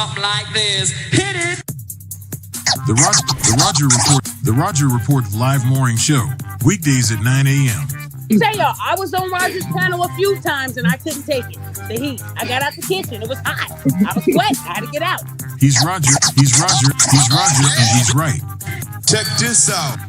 Like this. Hit it. The Roger Report live morning show, weekdays at 9 a.m. Say y'all, I was on Roger's panel a few times and I couldn't take it. The heat. I got out the kitchen. It was hot. I was sweating. I had to get out. He's Roger, and he's right. Check this out.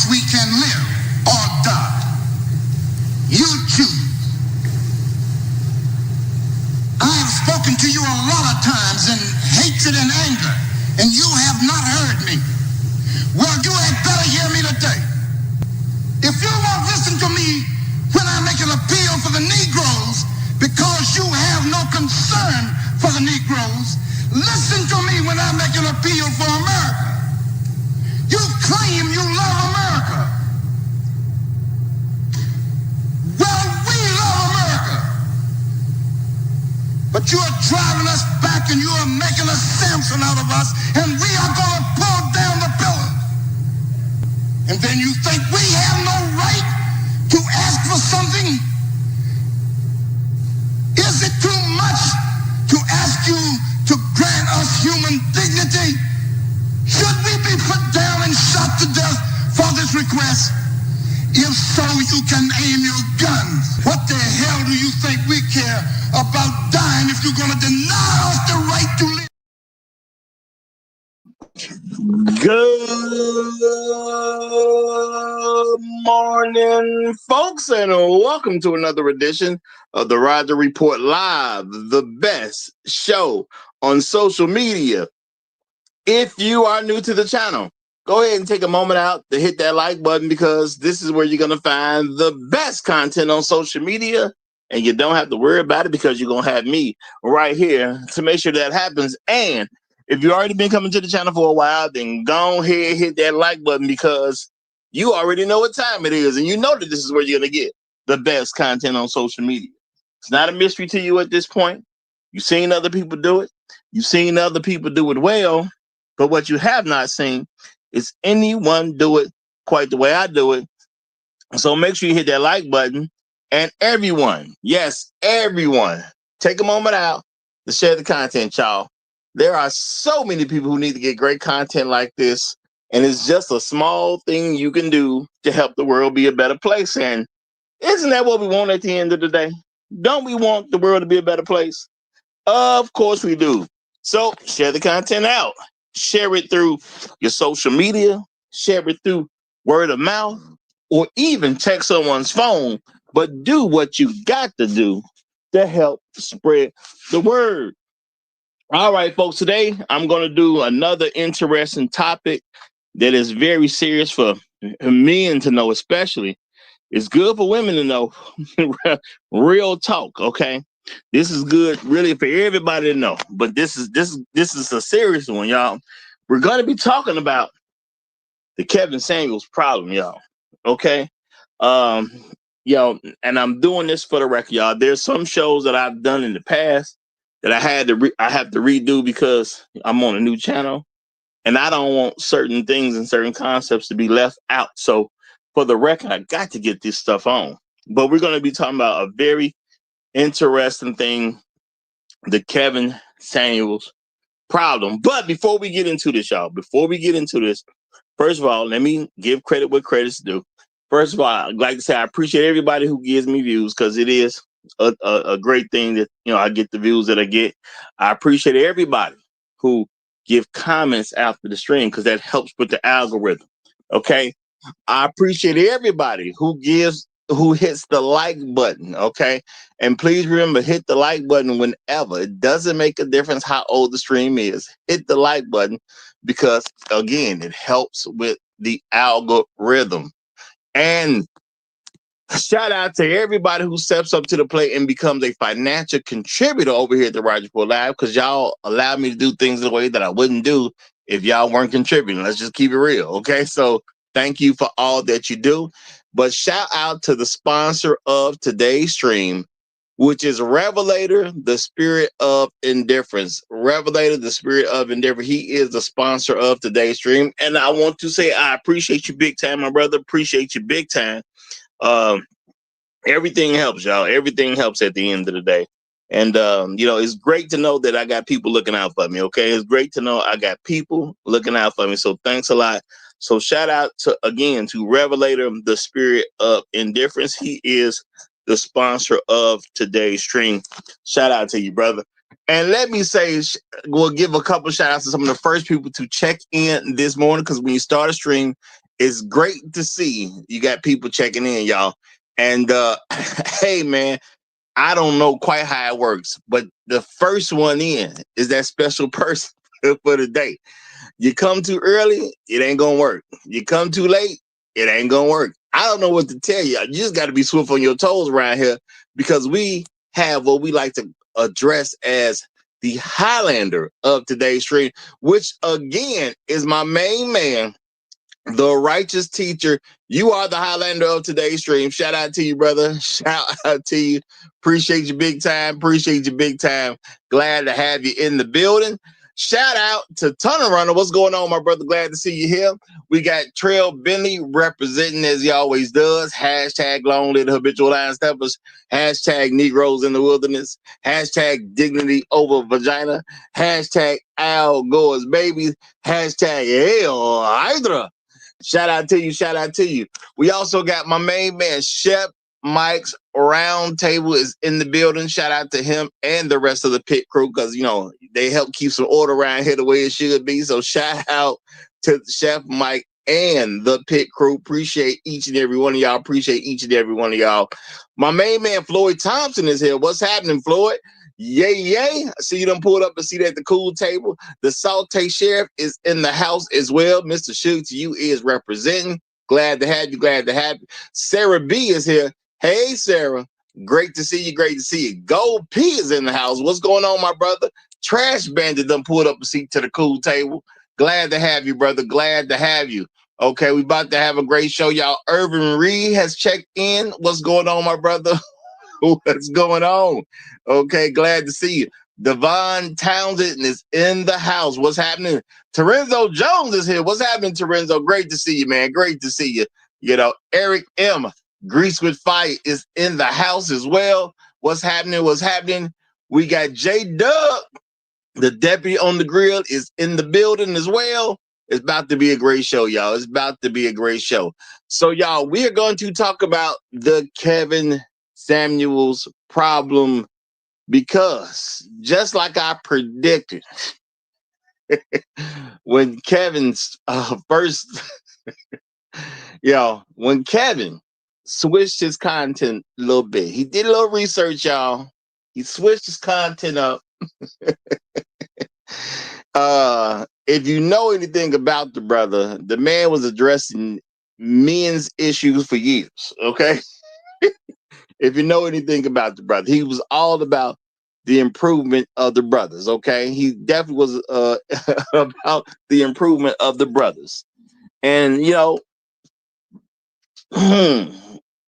We can live or die. You choose. I have spoken to you a lot of times in hatred and anger, and you have not heard me. Well, you had better hear me today. If you won't listen to me when I make an appeal for the Negroes because you have no concern for the Negroes, listen to me when I make an appeal for America. You claim you love America. Well, we love America. But you are driving us back and you are making a Samson out of us, and we are going to pull down the pillars. And then you think we have no right to ask for something? Is it too much to ask you to grant us human dignity? Should we be put down and shot to death for this request? If so, you can aim your guns. What the hell do you think we care about dying if you're going to deny us the right to live? Good morning, folks, and welcome to another edition of the Roger Report Live, the best show on social media. If you are new to the channel, go ahead and take a moment out to hit that like button, because this is where you're going to find the best content on social media, and you don't have to worry about it because you're going to have me right here to make sure that happens. And if you've already been coming to the channel for a while, then go ahead and hit that like button, because you already know what time it is, and you know that this is where you're going to get the best content on social media. It's not a mystery to you at this point. You've seen other people do it. You've seen other people do it well. But what you have not seen is anyone do it quite the way I do it. So make sure you hit that like button. And everyone, yes, everyone, take a moment out to share the content, y'all. There are so many people who need to get great content like this. And it's just a small thing you can do to help the world be a better place. And isn't that what we want at the end of the day? Don't we want the world to be a better place? Of course we do. So share the content out. Share it through your social media, share it through word of mouth, or even check someone's phone. But do what you got to do to help spread the word. All right, folks, today I'm going to do another interesting topic that is very serious for men to know, especially. It's good for women to know. Real talk, okay? This is good, really, for everybody to know. But this is a serious one, y'all. We're going to be talking about the Kevin Samuels problem, y'all. Okay, y'all, and I'm doing this for the record, y'all. There's some shows that I've done in the past that I have to redo because I'm on a new channel, and I don't want certain things and certain concepts to be left out. So, for the record, I got to get this stuff on. But we're going to be talking about a very interesting thing, the Kevin Samuels problem. But before we get into this, y'all, first of all, let me give credit where credit's due. First of all, I'd like to say I appreciate everybody who gives me views, because it is a great thing that, you know, I get the views that I get. I appreciate everybody who give comments after the stream, because that helps with the algorithm. Okay, I appreciate everybody who hits the like button, okay? And please remember, hit the like button whenever. It doesn't make a difference how old the stream is. Hit the like button, because, again, it helps with the algorithm. And Shout out to everybody who steps up to the plate and becomes a financial contributor over here at the Roger Report Live, because y'all allow me to do things in a way that I wouldn't do if y'all weren't contributing. Let's just keep it real, okay? So thank you for all that you do. But shout out to the sponsor of today's stream, which is Revelator, the Spirit of Indifference. Revelator, the Spirit of Indifference. He is the sponsor of today's stream. And I want to say I appreciate you big time, my brother. Appreciate you big time. Everything helps, y'all. Everything helps at the end of the day. And, it's great to know that I got people looking out for me, okay? It's great to know I got people looking out for me. So thanks a lot. So shout out to Revelator, the Spirit of Indifference. He is the sponsor of today's stream. Shout out to you, brother. And let me say, we'll give a couple shout outs to some of the first people to check in this morning, because when you start a stream, it's great to see you got people checking in, y'all. And hey, man, I don't know quite how it works, but the first one in is that special person for the day. You come too early, it ain't gonna work. You come too late, it ain't gonna work. I don't know what to tell you. You just got to be swift on your toes around here, because we have what we like to address as the Highlander of today's stream, which again is my main man, the righteous teacher. You are the Highlander of today's stream. Shout out to you, brother. Shout out to you. Appreciate you big time. Appreciate you big time. Glad to have you in the building. Shout out to Tunnel Runner. What's going on, my brother? Glad to see you here. We got Trail Bentley representing as he always does. Hashtag long live the habitual line steppers. Hashtag Negroes in the wilderness. Hashtag dignity over vagina. Hashtag Al Gore's babies. Hashtag Hail Hydra. Shout out to you. Shout out to you. We also got my main man, Chef Mike's Round Table is in the building. Shout out to him and the rest of the pit crew, because, they help keep some order around here the way it should be. So shout out to Chef Mike and the pit crew. Appreciate each and every one of y'all. Appreciate each and every one of y'all. My main man, Floyd Thompson, is here. What's happening, Floyd? Yay, yay. I see you done pulled up and see at the cool table. The Saute Sheriff is in the house as well. Mr. Shoot to you is representing. Glad to have you. Glad to have you. Sarah B is here. Hey, Sarah. Great to see you. Great to see you. Gold P is in the house. What's going on, my brother? Trash Bandit done pulled up a seat to the cool table. Glad to have you, brother. Glad to have you. Okay, we about to have a great show, y'all. Irvin Reed has checked in. What's going on, my brother? What's going on? Okay, glad to see you. Devon Townsend is in the house. What's happening? Terenzo Jones is here. What's happening, Terenzo? Great to see you, man. Great to see you. Eric M. Grease with Fire is in the house as well. What's happening? What's happening? We got J Dub, the deputy on the grill, is in the building as well. It's about to be a great show, y'all. It's about to be a great show. So, y'all, we are going to talk about the Kevin Samuels problem, because just like I predicted, when Kevin's when Kevin switched his content a little bit, he did a little research, y'all. He switched his content up. If you know anything about the brother, the man was addressing men's issues for years, okay? If you know anything about the brother, he was all about the improvement of the brothers, okay? He definitely was about the improvement of the brothers. And,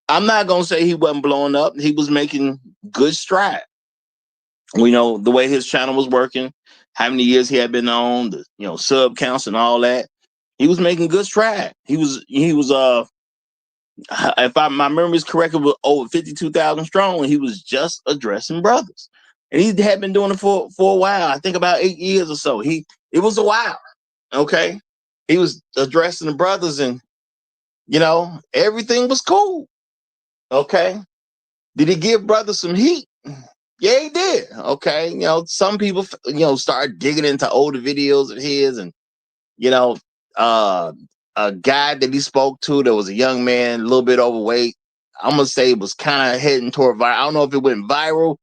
I'm not going to say he wasn't blowing up. He was making good stride. We know the way his channel was working, how many years he had been on, the sub counts and all that. He was making good stride. He was if my memory is correct, it was over 52,000 strong, and he was just addressing brothers. And he had been doing it for a while. I think about 8 years or so. It was a while. Okay. He was addressing the brothers, and everything was cool. Okay. Did he give brothers some heat? Yeah, he did. Okay. Some people, started digging into older videos of his, and, a guy that he spoke to that was a young man, a little bit overweight. I'm going to say it was kind of heading toward viral. I don't know if it went viral,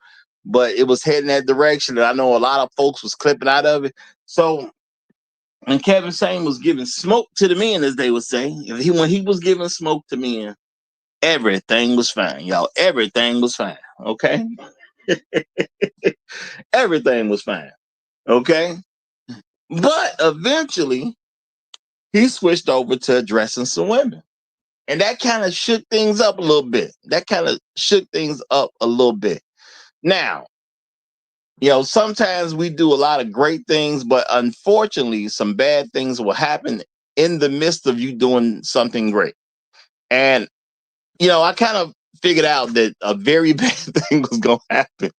but it was heading that direction. And I know a lot of folks was clipping out of it. So when Kevin Samuels was giving smoke to the men, as they would say, when he was giving smoke to men, everything was fine, y'all. Everything was fine. Okay. Everything was fine. Okay. But eventually he switched over to addressing some women. And that kind of shook things up a little bit. Now, sometimes we do a lot of great things, but unfortunately, some bad things will happen in the midst of you doing something great. And, I kind of figured out that a very bad thing was going to happen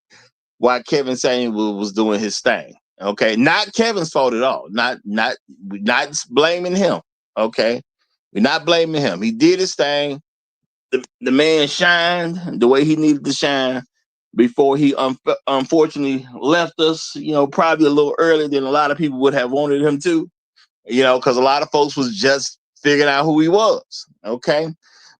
while Kevin Samuel was doing his thing. Okay. Not Kevin's fault at all. We're not blaming him. Okay. We're not blaming him. He did his thing. The man shined the way he needed to shine before he unfortunately left us, probably a little earlier than a lot of people would have wanted him to, because a lot of folks was just figuring out who he was. Okay.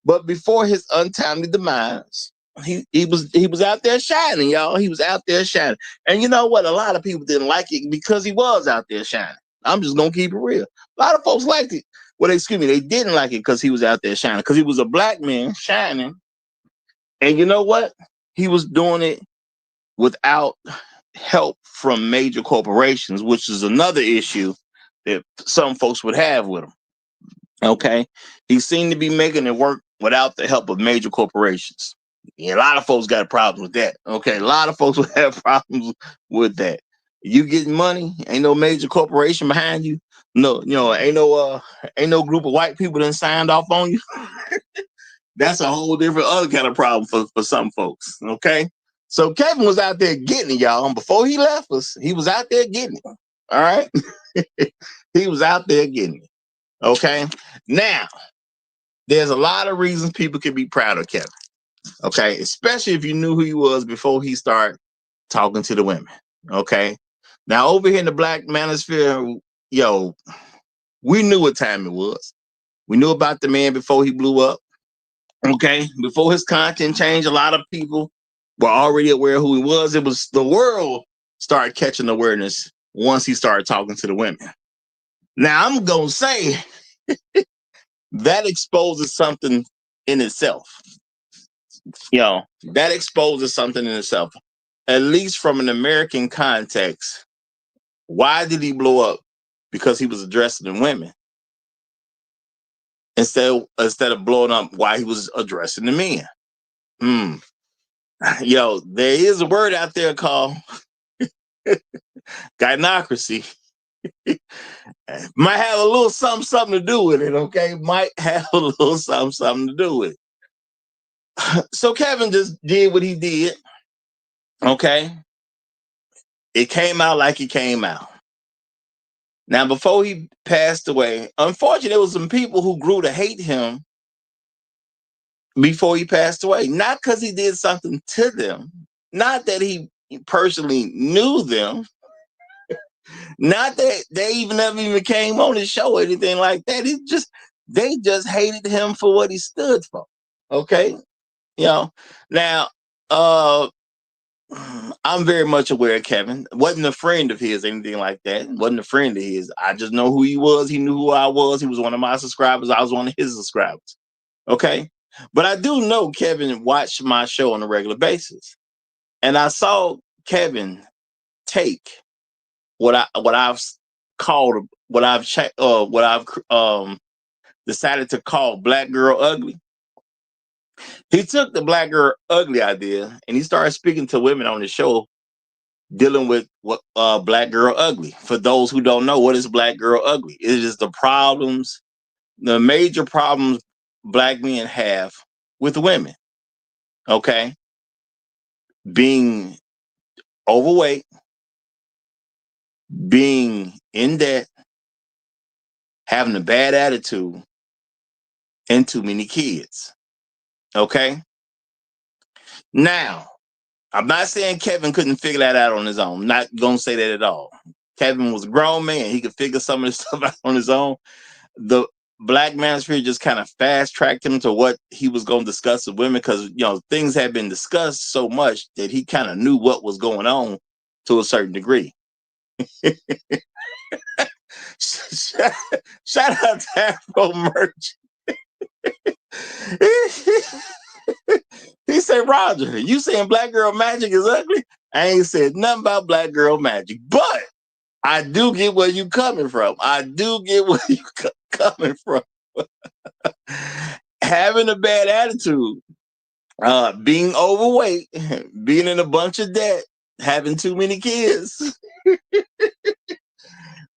But before his untimely demise, he was out there shining, y'all. He was out there shining. And you know what? A lot of people didn't like it because he was out there shining. I'm just gonna keep it real. A lot of folks liked it. Well, excuse me, they didn't like it because he was out there shining, because he was a black man shining. And you know what? He was doing it without help from major corporations, which is another issue that some folks would have with him. Okay. He seemed to be making it work without the help of major corporations. Yeah, a lot of folks got problems with that. Okay. A lot of folks would have problems with that. You getting money, ain't no major corporation behind you. No, ain't no group of white people that signed off on you. That's a whole different other kind of problem for some folks. Okay. So Kevin was out there getting it, y'all. And before he left us, he was out there getting it. All right. He was out there getting it. Okay. Now, there's a lot of reasons people can be proud of Kevin. Okay. Especially if you knew who he was before he started talking to the women. Okay. Now, over here in the Black manosphere, we knew what time it was. We knew about the man before he blew up. Okay. Before his content changed, a lot of people were already aware of who he was. It was the world started catching awareness once he started talking to the women. Now, I'm going to say that exposes something in itself. That exposes something in itself, at least from an American context. Why did he blow up? Because he was addressing the women instead of blowing up why he was addressing the men. There is a word out there called gynocracy. Might have a little something to do with it. Okay, might have a little something to do with it. So Kevin just did what he did. Okay, it came out like it came out. Now, before he passed away, unfortunately, there was some people who grew to hate him before he passed away. Not because he did something to them, not that he personally knew them, not that they never even came on his show or anything like that. They just hated him for what he stood for. Okay, now, I'm very much aware of Kevin. Wasn't a friend of his, anything like that. Wasn't a friend of his. I just know who he was. He knew who I was. He was one of my subscribers. I was one of his subscribers. Okay. But I do know Kevin watched my show on a regular basis. And I saw Kevin take what I've decided to call Black Girl Ugly. He took the Black Girl Ugly idea and he started speaking to women on the show dealing with what Black Girl Ugly. For those who don't know, what is Black Girl Ugly? It is the major problems Black men have with women. Okay. Being overweight, being in debt, having a bad attitude, and too many kids. Okay. Now, I'm not saying Kevin couldn't figure that out on his own. I'm not going to say that at all. Kevin was a grown man. He could figure some of this stuff out on his own. The Black manosphere just kind of fast tracked him to what he was going to discuss with women because, things had been discussed so much that he kind of knew what was going on to a certain degree. Shout out to Afro Merch. He said, Roger, you saying black girl magic is ugly? I ain't said nothing about black girl magic, but I do get where you coming from. I do get where you coming from. Having a bad attitude, being overweight, being in a bunch of debt, having too many kids.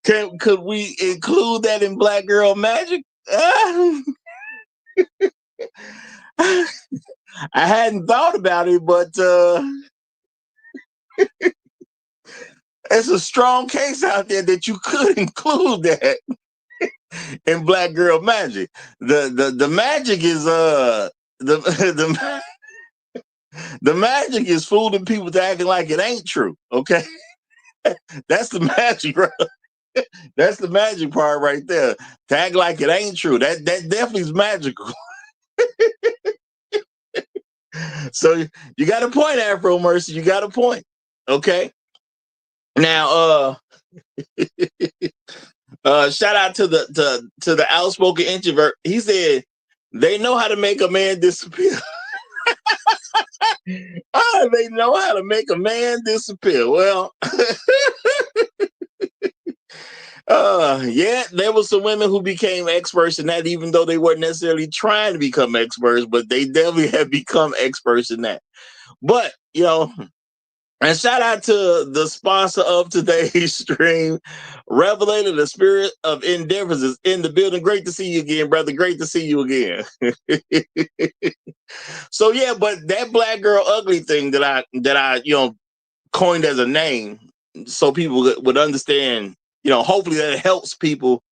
Could we include that in black girl magic? I hadn't thought about it, but it's a strong case out there that you could include that in black girl magic. The magic is the the magic is fooling people to acting like it ain't true. Okay, that's the magic, right? That's the magic part right there. To act like it ain't true. That definitely is magical. So you got a point, Afro Mercy. You got a point. Okay. Now, shout out to the outspoken introvert. He said they know how to make a man disappear. They know how to make a man disappear. Well, yeah, there were some women who became experts in that, even though they weren't necessarily trying to become experts, but they definitely have become experts in that. But, and shout out to the sponsor of today's stream, Revelator, the spirit of indifference is in the building. Great to see you again, brother. Great to see you again. So yeah, but that black girl ugly thing that I coined as a name, so people would understand. Hopefully that helps people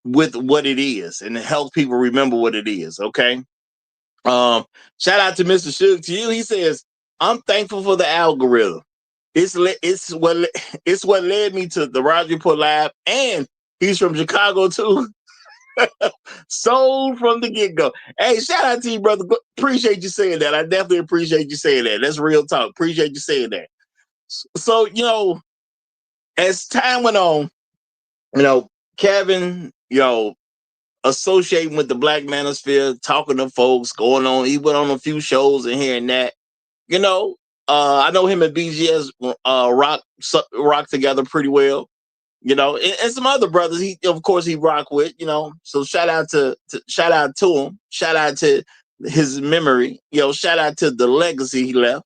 with what it is, and it helps people remember what it is. Okay. Shout out to Mr. Suge to you. He says, "I'm thankful for the algorithm. It's what led me to the Roger Report Live, and he's from Chicago too. Sold from the get-go." Hey, shout out to you, brother. Appreciate you saying that. I definitely appreciate you saying that. That's real talk. Appreciate you saying that. So, as time went on, Kevin, associating with the Black Manosphere, talking to folks, going on. He went on a few shows and here and that. I know him and BGS rock together pretty well. And some other brothers he rock with. So shout out to him. Shout out to his memory. Shout out to the legacy he left.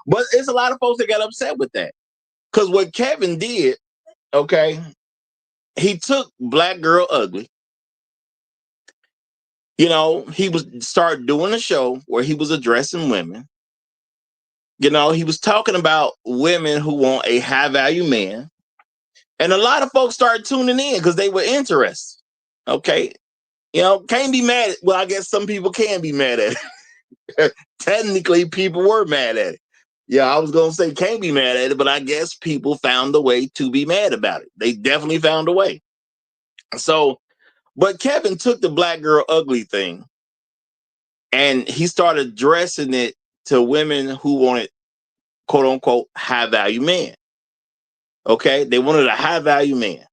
But it's a lot of folks that got upset with that, because what Kevin did, okay, he took Black Girl Ugly. He was start doing a show where he was addressing women. He was talking about women who want a high value man. And a lot of folks started tuning in because they were interested. Okay. Can't be mad. Well, I guess some people can be mad at it. Technically, people were mad at it. Yeah, I was going to say can't be mad at it, but I guess people found a way to be mad about it. They definitely found a way. So, but Kevin took the Black Girl Ugly thing and he started addressing it to women who wanted, quote unquote, high value men. Okay. They wanted a high value man.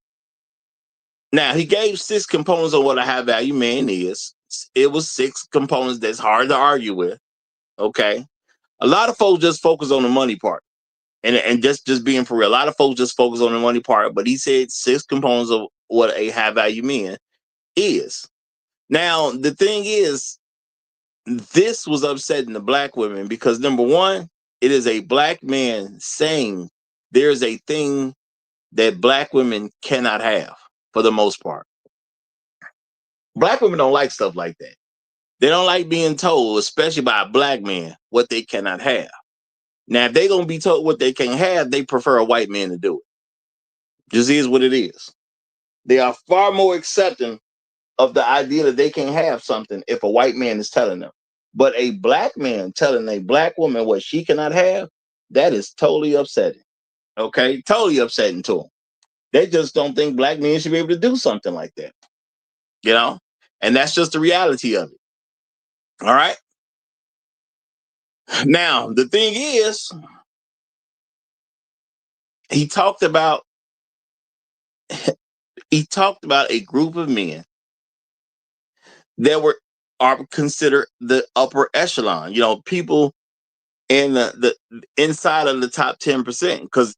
Now, he gave 6 components of what a high value man is. It was 6 components that's hard to argue with. Okay. A lot of folks just focus on the money part. And just being for real, a lot of folks just focus on the money part. But he said 6 components of what a high value man is. Now, the thing is, this was upsetting the Black women because, number one, it is a Black man saying there's a thing that Black women cannot have for the most part. Black women don't like stuff like that. They don't like being told, especially by a Black man, what they cannot have. Now, if they're going to be told what they can't have, they prefer a white man to do it. Just is what it is. They are far more accepting of the idea that they can have something if a white man is telling them. But a Black man telling a Black woman what she cannot have, that is totally upsetting. Okay? Totally upsetting to them. They just don't think Black men should be able to do something like that. And that's just the reality of it. All right? Now, the thing is, he talked about a group of men that were are considered the upper echelon. You know, people in the inside of the top 10%, because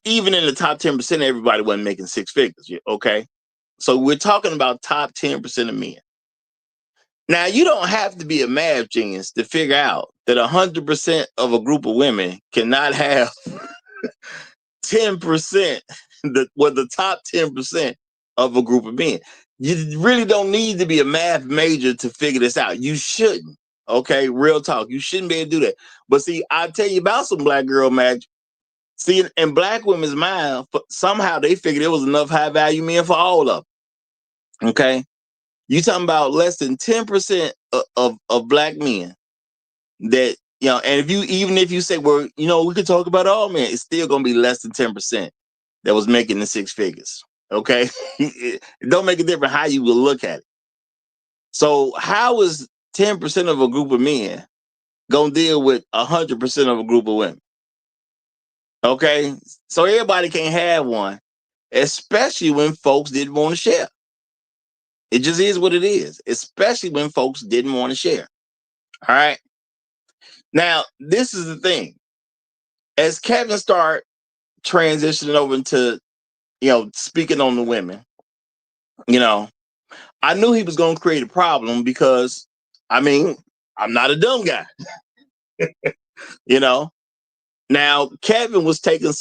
even in the top 10%, everybody wasn't making six figures. Okay, so we're talking about top 10% of men. Now, you don't have to be a math genius to figure out that 100% of a group of women cannot have 10%, the top 10% of a group of men. You really don't need to be a math major to figure this out. You shouldn't. Okay, real talk. You shouldn't be able to do that. But see, I'll tell you about some black girl magic. See, in black women's mind, somehow they figured there was enough high value men for all of them. Okay, you talking about less than 10% of black men that, and if you say, well, we could talk about all men, it's still gonna be less than 10% that was making the six figures. Okay, it don't make a difference how you will look at it. So how is 10% of a group of men gonna deal with 100% of a group of women? Okay, so everybody can't have one, especially when folks didn't want to share. It just is what it is, especially when folks didn't want to share. All right. Now, this is the thing. As Kevin started transitioning over into, speaking on the women, I knew he was going to create a problem because, I'm not a dumb guy. Now, Kevin was taking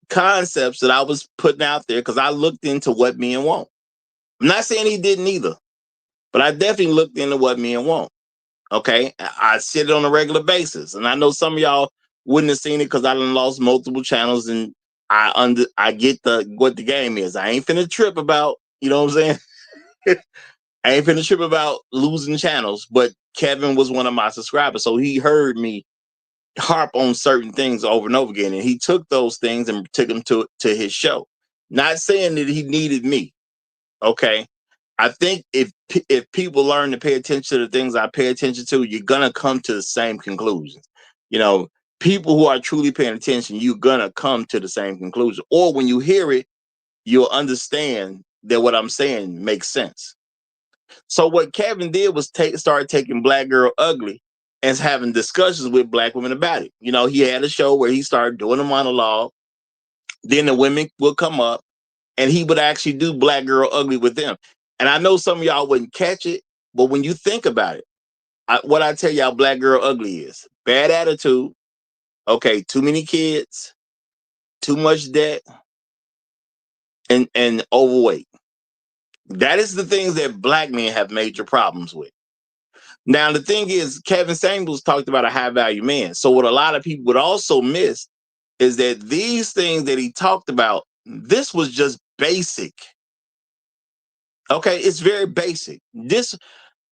concepts that I was putting out there because I looked into what men want. I'm not saying he didn't either, but I definitely looked into what men want. Okay, I see it on a regular basis, and I know some of y'all wouldn't have seen it because I done lost multiple channels, and I get what the game is. I ain't finna trip about, you know what I'm saying? I ain't finna trip about losing channels, but Kevin was one of my subscribers, so he heard me harp on certain things over and over again, and he took those things and took them to his show. Not saying that he needed me, okay? I think if people learn to pay attention to the things I pay attention to, you're gonna come to the same conclusions. People who are truly paying attention, you're gonna come to the same conclusion. Or when you hear it, you'll understand that what I'm saying makes sense. So what Kevin did was start taking Black Girl Ugly and having discussions with black women about it. He had a show where he started doing a monologue. Then the women would come up and he would actually do Black Girl Ugly with them. And I know some of y'all wouldn't catch it, but when you think about it, what I tell y'all Black Girl Ugly is bad attitude, okay, too many kids, too much debt, and overweight. That is the things that black men have major problems with. Now, the thing is, Kevin Samuels talked about a high value man. So what a lot of people would also miss is that these things that he talked about, this was just basic. Okay, it's very basic.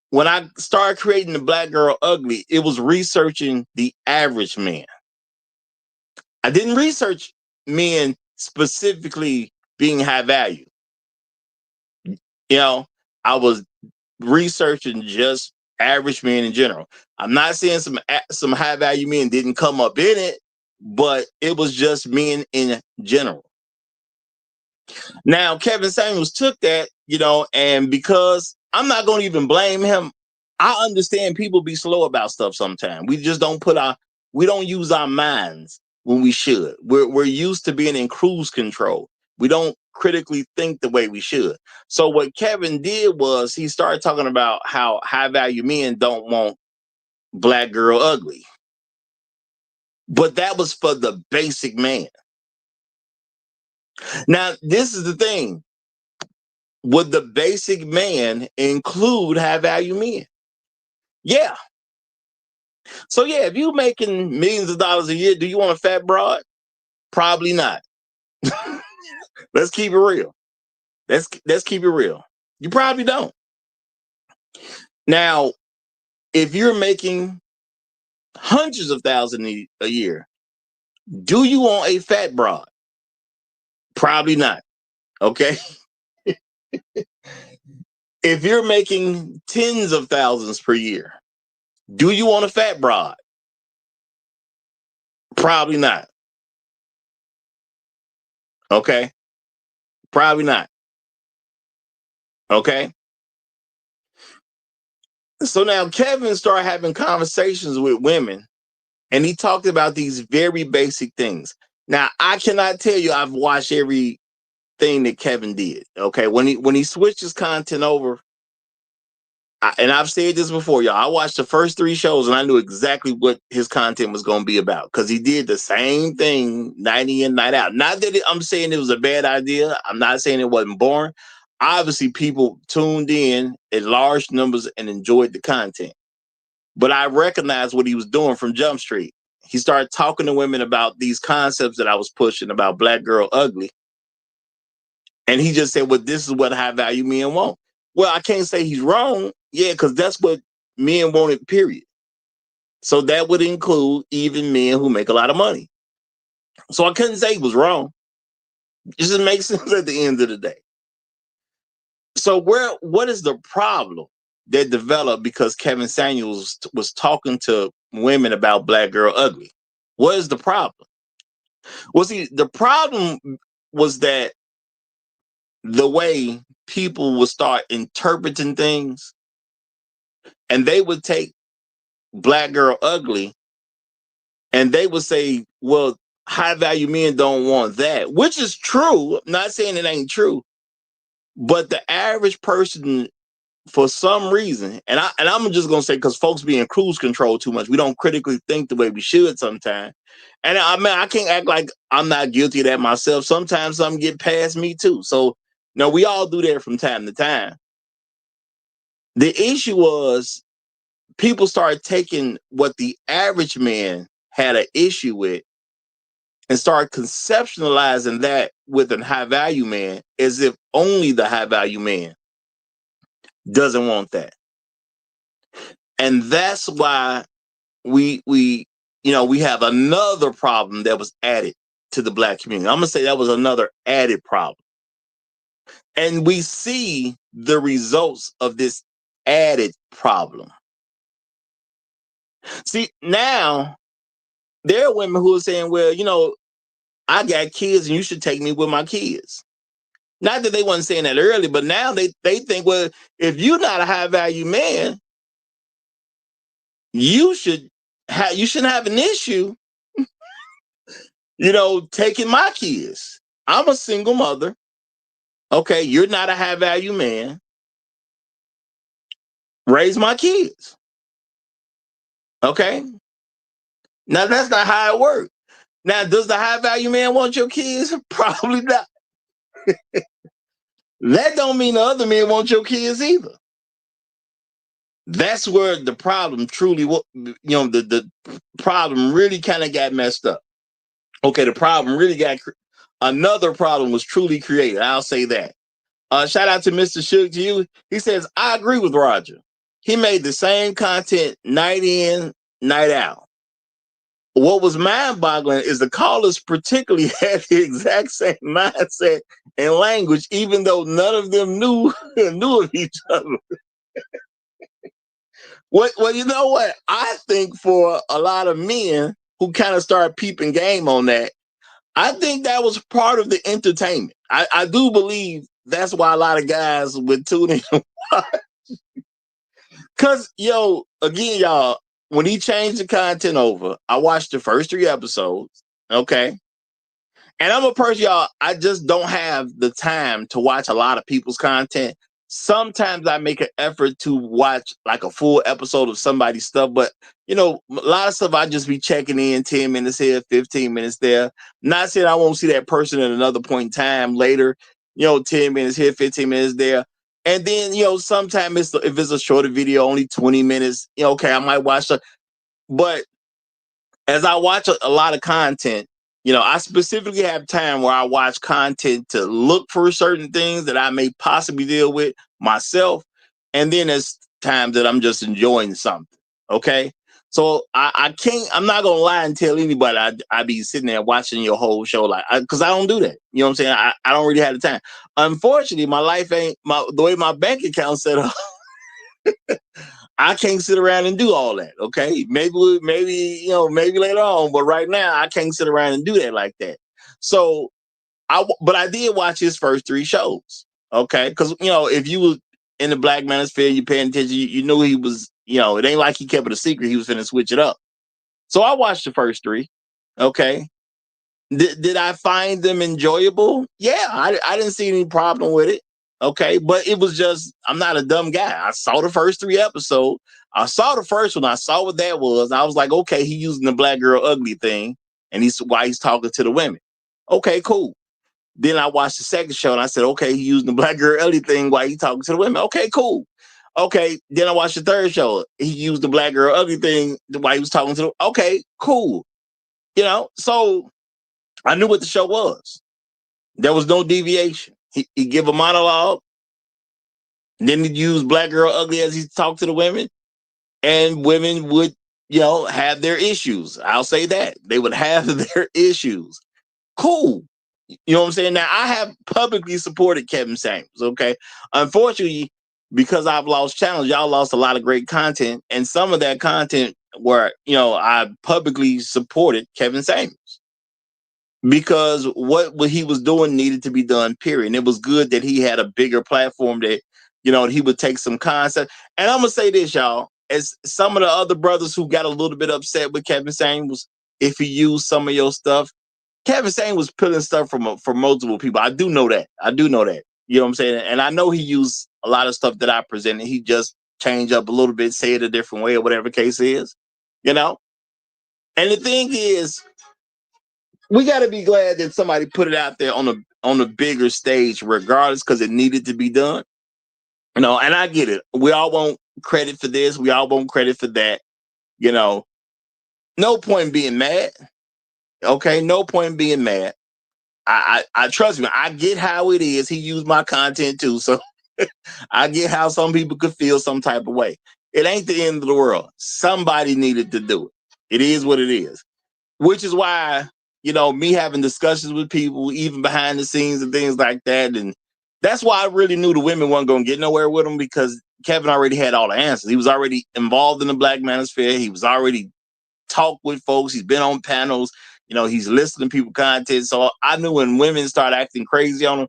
When I started creating the Black Girl Ugly, it was researching the average man. I didn't research men specifically being high value. I was researching just average men in general. I'm not saying some high value men didn't come up in it, but it was just men in general. Now, Kevin Samuels took that, and because I'm not going to even blame him, I understand people be slow about stuff sometimes. We just don't we don't use our minds when we should. We're used to being in cruise control. We don't critically think the way we should. So what Kevin did was he started talking about how high value men don't want Black Girl Ugly. But that was for the basic man. Now, this is the thing. Would the basic man include high value men? Yeah. So yeah, if you're making millions of dollars a year, do you want a fat broad? Probably not. Let's keep it real. Let's keep it real. You probably don't. Now, if you're making hundreds of thousands a year, do you want a fat broad? Probably not. Okay. If you're making tens of thousands per year, do you want a fat broad? Probably not. Okay. Probably not. Okay. So now Kevin started having conversations with women, and he talked about these very basic things. Now, I cannot tell you I've watched everything that Kevin did. Okay, when he switched his content over, and I've said this before, y'all. I watched the first 3 shows, and I knew exactly what his content was going to be about because he did the same thing night in, night out. Not that I'm saying it was a bad idea. I'm not saying it wasn't boring. Obviously, people tuned in large numbers and enjoyed the content. But I recognized what he was doing from Jump Street. He started talking to women about these concepts that I was pushing about Black Girl Ugly. And he just said, well, this is what high value men want. Well, I can't say he's wrong. Yeah, because that's what men wanted, period. So that would include even men who make a lot of money. So I couldn't say he was wrong. It just makes sense at the end of the day. So what is the problem that developed because Kevin Samuels was talking to women about Black Girl Ugly? What is the problem? Well, see, the problem was that the way people would start interpreting things, and they would take Black Girl Ugly and they would say, well, high value men don't want that, which is true. I'm not saying it ain't true, but the average person, for some reason, and I'm just gonna say because folks be in cruise control too much, we don't critically think the way we should sometimes. And I mean, I can't act like I'm not guilty of that myself. Sometimes something get past me too. So no, we all do that from time to time. The issue was people started taking what the average man had an issue with and started conceptualizing that with a high value man as if only the high value man doesn't want that. And that's why we have another problem that was added to the Black community. I'm gonna say that was another added problem. And we see the results of this added problem. See, now there are women who are saying, well, I got kids and you should take me with my kids. Not that they wasn't saying that earlier, but now they think, well, if you're not a high value man, you shouldn't have an issue, taking my kids. I'm a single mother. Okay, you're not a high value man. Raise my kids. Okay. Now that's not how it works. Now, does the high value man want your kids? Probably not. That don't mean the other men want your kids either. That's where the problem the problem really kind of got messed up. Okay, the problem really another problem was truly created. I'll say that. Shout out to Mr. Shook to you. He says, I agree with Roger. He made the same content night in, night out. What was mind-boggling is the callers particularly had the exact same mindset and language, even though none of them knew of each other. Well, you know what? I think for a lot of men who kind of started peeping game on that, I think that was part of the entertainment. I do believe that's why a lot of guys would tune in. Because, again, y'all, when he changed the content over, I watched the first 3 episodes, okay? And I'm a person, y'all, I just don't have the time to watch a lot of people's content. Sometimes I make an effort to watch like a full episode of somebody's stuff, but a lot of stuff I just be checking in 10 minutes here, 15 minutes there. Not saying I won't see that person at another point in time later, 10 minutes here, 15 minutes there. And then, sometimes if it's a shorter video, only 20 minutes, okay, I might watch it. But as I watch a lot of content, I specifically have time where I watch content to look for certain things that I may possibly deal with myself. And then there's times that I'm just enjoying something. Okay. So I'm not going to lie and tell anybody I be sitting there watching your whole show because I don't do that. You know what I'm saying? I don't really have the time. Unfortunately, my life ain't the way my bank account's set up. I can't sit around and do all that. Okay, maybe later on, but right now I can't sit around and do that like that. So but I did watch his first 3 shows. Okay, because if you in the Black Manosphere, you paying attention, you knew he was, it ain't like he kept it a secret. He was finna switch it up. So I watched the first three. Okay. Did I find them enjoyable? Yeah, I didn't see any problem with it. Okay, but it was just, I'm not a dumb guy. I saw the first three episodes. I saw the first one. I saw what that was. I was like, okay, he using the black girl ugly thing, and why he's talking to the women. Okay, cool. Then I watched the second show, and I said, okay, he using the black girl ugly thing while he talking to the women. Okay, cool. Okay, then I watched the third show. He used the black girl ugly thing while he was talking to the. Okay, cool. So I knew what the show was. There was no deviation. He give a monologue, then he'd use black girl ugly as he talked to the women, and women would, have their issues. I'll say that. They would have their issues. Cool. You know what I'm saying? Now, I have publicly supported Kevin Samuels, okay? Unfortunately, because I've lost channels, y'all lost a lot of great content, and some of that content where, I publicly supported Kevin Samuels. Because what he was doing needed to be done, period. And it was good that he had a bigger platform that, he would take some concept. And I'm going to say this, y'all, as some of the other brothers who got a little bit upset with Kevin Samuels, if he used some of your stuff, Kevin Samuels was pulling stuff from multiple people. I do know that. You know what I'm saying? And I know he used a lot of stuff that I presented. He just changed up a little bit, say it a different way or whatever the case is, And the thing is, we got to be glad that somebody put it out there on a bigger stage, regardless, because it needed to be done. And I get it. We all want credit for this. We all want credit for that. No point in being mad. Okay, no point in being mad. I trust me. I get how it is. He used my content too, so I get how some people could feel some type of way. It ain't the end of the world. Somebody needed to do it. It is what it is. Which is why, me having discussions with people, even behind the scenes and things like that. And that's why I really knew the women weren't going to get nowhere with him, because Kevin already had all the answers. He was already involved in the Black Manosphere. He was already talked with folks. He's been on panels. He's listening to people content. So I knew when women started acting crazy on him,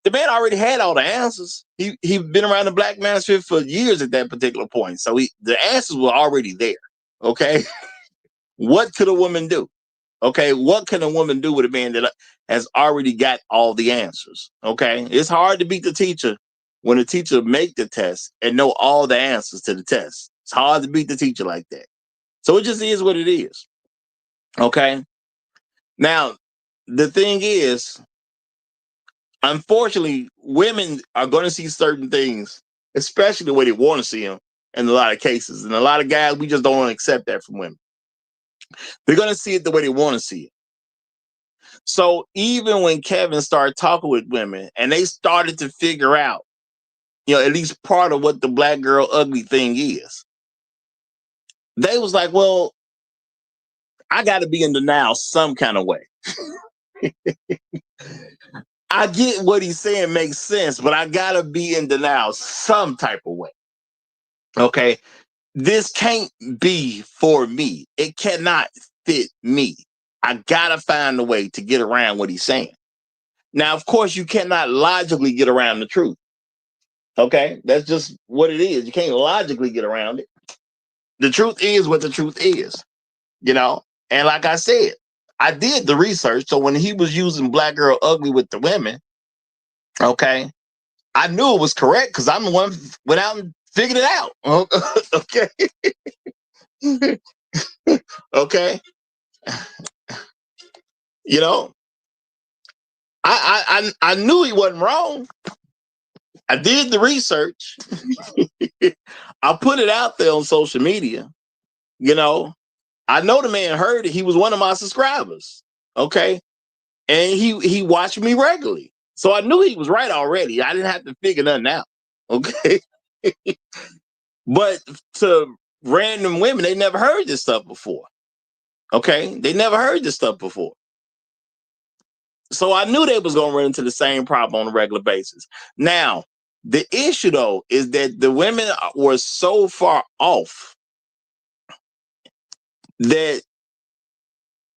the man already had all the answers. He'd been around the Black Manosphere for years at that particular point. So the answers were already there. Okay. What could a woman do? Okay, what can a woman do with a man that has already got all the answers? Okay, it's hard to beat the teacher when the teacher make the test and know all the answers to the test. It's hard to beat the teacher like that. So it just is what it is. Okay. Now, the thing is, unfortunately, women are going to see certain things, especially the way they want to see them in a lot of cases. And a lot of guys, we just don't want to accept that from women. They're going to see it the way they want to see it. So even when Kevin started talking with women and they started to figure out, at least part of what the black girl ugly thing is, they was like, well, I got to be in denial some kind of way. I get what he's saying makes sense, but I got to be in denial some type of way. Okay. This can't be for me. It cannot fit me. I got to find a way to get around what he's saying. Now, of course, you cannot logically get around the truth. Okay, that's just what it is. You can't logically get around it. The truth is what the truth is, And like I said, I did the research. So when he was using black girl ugly with the women, okay, I knew it was correct because I'm the one went out and figured it out. Okay. Okay. I knew he wasn't wrong. I did the research. I put it out there on social media. I know the man heard it. He was one of my subscribers. Okay. And he watched me regularly. So I knew he was right already. I didn't have to figure nothing out. Okay. But to random women, they never heard this stuff before. Okay. They never heard this stuff before. So I knew they was going to run into the same problem on a regular basis. Now, the issue, though, is that the women were so far off that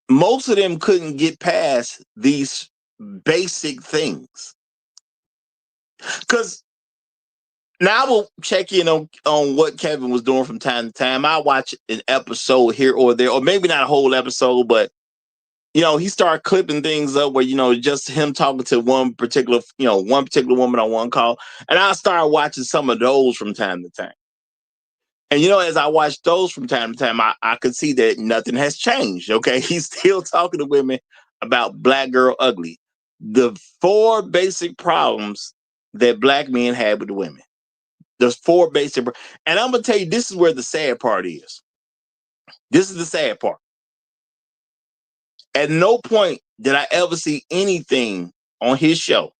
most of them couldn't get past these basic things. Because Now I will check in on what Kevin was doing from time to time. I watch an episode here or there, or maybe not a whole episode, but he started clipping things up where, just him talking to one particular woman on one call. And I started watching some of those from time to time. And, as I watched those from time to time, I could see that nothing has changed. Okay. He's still talking to women about Black Girl Ugly. The 4 basic problems that Black men have with women. There's 4 basic. And I'm going to tell you, this is where the sad part is. This is the sad part. At no point did I ever see anything on his show.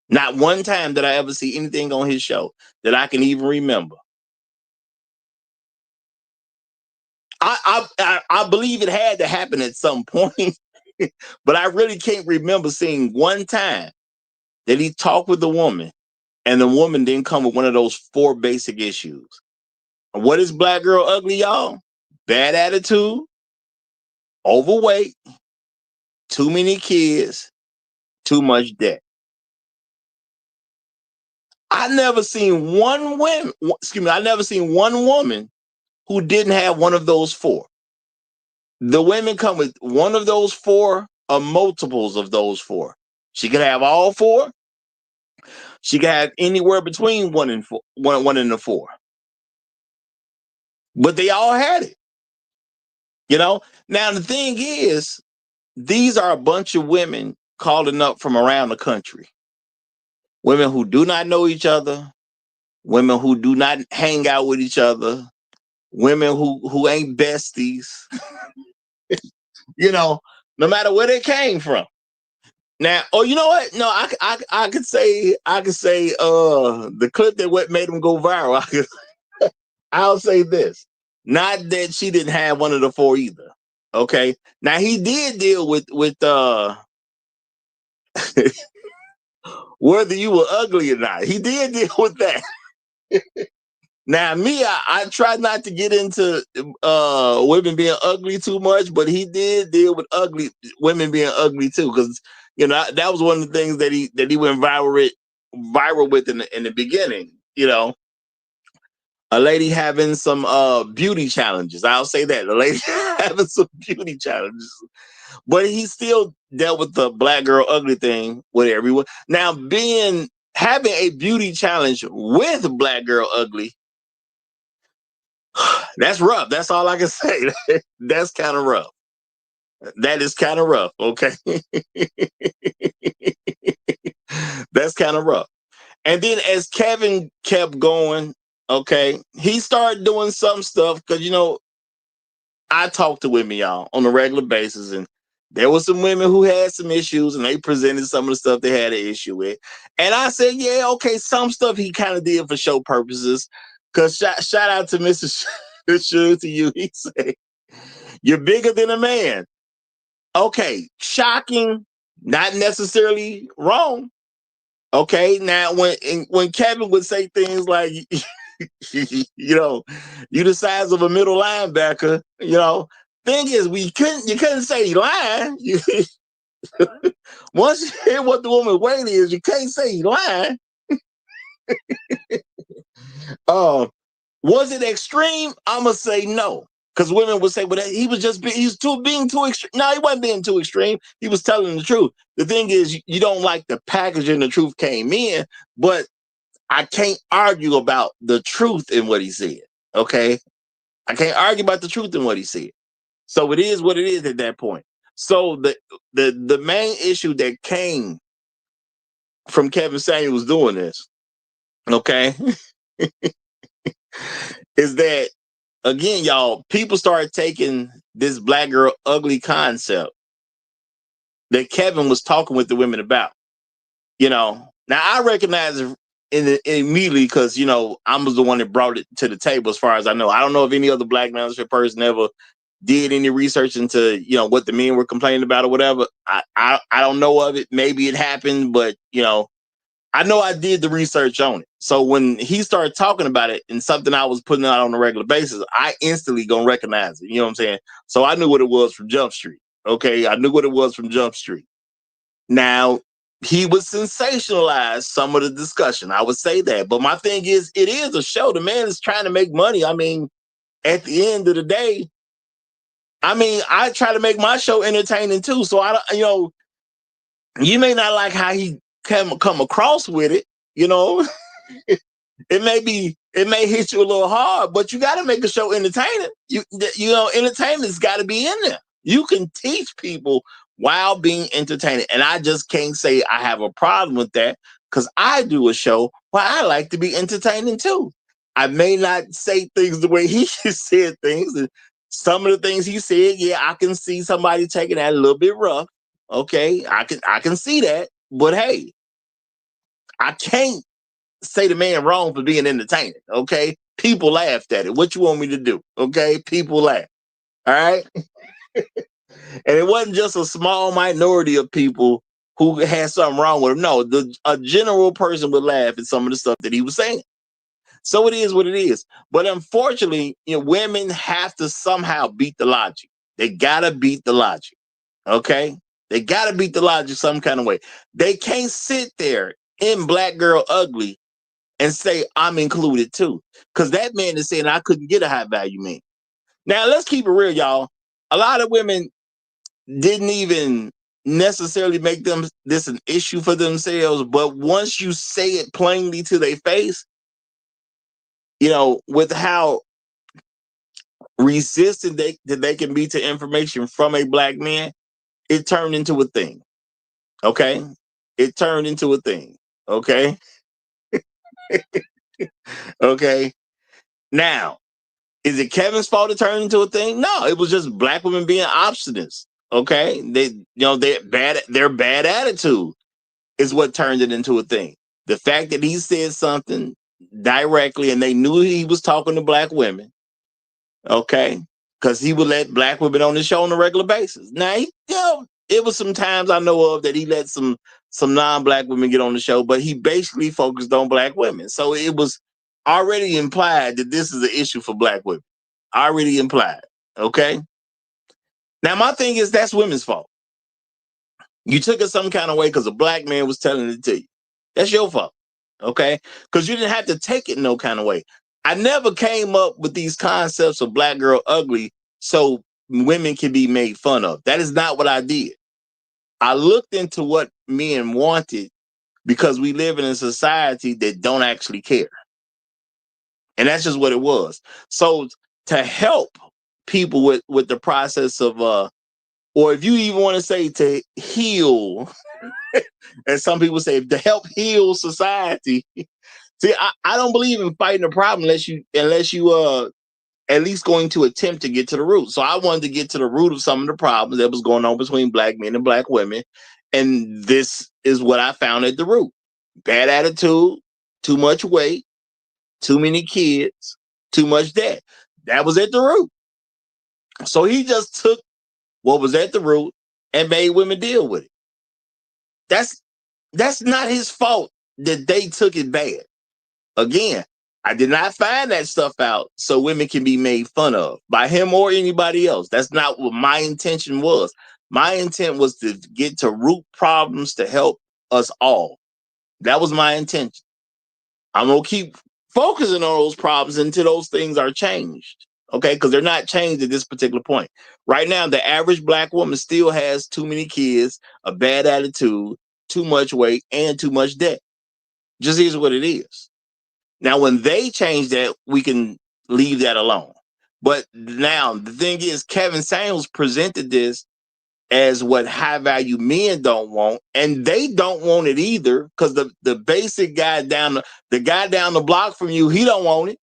Not one time did I ever see anything on his show that I can even remember. I believe it had to happen at some point, but I really can't remember seeing one time that he talked with the woman and the woman didn't come with one of those 4 basic issues. What is Black Girl Ugly, y'all? Bad attitude, overweight, too many kids, too much debt. I never seen one woman who didn't have one of those 4. The women come with one of those 4 or multiples of those 4. She could have all 4. She could have anywhere between 1 and 4, one and the 4. But they all had it. Now the thing is, these are a bunch of women calling up from around the country. Women who do not know each other, women who do not hang out with each other, women who ain't besties. No matter where they came from. Now, you know what? No, I could say the clip that what made them go viral. I'll say this. Not that she didn't have one of the 4 either. Okay. Now he did deal with whether you were ugly or not. He did deal with that. Now, me, I try not to get into women being ugly too much, but he did deal with women being ugly too, because that was one of the things that he went viral with in the beginning. A lady having some beauty challenges. I'll say that, a lady having some beauty challenges, but he still dealt with the Black Girl Ugly thing with everyone. Now, having a beauty challenge with Black Girl Ugly. That's rough. That's all I can say. That's kind of rough. That is kind of rough. Okay. That's kind of rough. And then as Kevin kept going, okay, he started doing some stuff because, I talk to women, y'all, on a regular basis. And there were some women who had some issues and they presented some of the stuff they had an issue with. And I said, yeah, okay, some stuff he kind of did for show purposes. Because shout out to Mr. Sure to you. He said, you're bigger than a man. Okay, shocking, not necessarily wrong. Okay, now when Kevin would say things like, you the size of a middle linebacker, thing is you couldn't say he lying. Once you hear what the woman's weight is, you can't say he lying. Was it extreme? I'ma say no. Because women would say, well, he's being too extreme. No, he wasn't being too extreme. He was telling the truth. The thing is, you don't like the packaging the truth came in, but I can't argue about the truth in what he said. Okay? I can't argue about the truth in what he said. So it is what it is at that point. So the main issue that came from Kevin Samuels doing this, okay, is that, again, y'all, people started taking this Black Girl Ugly concept that Kevin was talking with the women about. Now I recognize it immediately because, I was the one that brought it to the table as far as I know. I don't know if any other Black membership person ever did any research into, what the men were complaining about or whatever. I don't know of it. Maybe it happened, but, I know I did the research on it. So when he started talking about it and something I was putting out on a regular basis, I instantly gonna recognize it. You know what I'm saying? So I knew what it was from Jump Street. Okay, I knew what it was from Jump Street. Now, he would sensationalize some of the discussion. I would say that. But my thing is, it is a show. The man is trying to make money. I mean, at the end of the day, I mean, I try to make my show entertaining too. So I don't, you may not like how he come across with it, you know. It may hit you a little hard, but you got to make a show entertaining. Entertainment's got to be in there. You can teach people while being entertaining, and I just can't say I have a problem with that because I do a show where I like to be entertaining too. I may not say things the way he said things, and some of the things he said, yeah, I can see somebody taking that a little bit rough. Okay, I can see that, but hey, I can't say the man wrong for being entertaining. Okay, people laughed at it. What you want me to do? Okay, people laugh. All right, and it wasn't just a small minority of people who had something wrong with him. No, a general person would laugh at some of the stuff that he was saying. So it is what it is. But unfortunately, women have to somehow beat the logic. They gotta beat the logic. Okay, they gotta beat the logic some kind of way. They can't sit there in Black Girl Ugly and say I'm included too, because that man is saying I couldn't get a high value man. Now let's keep it real, y'all. A lot of women didn't even necessarily make this an issue for themselves, but once you say it plainly to their face, with how resistant they can be to information from a Black man, it turned into a thing. Okay, it turned into a thing. Okay, okay. Now, is it Kevin's fault it turned into a thing? No, it was just Black women being obstinate. Okay, their bad attitude is what turned it into a thing. The fact that he said something directly and they knew he was talking to Black women. Okay, because he would let Black women on the show on a regular basis. Now, it was some times I know of that he let some non-Black women get on the show, but he basically focused on Black women. So it was already implied that this is an issue for Black women. Already implied. Okay. Now, my thing is that's women's fault. You took it some kind of way because a Black man was telling it to you. That's your fault. Okay. Because you didn't have to take it no kind of way. I never came up with these concepts of Black Girl Ugly so women can be made fun of. That is not what I did. I looked into what men wanted because we live in a society that don't actually care. And that's just what it was. So to help people with the process of or if you even want to say to heal, as some people say, to help heal society. See, I don't believe in fighting a problem unless you at least going to attempt to get to the root. So I wanted to get to the root of some of the problems that was going on between Black men and Black women. And this is what I found at the root. Bad attitude, too much weight, too many kids, too much debt. That was at the root. So he just took what was at the root and made women deal with it. That's not his fault that they took it bad. Again, I did not find that stuff out so women can be made fun of by him or anybody else. That's not what my intention was. My intent was to get to root problems to help us all. That was my intention. I'm going to keep focusing on those problems until those things are changed. Okay, because they're not changed at this particular point. Right now, the average Black woman still has too many kids, a bad attitude, too much weight, and too much debt. Just is what it is. Now, when they change that, we can leave that alone. But now, the thing is, Kevin Samuels presented this as what high value men don't want, and they don't want it either, because the basic guy down the block from you, he don't want it.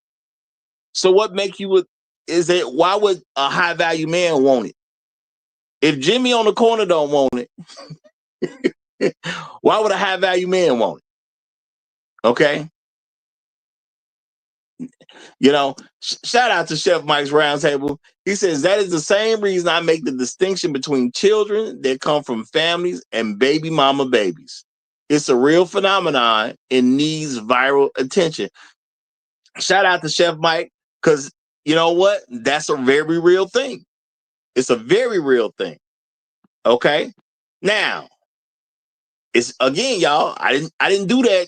So what make you is that why would a high value man want it? If Jimmy on the corner don't want it, why would a high value man want it? Okay. Shout out to Chef Mike's Roundtable. He says that is the same reason I make the distinction between children that come from families and baby mama babies. It's a real phenomenon and needs viral attention. Shout out to Chef Mike, because you know what? That's a very real thing. It's a very real thing. Okay. Now, It's again, y'all. I didn't do that.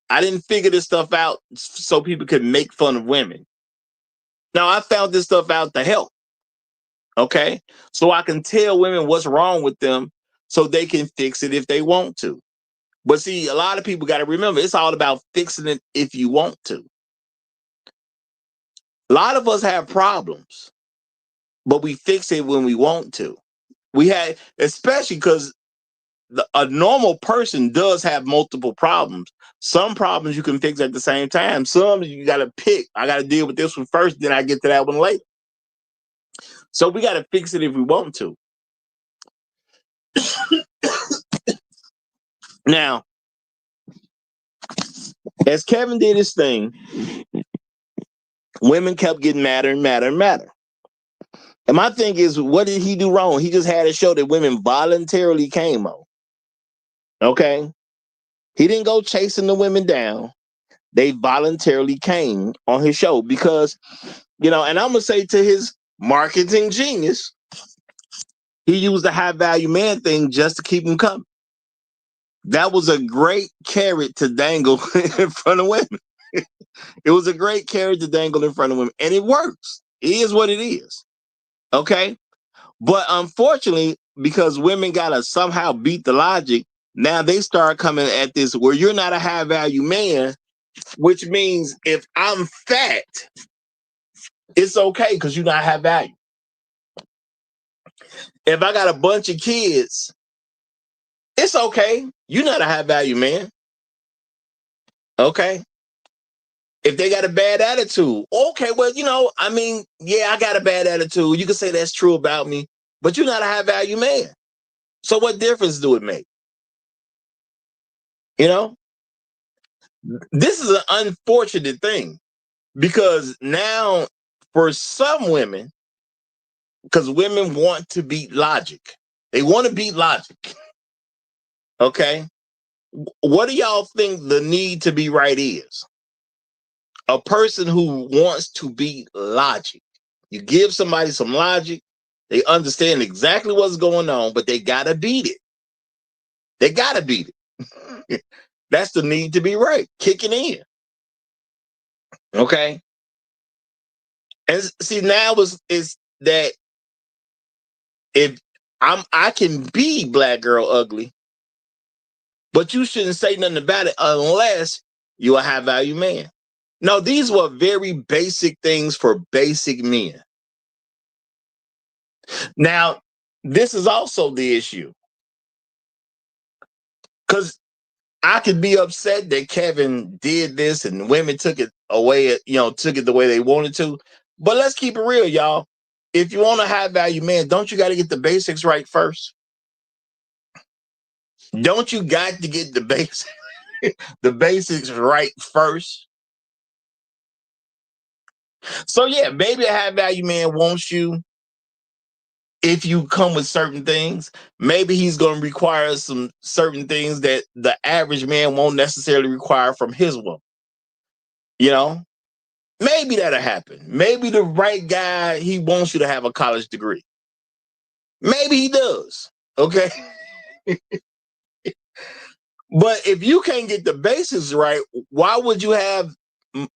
I didn't figure this stuff out so people could make fun of women. Now I found this stuff out to help. Okay, so I can tell women what's wrong with them, so they can fix it if they want to. But see, a lot of people got to remember, it's all about fixing it if you want to. A lot of us have problems, but we fix it when we want to. We had, especially because a normal person does have multiple problems. Some problems you can fix at the same time. Some you got to pick. I got to deal with this one first, then I get to that one later. So we got to fix it if we want to. Now, as Kevin did his thing, women kept getting madder and madder and madder. And my thing is, what did he do wrong? He just had a show that women voluntarily came on. Okay? He didn't go chasing the women down. They voluntarily came on his show because, and I'm going to say to his marketing genius, he used the high value man thing just to keep them coming. That was a great carrot to dangle in front of women. It was a great carrot to dangle in front of women, and it works. It is what it is. Okay? But unfortunately, because women got to somehow beat the logic, now they start coming at this where you're not a high value man, which means if I'm fat, it's okay because you're not high value. If I got a bunch of kids, it's okay. You're not a high value man. Okay. If they got a bad attitude, okay, well, yeah, I got a bad attitude. You can say that's true about me, but you're not a high value man. So what difference do it make? This is an unfortunate thing because now for some women, because women want to beat logic, they want to beat logic. Okay. What do y'all think the need to be right is? A person who wants to beat logic. You give somebody some logic, they understand exactly what's going on, but they got to beat it. They got to beat it. That's the need to be right, kicking in. Okay. And see, now is that if I can be black girl ugly, but you shouldn't say nothing about it unless you're a high value man. No, these were very basic things for basic men. Now, this is also the issue. Because I could be upset that Kevin did this and women took it away, took it the way they wanted to. But let's keep it real, y'all. If you want a high value man, don't you got to get the basics right first? Don't you got to get the basics right first? So yeah, maybe a high value man wants you if you come with certain things. Maybe he's going to require some certain things that the average man won't necessarily require from his woman. Maybe that'll happen. Maybe the right guy, he wants you to have a college degree. Maybe he does. Okay. But if you can't get the basics right, why would you have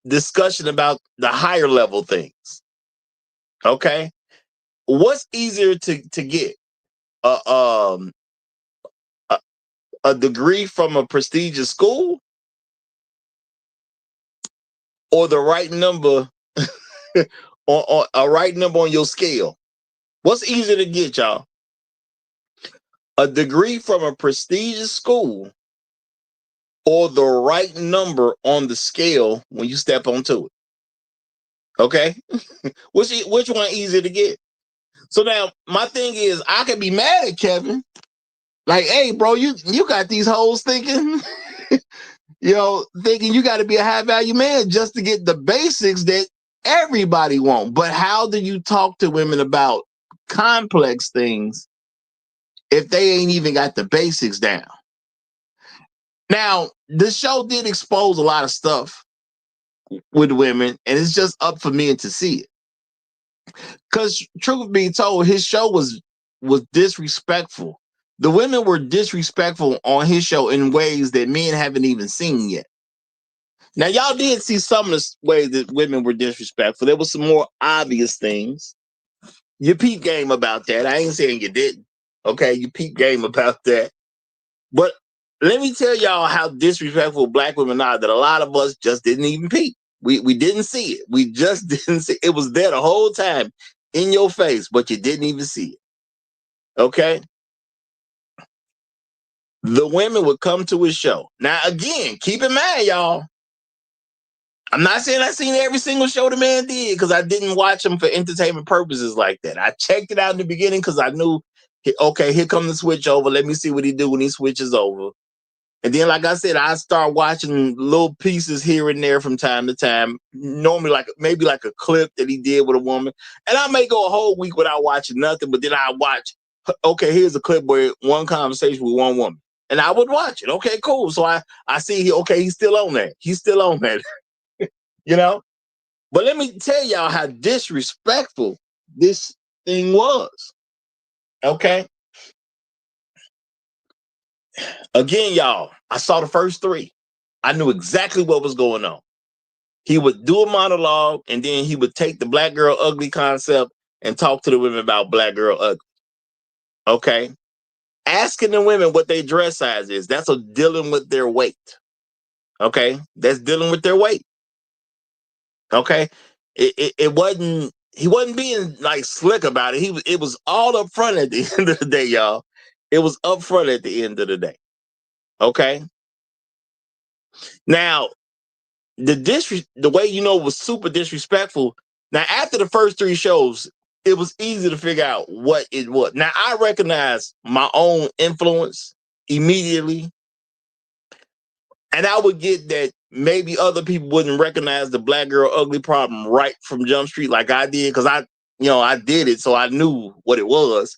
discussion about the higher level things? Okay. What's easier to get? A degree from a prestigious school or the right number or a right number on your scale? What's easier to get, y'all? A degree from a prestigious school or the right number on the scale when you step onto it? Okay. Which one easier to get? So now my thing is, I could be mad at Kevin. Like, hey, bro, you got these hoes thinking, thinking you got to be a high value man just to get the basics that everybody want. But how do you talk to women about complex things if they ain't even got the basics down? Now, the show did expose a lot of stuff with women, and it's just up for men to see it. Because truth be told, his show was disrespectful. The women were disrespectful on his show in ways that men haven't even seen yet. Now, y'all did see some of the ways that women were disrespectful. There was some more obvious things. You peep game about that. I ain't saying you didn't. Okay, you peep game about that. But let me tell y'all how disrespectful black women are that a lot of us just didn't even peep. We didn't see it. We just didn't see it. It was there the whole time in your face, but you didn't even see it. Okay? The women would come to his show. Now, again, keep in mind, y'all, I'm not saying I seen every single show the man did because I didn't watch him for entertainment purposes like that. I checked it out in the beginning because I knew, okay, here come the switch over. Let me see what he do when he switches over. And then, like I said, I start watching little pieces here and there from time to time. Normally, maybe like a clip that he did with a woman. And I may go a whole week without watching nothing, but then I watch, okay, here's a clip where one conversation with one woman. And I would watch it. Okay, cool. So I see, okay, he's still on that. He's still on that. You know? But let me tell y'all how disrespectful this thing was. Okay? Again, y'all, I saw the first three. I knew exactly what was going on. He would do a monologue, and then he would take the black girl ugly concept and talk to the women about black girl ugly. Okay? Asking the women what their dress size is, that's dealing with their weight. Okay? That's dealing with their weight. Okay? It wasn't, he wasn't being like slick about it. It was all up front at the end of the day, y'all. It was up front at the end of the day. Okay? Now, the way it was super disrespectful. Now, after the first three shows, it was easy to figure out what it was. Now, I recognize my own influence immediately. And I would get that maybe other people wouldn't recognize the black girl ugly problem right from Jump Street like I did, because I did it, so I knew what it was.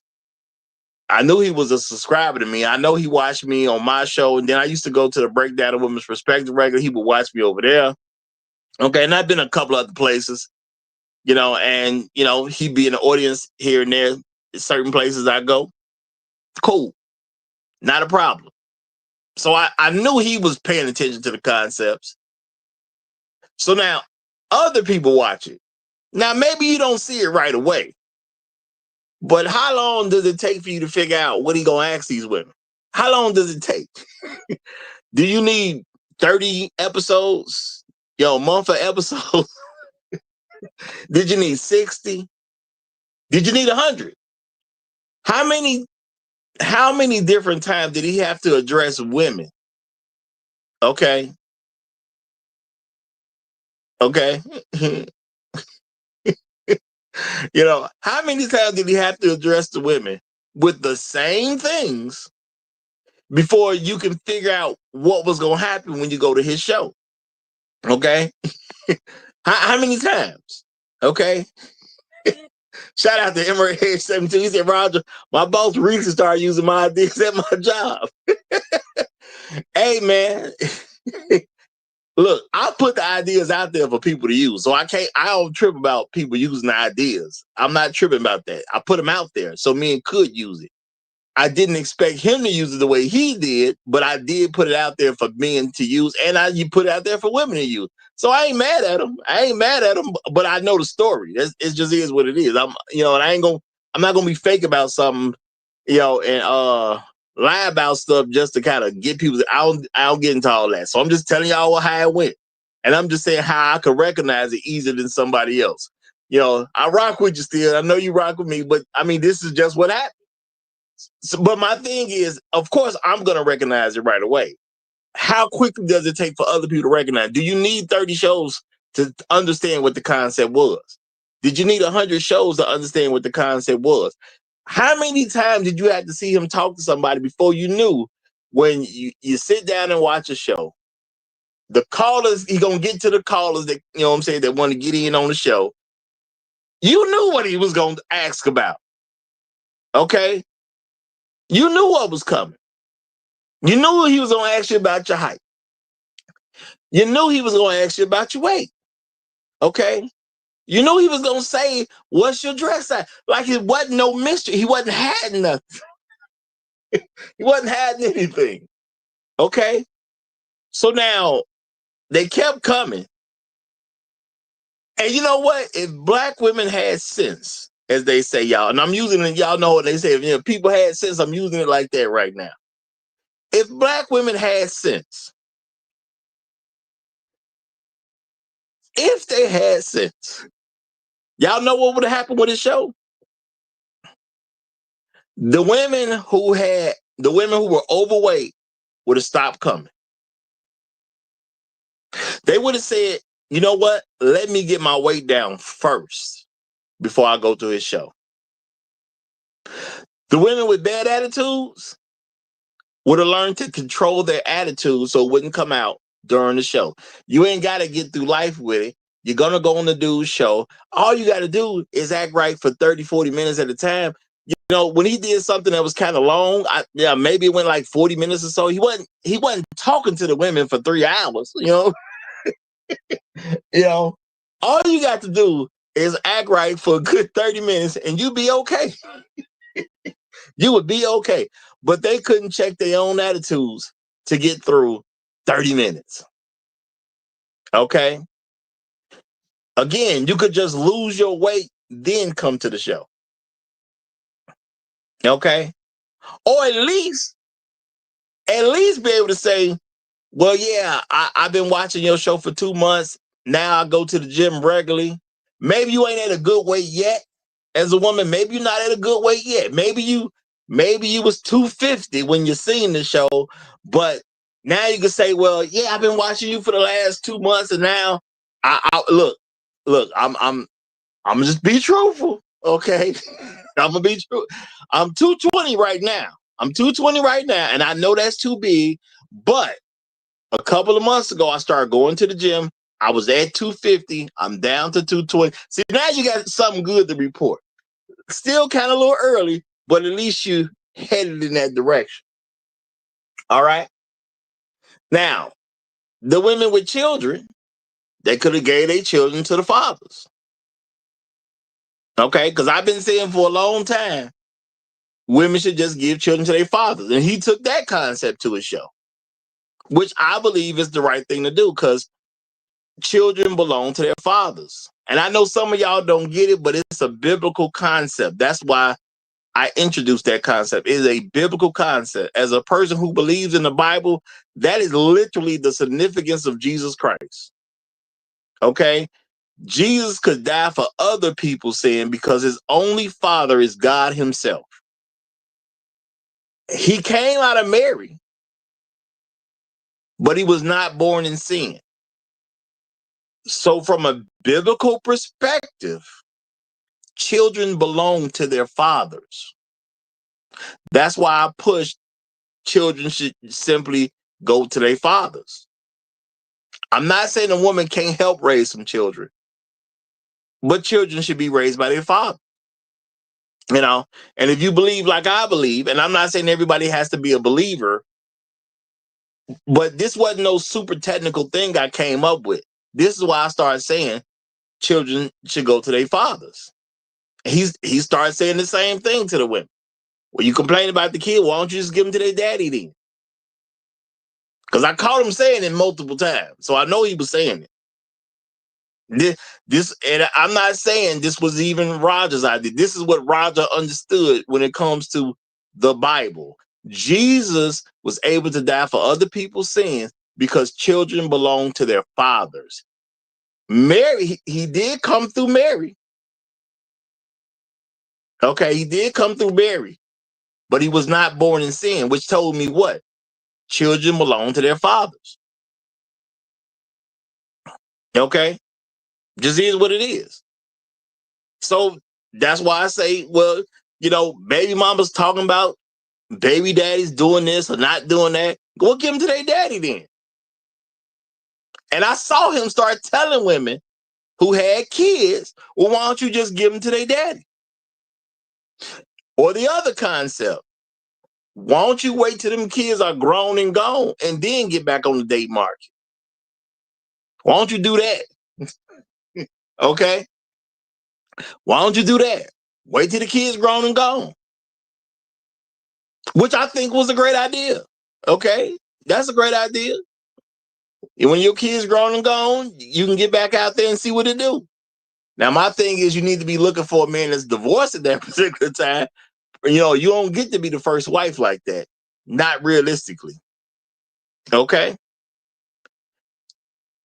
I knew he was a subscriber to me. I know he watched me on my show, and then I used to go to the Breakdown of Women's Perspective regular. He would watch me over there. Okay, and I've been a couple other places, and he'd be in the audience here and there, certain places I go. Cool. Not a problem. So I knew he was paying attention to the concepts. So now other people watch it. Now maybe you don't see it right away, but how long does it take for you to figure out what he gonna ask these women? How long does it take? Do you need 30 episodes? A month of episodes? Did you need 60? Did you need 100? How many different times did he have to address women? Okay. Okay. How many times did he have to address the women with the same things before you can figure out what was going to happen when you go to his show? Okay. How many times? Okay. Shout out to Emery 72. He said, Roger, my boss recently started using my ideas at my job. Hey, man. Look, I put the ideas out there for people to use. So I don't trip about people using the ideas. I'm not tripping about that. I put them out there so men could use it. I didn't expect him to use it the way he did, but I did put it out there for men to use, and you put it out there for women to use. So I ain't mad at him. But I know the story. It just is what it is. And I'm not gonna be fake about something, and lie about stuff just to kind of get people. I don't get into all that. So I'm just telling y'all how it went, and I'm just saying how I could recognize it easier than somebody else. I rock with you still. I know you rock with me, but I mean, this is just what happened. So, but my thing is, of course, I'm going to recognize it right away. How quickly does it take for other people to recognize? Do you need 30 shows to understand what the concept was? Did you need 100 shows to understand what the concept was? How many times did you have to see him talk to somebody before you knew when you sit down and watch a show? The callers, he going to get to the callers that, that want to get in on the show. You knew what he was going to ask about. Okay? You knew what was coming. You knew he was going to ask you about your height. You knew he was going to ask you about your weight. Okay? You knew he was going to say, what's your dress size? Like it wasn't no mystery. He wasn't hiding nothing. He wasn't hiding anything. Okay. So now they kept coming. And you know what? If black women had sense, as they say, y'all, and I'm using it, y'all know what they say. If people had sense, I'm using it like that right now. If black women had sense, if they had sense, y'all know what would have happened with the show? The women who were overweight would have stopped coming. They would have said, you know what? Let me get my weight down first before I go to his show. The women with bad attitudes would have learned to control their attitude so it wouldn't come out during the show. You ain't got to get through life with it. You're going to go on the dude's show. All you got to do is act right for 30, 40 minutes at a time. You know, when he did something that was kind of long, maybe it went like 40 minutes or so. He wasn't talking to the women for 3 hours, you know. You know, all you got to do is act right for a good 30 minutes and you be okay. You would be okay. But they couldn't check their own attitudes to get through 30 minutes. Okay. Again, you could just lose your weight, then come to the show. Okay. Or at least be able to say, well, yeah, I've been watching your show for 2 months. Now I go to the gym regularly. Maybe you ain't at a good weight yet. As a woman, maybe you're not at a good weight yet. Maybe you was 250 when you seen the show, but now you can say, well, yeah, I've been watching you for the last 2 months, and now I look, I'm just be truthful, okay? I'm gonna be true. I'm 220 right now. And I know that's too big, but a couple of months ago, I started going to the gym. I was at 250. I'm down to 220. See, now you got something good to report. Still kind of a little early, but at least you headed in that direction. All right. Now, the women with children, they could have gave their children to the fathers. Okay, because I've been saying for a long time, women should just give children to their fathers. And he took that concept to his show, which I believe is the right thing to do because children belong to their fathers. And I know some of y'all don't get it, but it's a biblical concept. That's why I introduced that concept. It is a biblical concept. As a person who believes in the Bible, that is literally the significance of Jesus Christ. Okay? Jesus could die for other people's sin because his only father is God himself. He came out of Mary, but he was not born in sin. So from a biblical perspective, children belong to their fathers. That's why I push children should simply go to their fathers. I'm not saying a woman can't help raise some children, but children should be raised by their father. You know, and if you believe like I believe, and I'm not saying everybody has to be a believer, but this wasn't no super technical thing I came up with. This is why I started saying children should go to their fathers. He started saying the same thing to the women. Well, you complain about the kid, why don't you just give them to their daddy then? Because I caught him saying it multiple times, so I know he was saying it. This, and I'm not saying this was even Roger's idea. This is what Roger understood when it comes to the Bible. Jesus was able to die for other people's sins because children belong to their fathers. Mary, he did come through Mary. Okay, he did come through Mary, but he was not born in sin, which told me what? Children belong to their fathers. Okay, just is what it is. So that's why I say, well, you know, baby mama's talking about baby daddy's doing this or not doing that. Go give them to their daddy then. And I saw him start telling women who had kids, well, why don't you just give them to their daddy? Or the other concept, why don't you wait till them kids are grown and gone and then get back on the date market? Why don't you do that? Okay? Why don't you do that? Wait till the kids grown and gone. which I think was a great idea. Okay, that's a great idea. And when your kid's grown and gone, you can get back out there and see what it do. Now, my thing is, you need to be looking for a man that's divorced at that particular time. You know, you don't get to be the first wife like that. Not realistically. Okay.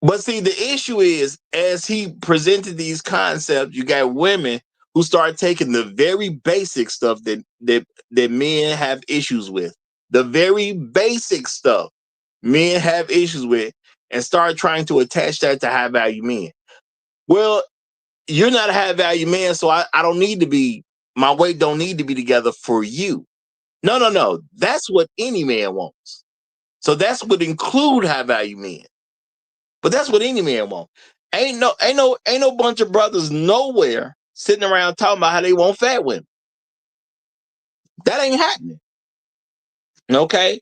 But see, the issue is, as he presented these concepts, you got women who start taking the very basic stuff that men have issues with. The very basic stuff men have issues with, and start trying to attach that to high value men. Well, you're not a high value man, so I don't need to be, my weight don't need to be together for you. No. That's what any man wants. So that's what include high value men. But that's what any man wants. Ain't no bunch of brothers nowhere sitting around talking about how they want fat women. That ain't happening. Okay.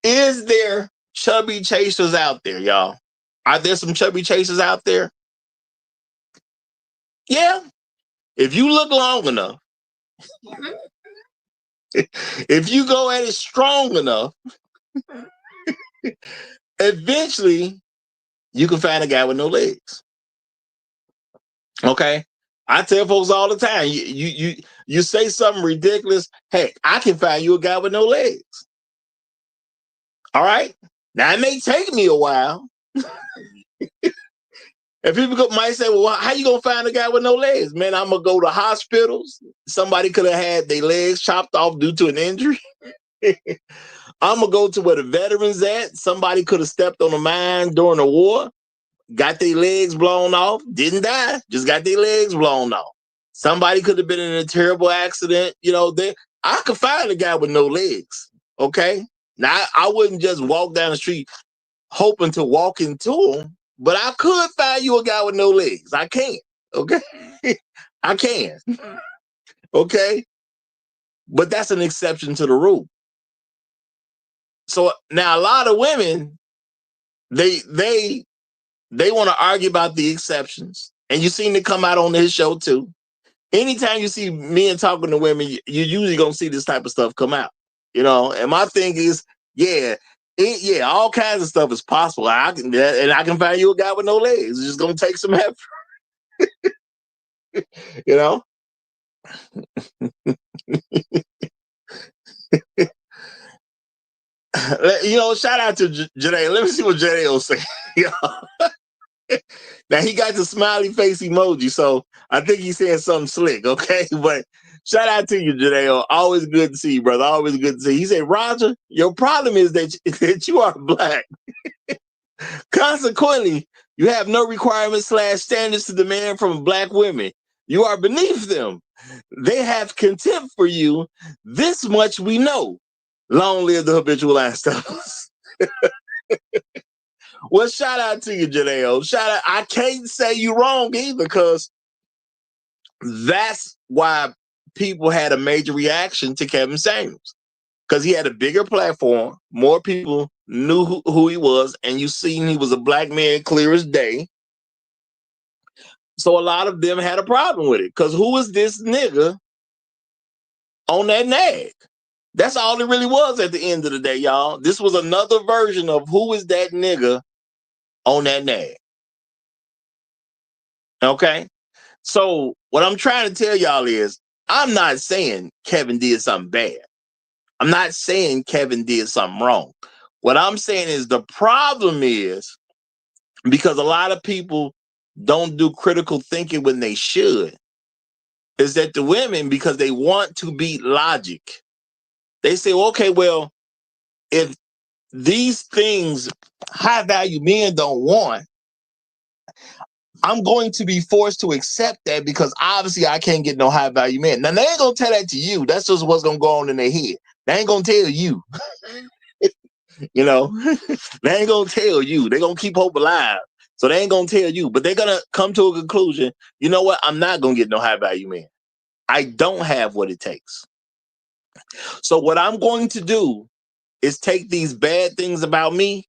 Is there chubby chasers out there, y'all? Are there some chubby chasers out there? Yeah. If you look long enough, if you go at it strong enough, eventually you can find a guy with no legs. Okay. I tell folks all the time, you say something ridiculous. Hey, I can find you a guy with no legs. All right. Now it may take me a while. And people might say, well, how you gonna find a guy with no legs? Man, I'm gonna go to hospitals. Somebody could have had their legs chopped off due to an injury. I'm gonna go to where the veterans at. Somebody could have stepped on a mine during the war, got their legs blown off, didn't die, just got their legs blown off. Somebody could have been in a terrible accident. You know, I could find a guy with no legs. Okay. Now I wouldn't just walk down the street hoping to walk into him, but I could find you a guy with no legs. I can. Okay. I can. Okay. But that's an exception to the rule. So now a lot of women, they want to argue about the exceptions. And you seem to come out on this show too. Anytime you see men talking to women, you usually gonna see this type of stuff come out. You know, and my thing is, all kinds of stuff is possible. I can find you a guy with no legs. It's just gonna take some effort. You know. You know, shout out to Janae. Let me see what Janae will say. Now he got the smiley face emoji, so I think he's saying something slick. Okay, but shout out to you, Janae. Always good to see you, brother. Always good to see you. He said, Roger, your problem is that you are black. Consequently, you have no requirements / standards to demand from black women. You are beneath them. They have contempt for you. This much we know. Long live the habitual lifestyles. Well, shout out to you, Janelle. Shout out. I can't say you wrong either, because that's why people had a major reaction to Kevin Samuels, because he had a bigger platform. More people knew who he was, and you seen he was a black man clear as day. So a lot of them had a problem with it, because who is this nigga on that nag? That's all it really was at the end of the day, y'all. This was another version of who is that nigga on that nag. Okay? So what I'm trying to tell y'all is, I'm not saying Kevin did something bad. I'm not saying Kevin did something wrong. What I'm saying is the problem is, because a lot of people don't do critical thinking when they should, is that the women, because they want to beat logic, they say, okay, well, if these things high value men don't want, I'm going to be forced to accept that, because obviously I can't get no high value man. Now, they ain't going to tell that to you. That's just what's going to go on in their head. They ain't going to tell you. You know, they ain't going to tell you. They're going to keep hope alive. So they ain't going to tell you. But they're going to come to a conclusion. You know what? I'm not going to get no high value man. I don't have what it takes. So what I'm going to do is take these bad things about me,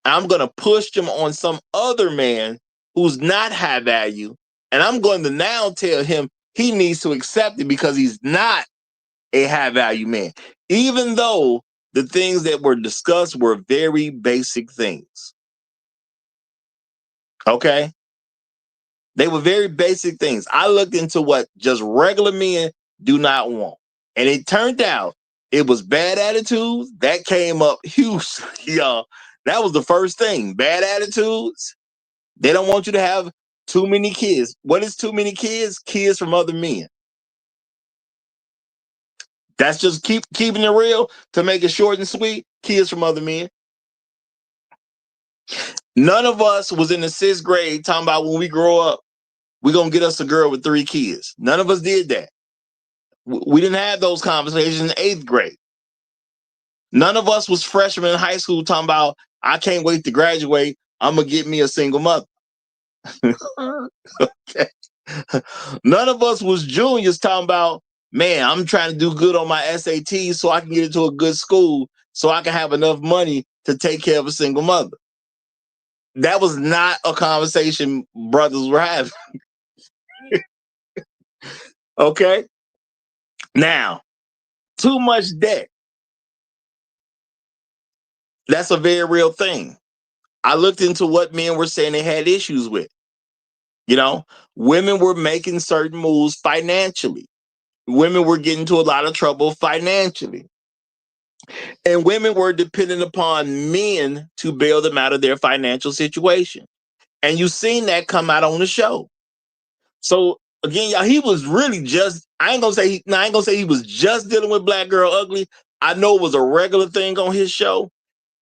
I'm going to push them on some other man who's not high value. And I'm going to now tell him he needs to accept it, because he's not a high value man, even though the things that were discussed were very basic things. Okay? They were very basic things. I looked into what just regular men do not want. And it turned out it was bad attitudes. That came up huge, y'all. That was the first thing. Bad attitudes. They don't want you to have too many kids. What is too many kids? Kids from other men. That's just keeping it real to make it short and sweet. Kids from other men. None of us was in the 6th grade talking about when we grow up, we're going to get us a girl with 3 kids. None of us did that. We didn't have those conversations in 8th grade. None of us was freshmen in high school talking about, I can't wait to graduate. I'm going to get me a single mother. Okay. None of us was juniors talking about, man, I'm trying to do good on my SATs so I can get into a good school so I can have enough money to take care of a single mother. That was not a conversation brothers were having. Okay? Now, too much debt. That's a very real thing. I looked into what men were saying they had issues with. You know, women were making certain moves financially. Women were getting into a lot of trouble financially. And women were dependent upon men to bail them out of their financial situation. And you've seen that come out on the show. So again, y'all, he was really just, I ain't gonna say he was just dealing with Black Girl Ugly. I know it was a regular thing on his show.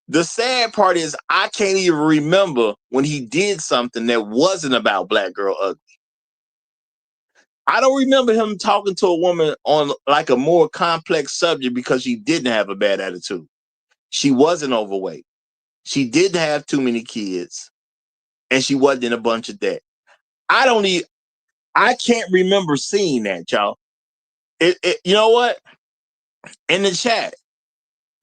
The sad part is I can't even remember when he did something that wasn't about Black Girl Ugly. I don't remember him talking to a woman on like a more complex subject because she didn't have a bad attitude. She wasn't overweight. She didn't have too many kids. And she wasn't in a bunch of debt. I can't remember seeing that, y'all. You know what? In the chat,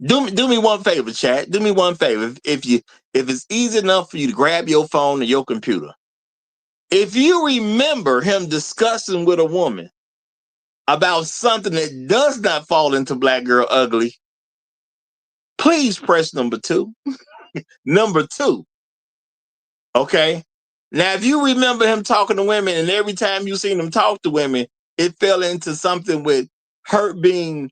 do me one favor, chat. Do me one favor. If it's easy enough for you to grab your phone or your computer, if you remember him discussing with a woman about something that does not fall into Black Girl Ugly, please press number 2. Number 2. Okay. Now, if you remember him talking to women, and every time you seen him talk to women, it fell into something with her being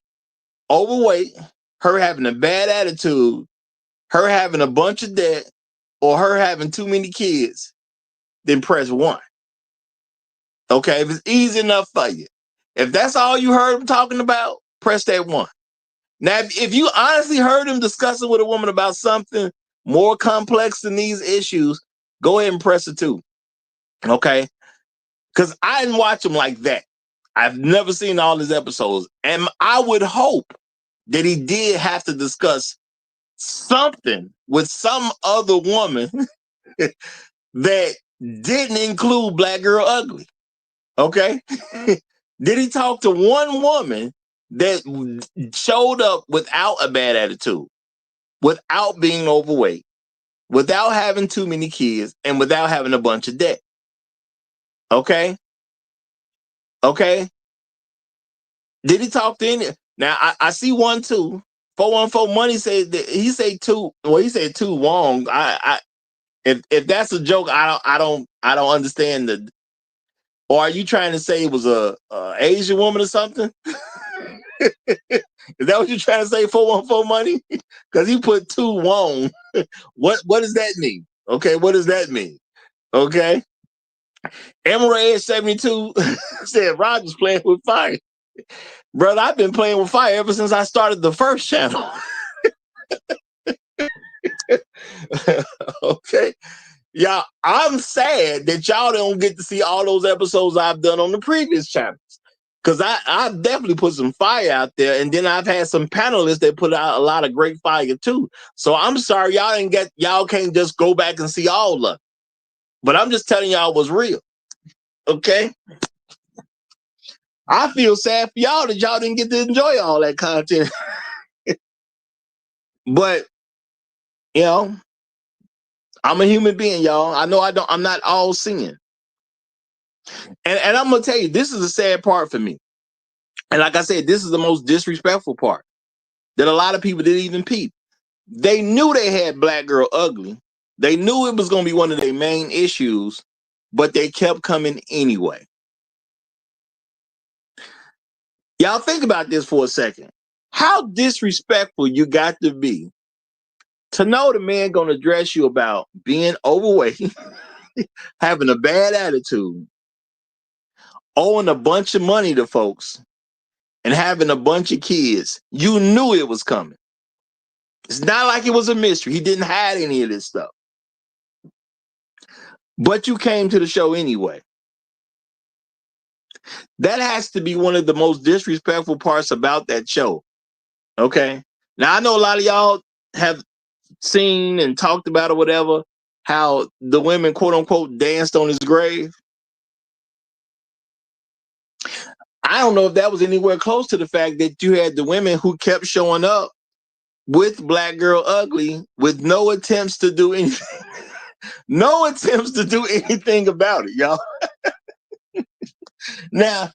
overweight, her having a bad attitude, her having a bunch of debt, or her having too many kids, then press 1. Okay, if it's easy enough for you. If that's all you heard him talking about, press that 1. Now, if you honestly heard him discussing with a woman about something more complex than these issues, go ahead and press a 2. Okay? Because I didn't watch him like that. I've never seen all his episodes. And I would hope that he did have to discuss something with some other woman that didn't include Black Girl Ugly. Okay? Did he talk to one woman that showed up without a bad attitude, without being overweight, without having too many kids, and without having a bunch of debt? Okay? Okay? Did he talk to any? Now I see 1 2. 414 Money said that he said 2. Well, he said 2 wrong. If that's a joke, I don't understand the. Or are you trying to say it was a Asian woman or something? Is that what you're trying to say, 414 Money? Because he put 2 wrong. What does that mean? Okay, what does that mean? Okay. Emerald 72 said Roger's playing with fire. Brother, I've been playing with fire ever since I started the first channel. Okay. Y'all, I'm sad that y'all don't get to see all those episodes I've done on the previous channels. Because I've definitely put some fire out there. And then I've had some panelists that put out a lot of great fire too. So I'm sorry y'all can't just go back and see all of it. But I'm just telling y'all what's real. Okay? I feel sad for y'all that y'all didn't get to enjoy all that content. But, you know, I'm a human being, y'all. I know I'm not all seeing. And I'm gonna tell you, this is the sad part for me. And like I said, this is the most disrespectful part that a lot of people didn't even peep. They knew they had Black Girl Ugly. They knew it was going to be one of their main issues, but they kept coming anyway. Y'all think about this for a second. How disrespectful you got to be to know the man going to address you about being overweight, having a bad attitude, owing a bunch of money to folks, and having a bunch of kids. You knew it was coming. It's not like it was a mystery. He didn't hide any of this stuff. But you came to the show anyway. That has to be one of the most disrespectful parts about that show. Okay. Now I know a lot of y'all have seen and talked about or whatever, how the women quote unquote danced on his grave. I don't know if that was anywhere close to the fact that you had the women who kept showing up with Black Girl Ugly with no attempts to do anything. No attempts to do anything about it, y'all. Now,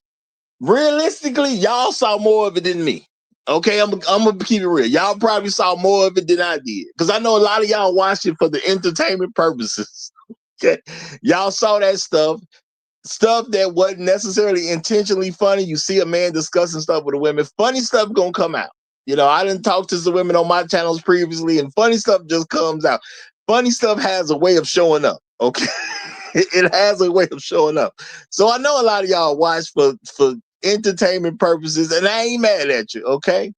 realistically, y'all saw more of it than me. Okay, I'm gonna keep it real. Y'all probably saw more of it than I did, because I know a lot of y'all watched it for the entertainment purposes. Okay, y'all saw that stuff that wasn't necessarily intentionally funny. You see a man discussing stuff with a woman, funny stuff gonna come out. You know, I didn't talk to some women on my channels previously, and funny stuff just comes out. Funny stuff has a way of showing up. Okay, it has a way of showing up. So I know a lot of y'all watch for entertainment purposes, and I ain't mad at you, okay?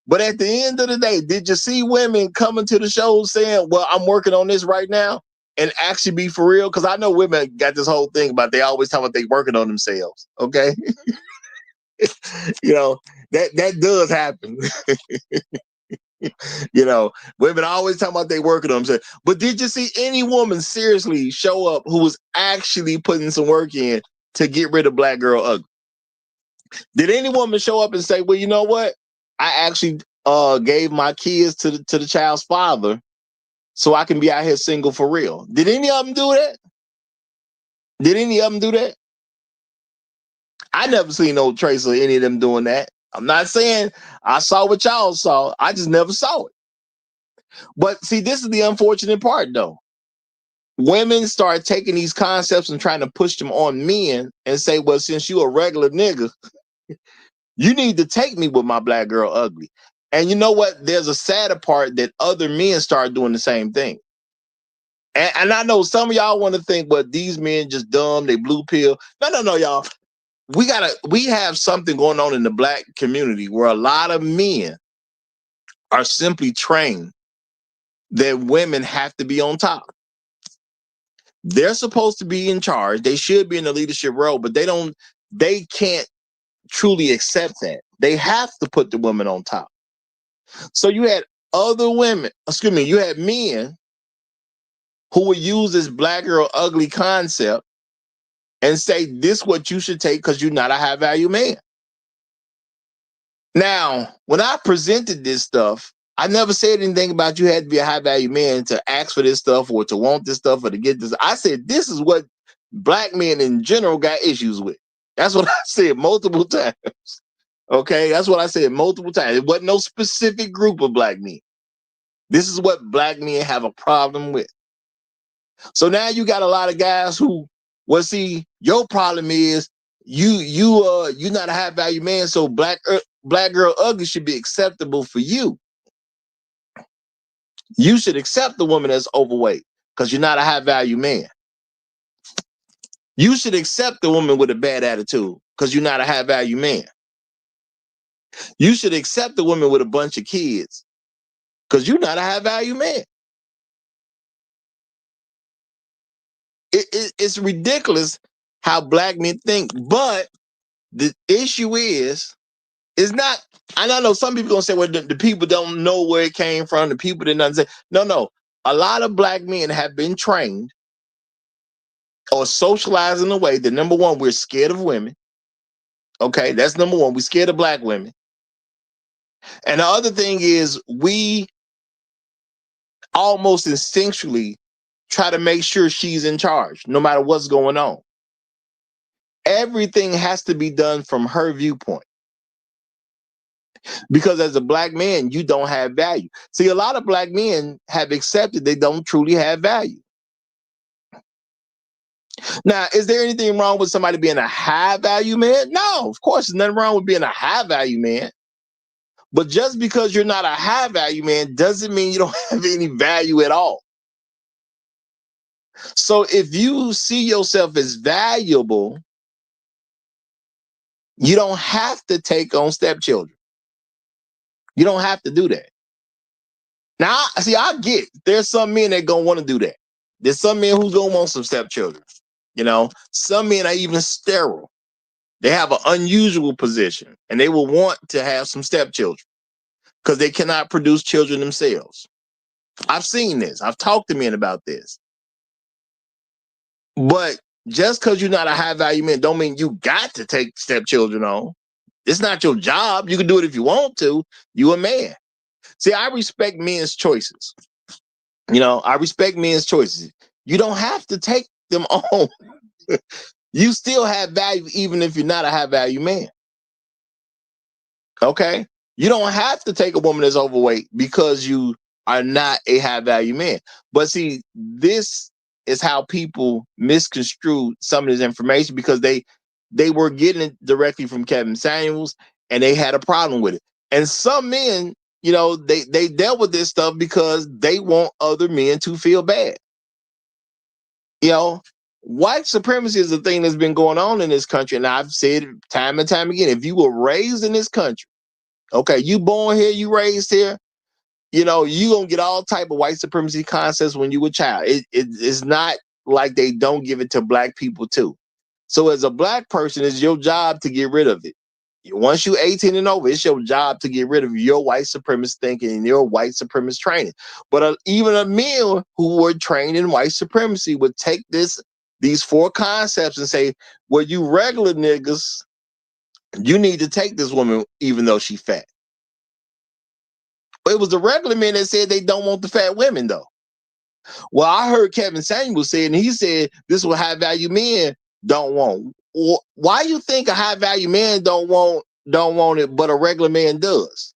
But at the end of the day, did you see women coming to the show saying, well, I'm working on this right now, and actually be for real? Because I know women got this whole thing about they always talk about they working on themselves, okay? You know, that does happen. You know, women always talk about they working on themselves. But did you see any woman seriously show up who was actually putting some work in to get rid of Black Girl Ugly? Did any woman show up and say, well, you know what? I actually gave my kids to the child's father so I can be out here single for real? Did any of them do that? Did any of them do that? I never seen no trace of any of them doing that. I'm not saying I saw what y'all saw. I just never saw it. But see, this is the unfortunate part, though. Women start taking these concepts and trying to push them on men and say, well, since you a regular nigga, you need to take me with my Black Girl Ugly. And you know what? There's a sadder part that other men start doing the same thing. And I know some of y'all want to think, well, these men just dumb, they blue pill. No, y'all. We have something going on in the Black community where a lot of men are simply trained that women have to be on top. They're supposed to be in charge. They should be in a leadership role, but they can't truly accept that. They have to put the women on top. So you had you had men who would use this Black Girl Ugly concept and say, this is what you should take because you're not a high value man. Now, when I presented this stuff, I never said anything about you had to be a high value man to ask for this stuff or to want this stuff or to get this. I said, this is what Black men in general got issues with. That's what I said multiple times. Okay, that's what I said multiple times. It wasn't no specific group of Black men. This is what Black men have a problem with. So now you got a lot of guys who, well, see, your problem is you're not a high value man, so Black Girl Ugly should be acceptable for you. You should accept the woman that's overweight because you're not a high value man. You should accept the woman with a bad attitude because you're not a high value man. You should accept the woman with a bunch of kids because you're not a high value man. It's ridiculous how Black men think, but the issue is not, and I know some people gonna say, well, the people don't know where it came from, the people didn't understand. No. A lot of Black men have been trained or socialized in a way that, number one, we're scared of women. Okay, that's number one. We're scared of Black women. And the other thing is we almost instinctually try to make sure she's in charge, no matter what's going on. Everything has to be done from her viewpoint. Because as a black man, you don't have value. See, a lot of black men have accepted they don't truly have value. Now, is there anything wrong with somebody being a high value man? No, of course, there's nothing wrong with being a high value man. But just because you're not a high value man doesn't mean you don't have any value at all. So if you see yourself as valuable, you don't have to take on stepchildren. You don't have to do that. Now, see, I get there's some men that gonna want to do that. There's some men who's gonna want some stepchildren. You know, some men are even sterile. They have an unusual position and they will want to have some stepchildren because they cannot produce children themselves. I've seen this. I've talked to men about this. But just because you're not a high value man don't mean you got to take stepchildren on. It's not your job. You can do it if you want to. You a man. See, I respect men's choices. You know, I respect men's choices. You don't have to take them on. You still have value even if you're not a high value man. Okay? You don't have to take a woman that's overweight because you are not a high value man. But see, this is how people misconstrue some of this information because they were getting it directly from Kevin Samuels and they had a problem with it. And some men, you know, they dealt with this stuff because they want other men to feel bad. You know, white supremacy is a thing that's been going on in this country. And I've said it time and time again, if you were raised in this country, okay, you born here, you raised here, you know, you gonna get all type of white supremacy concepts when you were a child. It's not like they don't give it to black people too. So as a black person, it's your job to get rid of it. Once you're 18 and over, it's your job to get rid of your white supremacist thinking and your white supremacist training. But even a men who were trained in white supremacy would take these four concepts and say, well, you regular niggas, you need to take this woman even though she fat. But it was the regular men that said they don't want the fat women though. Well, I heard Kevin Samuels say, and he said this is what high value men don't want. Why you think a high value man don't want it, but a regular man does?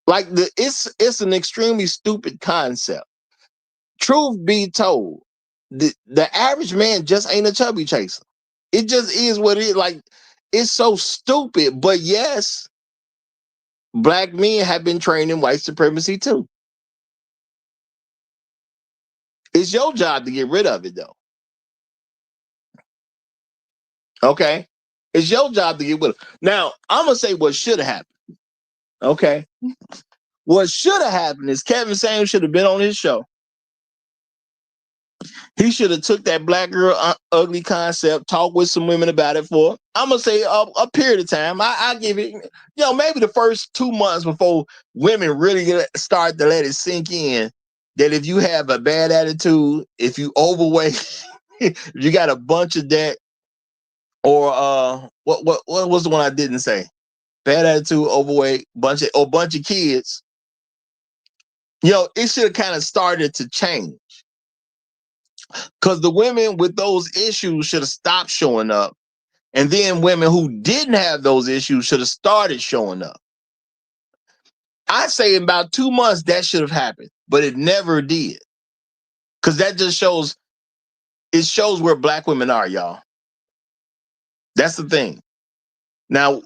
Like it's an extremely stupid concept. Truth be told, the average man just ain't a chubby chaser. It just is what it is. Like it's so stupid. But yes, black men have been trained in white supremacy too. It's your job to get rid of it though. Okay. It's your job to get rid of it. Now, I'm gonna say what should have happened. Okay. What should have happened is Kevin Samuels should have been on his show. He should have took that black girl ugly concept, talked with some women about it for, I'm gonna say a period of time. I give it, you know, maybe the first 2 months before women really start to let it sink in that if you have a bad attitude, if you overweight, if you got a bunch of debt, or what was the one I didn't say? Bad attitude, overweight, bunch of kids. You know, it should have kind of started to change. Because the women with those issues should have stopped showing up. And then women who didn't have those issues should have started showing up. I'd say in about 2 months that should have happened, but it never did. Because that just shows where black women are, y'all. That's the thing. Now,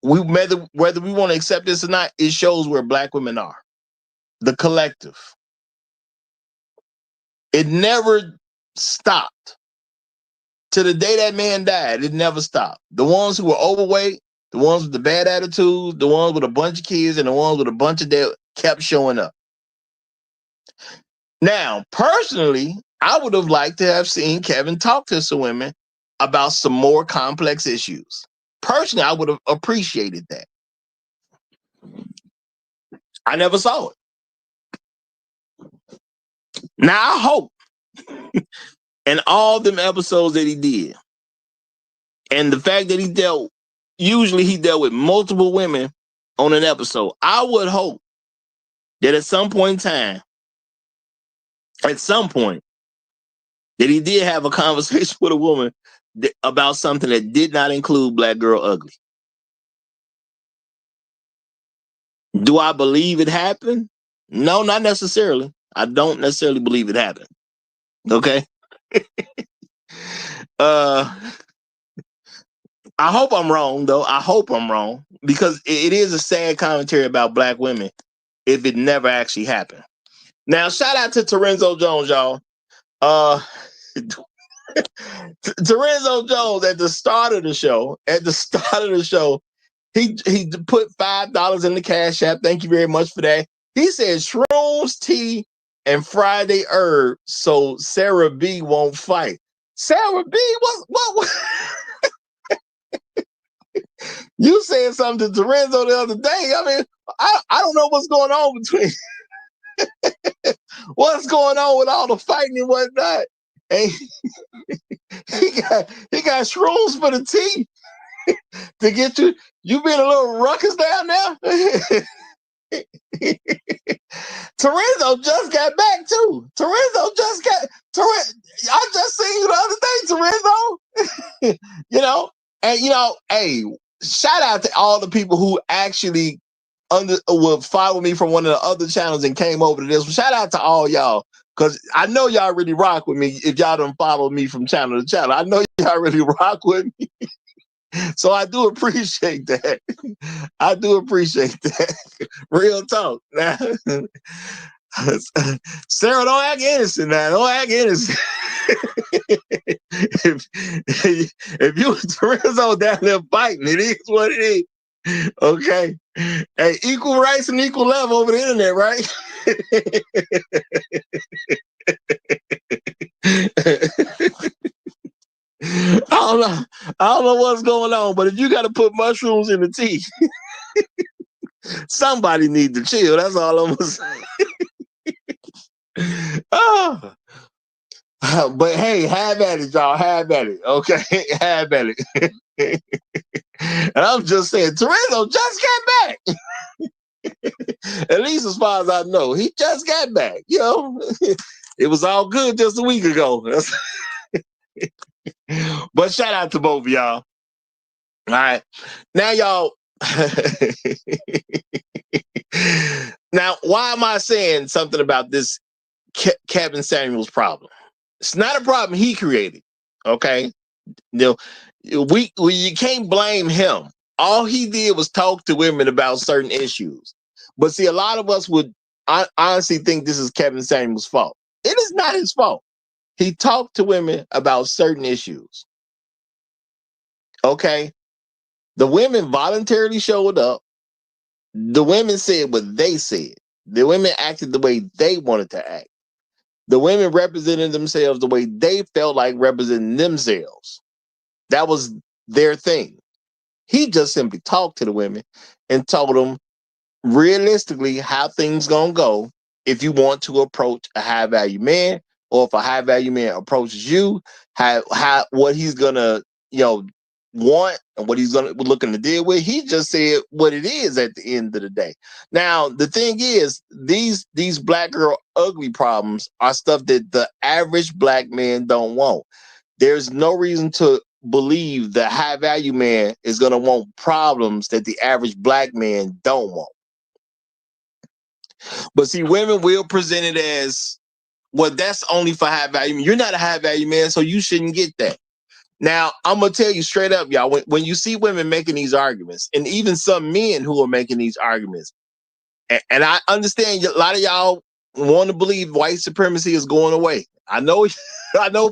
whether we want to accept this or not, it shows where black women are. The collective. It never stopped. To the day that man died, it never stopped. The ones who were overweight, the ones with the bad attitude, the ones with a bunch of kids, and the ones with a bunch of debt kept showing up. Now, personally, I would have liked to have seen Kevin talk to some women about some more complex issues. Personally, I would have appreciated that. I never saw it. Now, I hope in all them episodes that he did, and the fact that he dealt with multiple women on an episode, I would hope that at some point in time, that he did have a conversation with a woman about something that did not include Black Girl Ugly. Do I believe it happened? No, not necessarily. I don't necessarily believe it happened. Okay. I hope I'm wrong, though. I hope I'm wrong, because it is a sad commentary about black women if it never actually happened. Now, shout out to Terenzo Jones, y'all. Terenzo Jones at the start of the show, he put $5 in the Cash App. Thank you very much for that. He said shrooms, tea, and Friday herb so Sarah B won't fight. Sarah B, what? You said something to Terenzo the other day. I mean, I don't know what's going on between what's going on with all the fighting and whatnot. And he got shrooms for the tea to get you. You been a little ruckus down there. Terenzo just got back too. I just seen you the other day, Terenzo. Hey, shout out to all the people who actually would follow me from one of the other channels and came over to this. Shout out to all y'all, because I know y'all really rock with me. If y'all don't follow me from channel to channel, I know y'all really rock with me. So I do appreciate that. I do appreciate that. Real talk. Now, Sarah, don't act innocent now. Don't act innocent. if you Terenzo down there fighting, it is what it is. Okay. Hey, equal rights and equal love over the internet, right? I don't know what's going on, but if you got to put mushrooms in the tea, somebody needs to chill. That's all I'm gonna say. Oh. But hey, have at it, y'all. Have at it. Okay, have at it. And I'm just saying, Terenzo just got back. At least as far as I know, he just got back. It was all good just a week ago. But shout out to both of y'all. All right. Now, y'all. Now, why am I saying something about this Kevin Samuels problem? It's not a problem he created. Okay. You can't blame him. All he did was talk to women about certain issues. But see, a lot of us would honestly think this is Kevin Samuels' fault. It is not his fault. He talked to women about certain issues. Okay. The women voluntarily showed up. The women said what they said. The women acted the way they wanted to act. The women represented themselves the way they felt like representing themselves. That was their thing. He just simply talked to the women and told them realistically how things gonna go if you want to approach a high value man, or if a high value man approaches you, what he's gonna want and what he's gonna looking to deal with. He just said what it is at the end of the day. Now the thing is, these black girl ugly problems are stuff that the average black man don't want. There's no reason to believe the high value man is going to want problems that the average black man don't want. But see, women will present it as, well, that's only for high value. You're not a high value man, so you shouldn't get that. Now, I'm going to tell you straight up, y'all, when you see women making these arguments, and even some men who are making these arguments, and I understand a lot of y'all want to believe white supremacy is going away. I know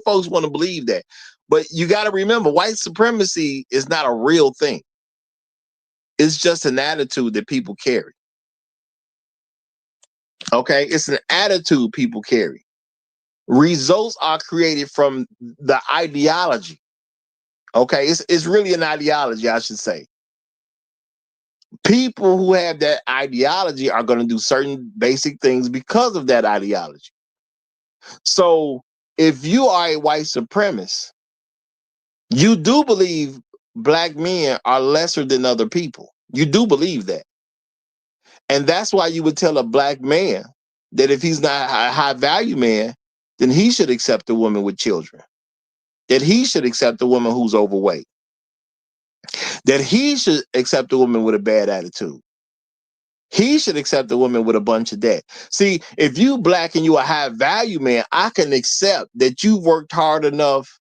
folks want to believe that. But you got to remember, white supremacy is not a real thing. It's just an attitude that people carry. Okay? It's an attitude people carry. Results are created from the ideology. Okay? It's really an ideology, I should say. People who have that ideology are going to do certain basic things because of that ideology. So if you are a white supremacist, you do believe black men are lesser than other people. You do believe that. And that's why you would tell a black man that if he's not a high value man, then he should accept a woman with children. That he should accept a woman who's overweight. That he should accept a woman with a bad attitude. He should accept a woman with a bunch of debt. See, if you black and you a high value man, I can accept that you worked hard enough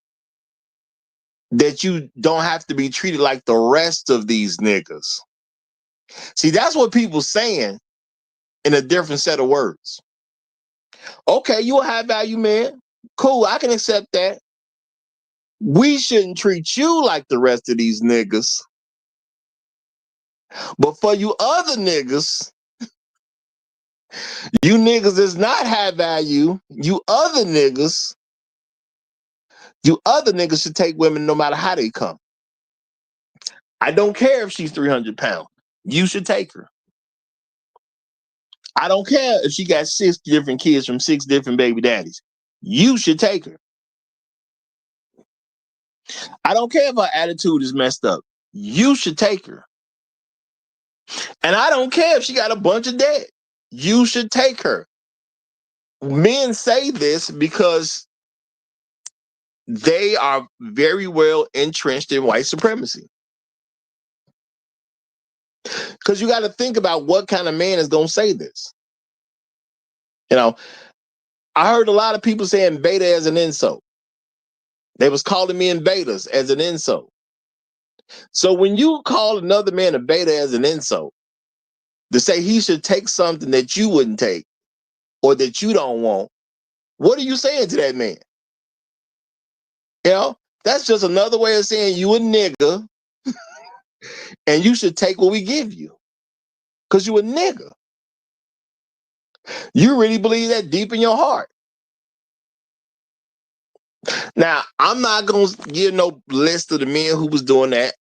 that you don't have to be treated like the rest of these niggas. See, that's what people saying in a different set of words. Okay, you a high value man. Cool, I can accept that. We shouldn't treat you like the rest of these niggas. But for you other niggas, you niggas is not high value. You other niggas should take women no matter how they come. I don't care if she's 300 pounds. You should take her. I don't care if she got 6 different kids from 6 different baby daddies. You should take her. I don't care if her attitude is messed up. You should take her. And I don't care if she got a bunch of debt. You should take her. Men say this because they are very well entrenched in white supremacy. Because you got to think about what kind of man is going to say this. You know, I heard a lot of people saying beta as an insult. They was calling men betas as an insult. So when you call another man a beta as an insult, to say he should take something that you wouldn't take or that you don't want, what are you saying to that man? You know, that's just another way of saying you a nigga and you should take what we give you because you a nigga. You really believe that deep in your heart. Now, I'm not going to give no list of the men who was doing that.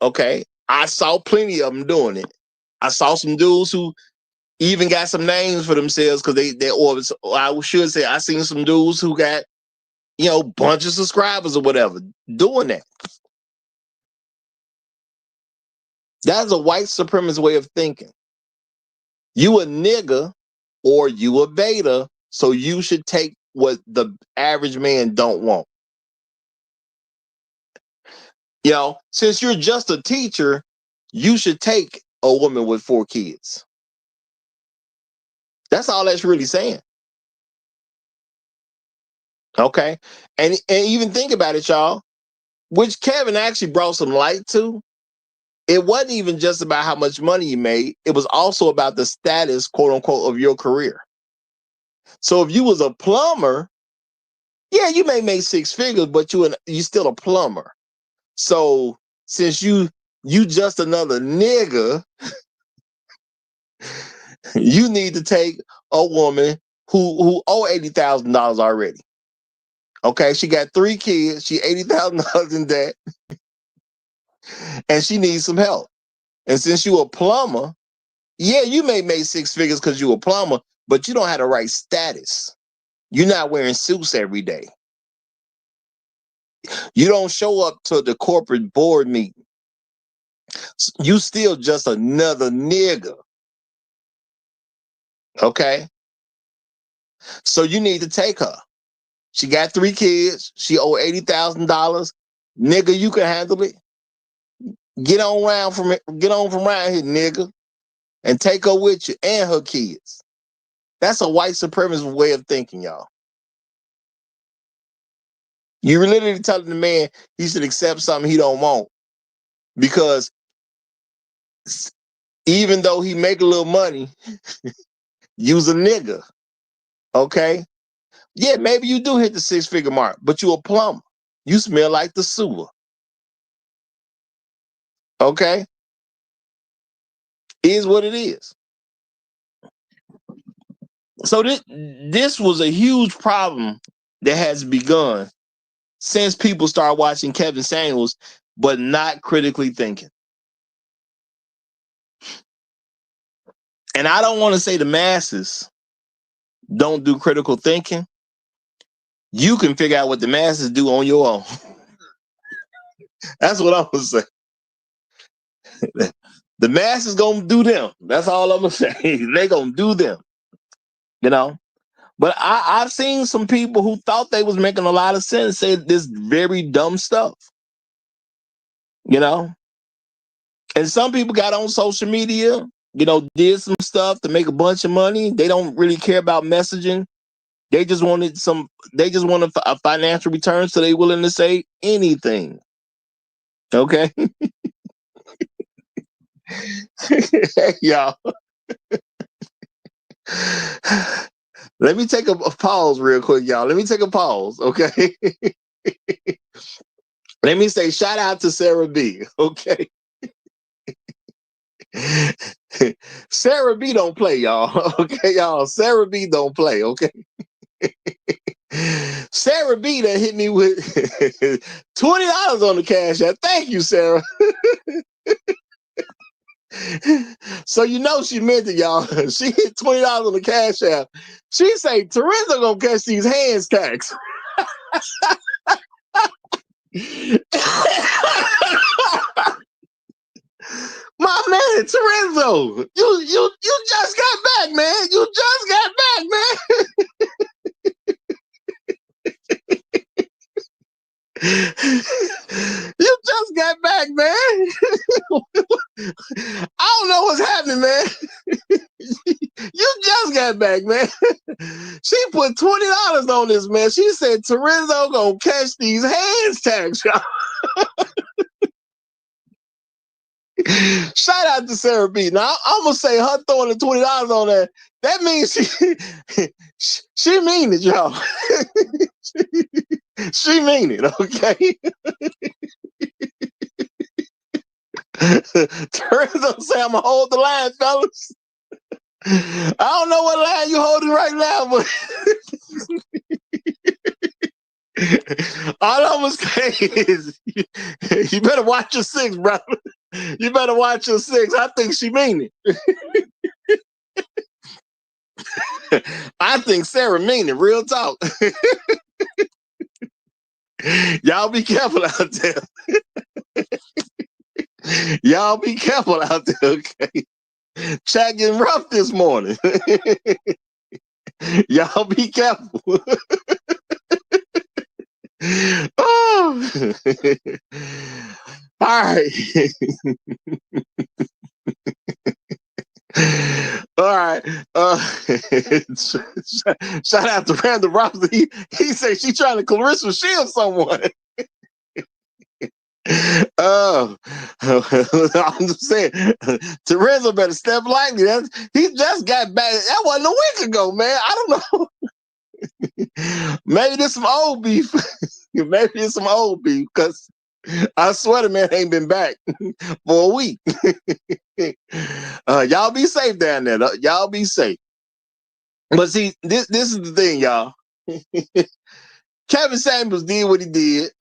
Okay. I saw plenty of them doing it. I saw some dudes who even got some names for themselves because or I should say, I seen some dudes who got, you know, bunch of subscribers or whatever doing that. That's a white supremacist way of thinking. You a nigga or you a beta, so you should take what the average man don't want. You know, since you're just a teacher, you should take a woman with 4 kids. That's all that's really saying. Okay. And even think about it, y'all, which Kevin actually brought some light to. It wasn't even just about how much money you made. It was also about the status, quote unquote, of your career. So if you was a plumber, yeah, you may make 6 figures, but you still a plumber. So since you just another nigga, you need to take a woman who owe $80,000 already. Okay, she got 3 kids, she $80,000 in debt, and she needs some help. And since you a plumber, yeah, you may make 6 figures because you a plumber, but you don't have the right status. You're not wearing suits every day. You don't show up to the corporate board meeting. You still just another nigga. Okay? So you need to take her. She got 3 kids. She owe $80,000. Nigga, you can handle it. Get on from around here, nigga, and take her with you and her kids. That's a white supremacist way of thinking, y'all. You're literally telling the man he should accept something he don't want because even though he make a little money, you's a nigga. Okay? Yeah, maybe you do hit the 6-figure mark, but you a plumber. You smell like the sewer. Okay? Is what it is. So this was a huge problem that has begun since people start watching Kevin Samuels, but not critically thinking. And I don't want to say the masses don't do critical thinking. You can figure out what the masses do on your own. That's what I'm gonna say. The masses gonna do them. That's all I'm gonna say. They gonna do them. You know. But I've seen some people who thought they was making a lot of sense say this very dumb stuff. You know. And some people got on social media did some stuff to make a bunch of money. They don't really care about messaging. They just wanted a financial return, so they willing to say anything. Okay. Hey, y'all. Let me take a pause real quick, y'all. Let me take a pause, okay? Let me say shout out to Sarah B, okay? Sarah B don't play, y'all. Okay, y'all. Sarah B don't play, okay? Sarah B that hit me with $20 on the cash app. Thank you, Sarah. So she meant it, y'all. She hit $20 on the cash app. She say Terenzo gonna catch these hands tax. My man, Terenzo, you just got back, man. You just got back, man. You just got back, man. I don't know what's happening, man. You just got back, man. She put $20 on this, man. She said Terenzo gonna catch these hands tax, y'all. Shout out to Sarah B. Now I'm gonna say her throwing the $20 on that. That means she mean it, y'all. She mean it, okay? Terenzo say I'm gonna hold the line, fellas. I don't know what line you holding right now, but all I'm gonna say is you better watch your six, brother. You better watch your six. I think she mean it. I think Sarah mean it. Real talk. Y'all be careful out there. Y'all be careful out there, okay? Chat getting rough this morning. Y'all be careful. Oh. All right. All right. Shout out to Randall Robinson. He said she trying to Clarissa Shield someone. Oh, I'm just saying, Terenzo better step lightly. He just got back. That wasn't a week ago, man. I don't know. Maybe there's some old beef. Maybe it's some old beef, because I swear the man ain't been back for a week. Y'all be safe down there. Y'all be safe. But see, this is the thing, y'all. Kevin Samuels did what he did.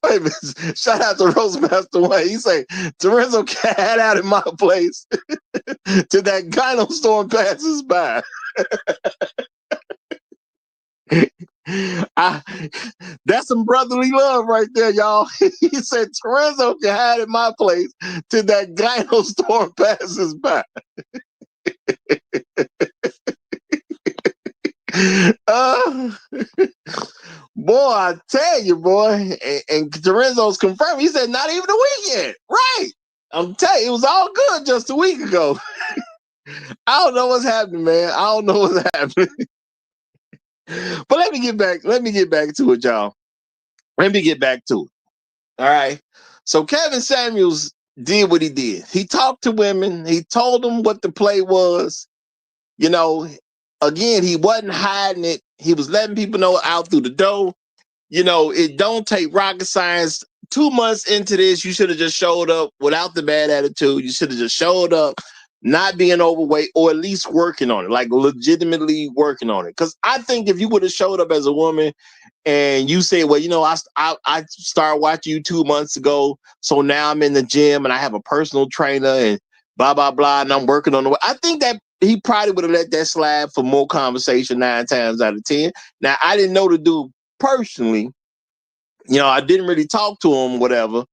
Wait a minute. Shout out to Roastmaster Wayne. He say, Terenzo cat out in my place till that gyno storm passes by. That's some brotherly love right there, y'all. He said Terenzo can hide in my place till that gyno storm passes by. Boy, I tell you, boy, and Terenzo's confirmed. He said not even a week yet. Right. I'm telling you, it was all good just a week ago. I don't know what's happening, man. I don't know what's happening. But let me get back to it, y'all. Let me get back to it. All right. So Kevin Samuels did what he did. He talked to women. He told them what the play was. Again, he wasn't hiding it. He was letting people know out through the door. It don't take rocket science. 2 months into this, you should have just showed up without the bad attitude. You should have just showed up, not being overweight, or at least working on it, like legitimately working on it. Because I think if you would have showed up as a woman and you say, well, I started watching you 2 months ago, so now I'm in the gym and I have a personal trainer and blah, blah, blah, and I'm working on the way. I think that he probably would have let that slide for more conversation 9 times out of 10. Now, I didn't know the dude personally. I didn't really talk to him, whatever,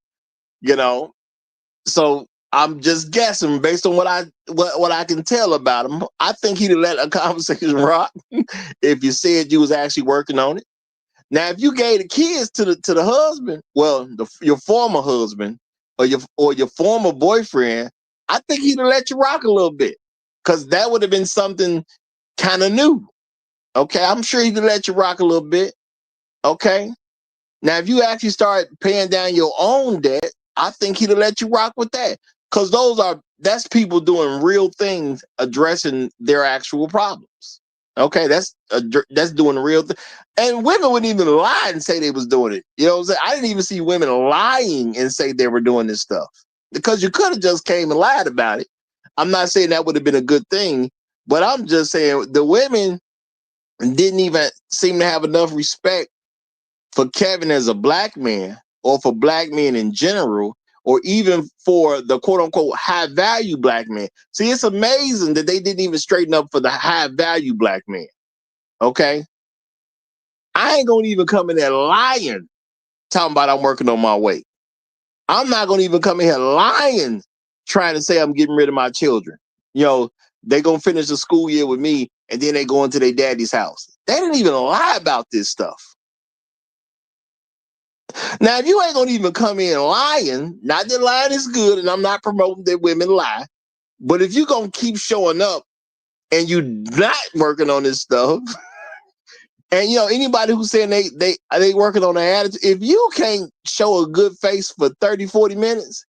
so I'm just guessing based on what I can tell about him. I think he'd have let a conversation rock if you said you was actually working on it. Now, if you gave the kids to the husband, well, your former husband, or your former boyfriend, I think he'd have let you rock a little bit, because that would have been something kind of new. Okay, I'm sure he'd have let you rock a little bit. Okay, now if you actually start paying down your own debt, I think he'd have let you rock with that, because that's people doing real things, addressing their actual problems. Okay, that's doing the real thing. And women wouldn't even lie and say they was doing it. You know what I'm saying? I didn't even see women lying and say they were doing this stuff, because you could have just came and lied about it. I'm not saying that would have been a good thing, but I'm just saying the women didn't even seem to have enough respect for Kevin as a black man, or for black men in general, or even for the quote unquote high value black man. See, it's amazing that they didn't even straighten up for the high value black man. Okay. I ain't gonna even come in there lying, talking about I'm working on my weight. I'm not gonna even come in here lying, trying to say I'm getting rid of my children. You know, they gonna finish the school year with me, and then they go into their daddy's house. They didn't even lie about this stuff. Now, if you ain't gonna even come in lying, not that lying is good, and I'm not promoting that women lie, but if you gonna keep showing up and you not working on this stuff, and anybody who's saying they working on their attitude, if you can't show a good face for 30, 40 minutes,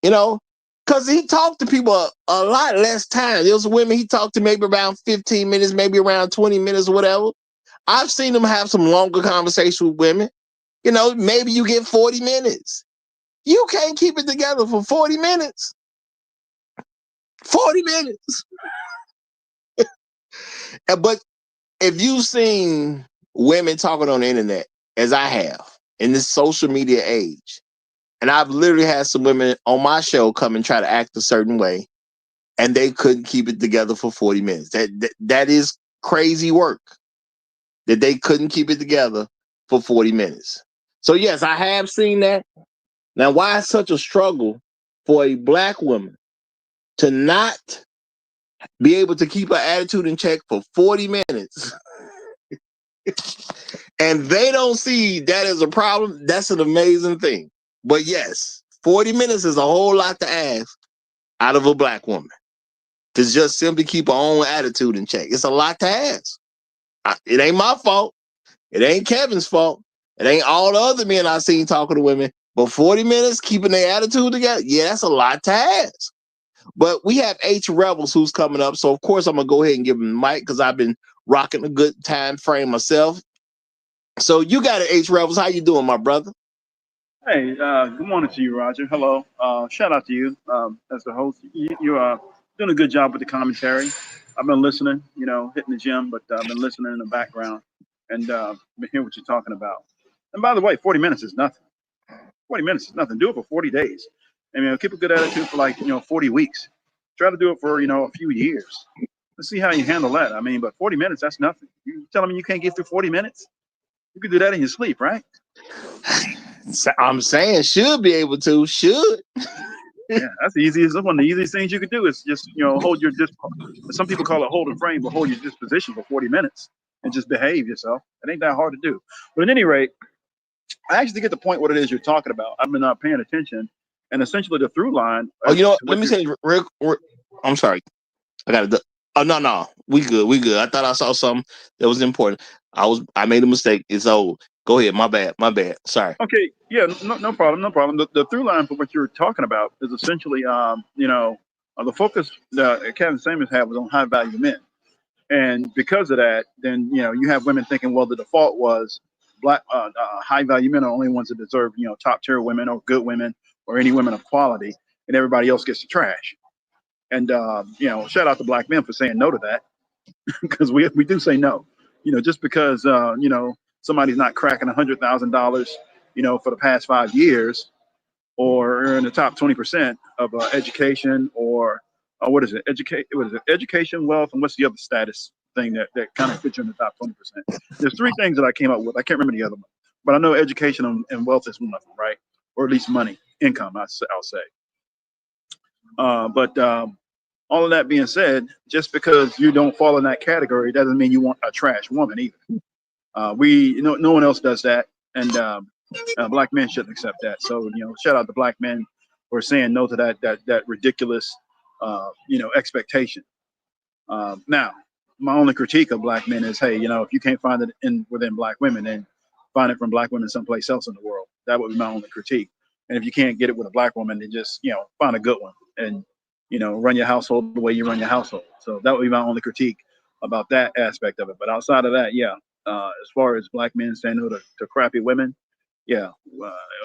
because he talked to people a lot less time. There was women he talked to maybe around 15 minutes, maybe around 20 minutes, whatever. I've seen him have some longer conversations with women. Maybe you get 40 minutes. You can't keep it together for 40 minutes. 40 minutes. But if you've seen women talking on the internet, as I have, in this social media age, and I've literally had some women on my show come and try to act a certain way, and they couldn't keep it together for 40 minutes. That is crazy work, that they couldn't keep it together for 40 minutes. So yes, I have seen that. Now, why is such a struggle for a black woman to not be able to keep her attitude in check for 40 minutes? And they don't see that as a problem? That's an amazing thing. But yes, 40 minutes is a whole lot to ask out of a black woman, to just simply keep her own attitude in check. It's a lot to ask. It ain't my fault. It ain't Kevin's fault. It ain't all the other men I've seen talking to women. But 40 minutes keeping their attitude together, yeah, that's a lot to ask. But we have H Rebels who's coming up. So, of course, I'm going to go ahead and give him the mic, because I've been rocking a good time frame myself. So you got it, H Rebels. How you doing, my brother? Hey, good morning to you, Roger. Hello. Shout out to you as the host. You are doing a good job with the commentary. I've been listening, hitting the gym, but I've been listening in the background and been hearing what you're talking about. And by the way, 40 minutes is nothing. 40 minutes is nothing. Do it for 40 days. I mean, keep a good attitude for 40 weeks. Try to do it for, a few years. Let's see how you handle that. I mean, but 40 minutes, that's nothing. You telling me you can't get through 40 minutes? You can do that in your sleep, right? I'm saying should be able to. Should. Yeah, that's the easiest. One of the easiest things you could do is just hold your some people call it holding frame, but hold your disposition for 40 minutes and just behave yourself. It ain't that hard to do. But at any rate, I actually get the point what it is you're talking about. I've been paying attention, and essentially the through line. Oh, let me say real. I'm sorry. I got to. Oh no, we good. I thought I saw something that was important. I made a mistake. It's old. Go ahead. My bad. Sorry. Okay. Yeah. No problem. No problem. The through line for what you're talking about is essentially, the focus that Kevin Samuels had was on high value men, and because of that, then you have women thinking, well, the default was black high value men are only ones that deserve top tier women or good women or any women of quality, and everybody else gets the trash. And shout out to black men for saying no to that, because we do say no. Just because somebody's not cracking $100,000, for the past 5 years, or in the top 20% of education, or what is it? Education, wealth, and what's the other status thing that kind of fits you in the top 20%? There's three things that I came up with. I can't remember the other one, but I know education and wealth is one of them, right? Or at least money, income, I'll say. But all of that being said, just because you don't fall in that category doesn't mean you want a trash woman either. No one else does that, and black men shouldn't accept that. So shout out to black men or saying no to that ridiculous, expectation. Now, my only critique of black men is, hey, if you can't find it within black women, then find it from black women someplace else in the world. That would be my only critique. And if you can't get it with a black woman, then just find a good one and run your household the way you run your household. So that would be my only critique about that aspect of it. But outside of that, yeah, as far as black men saying no to crappy women, yeah,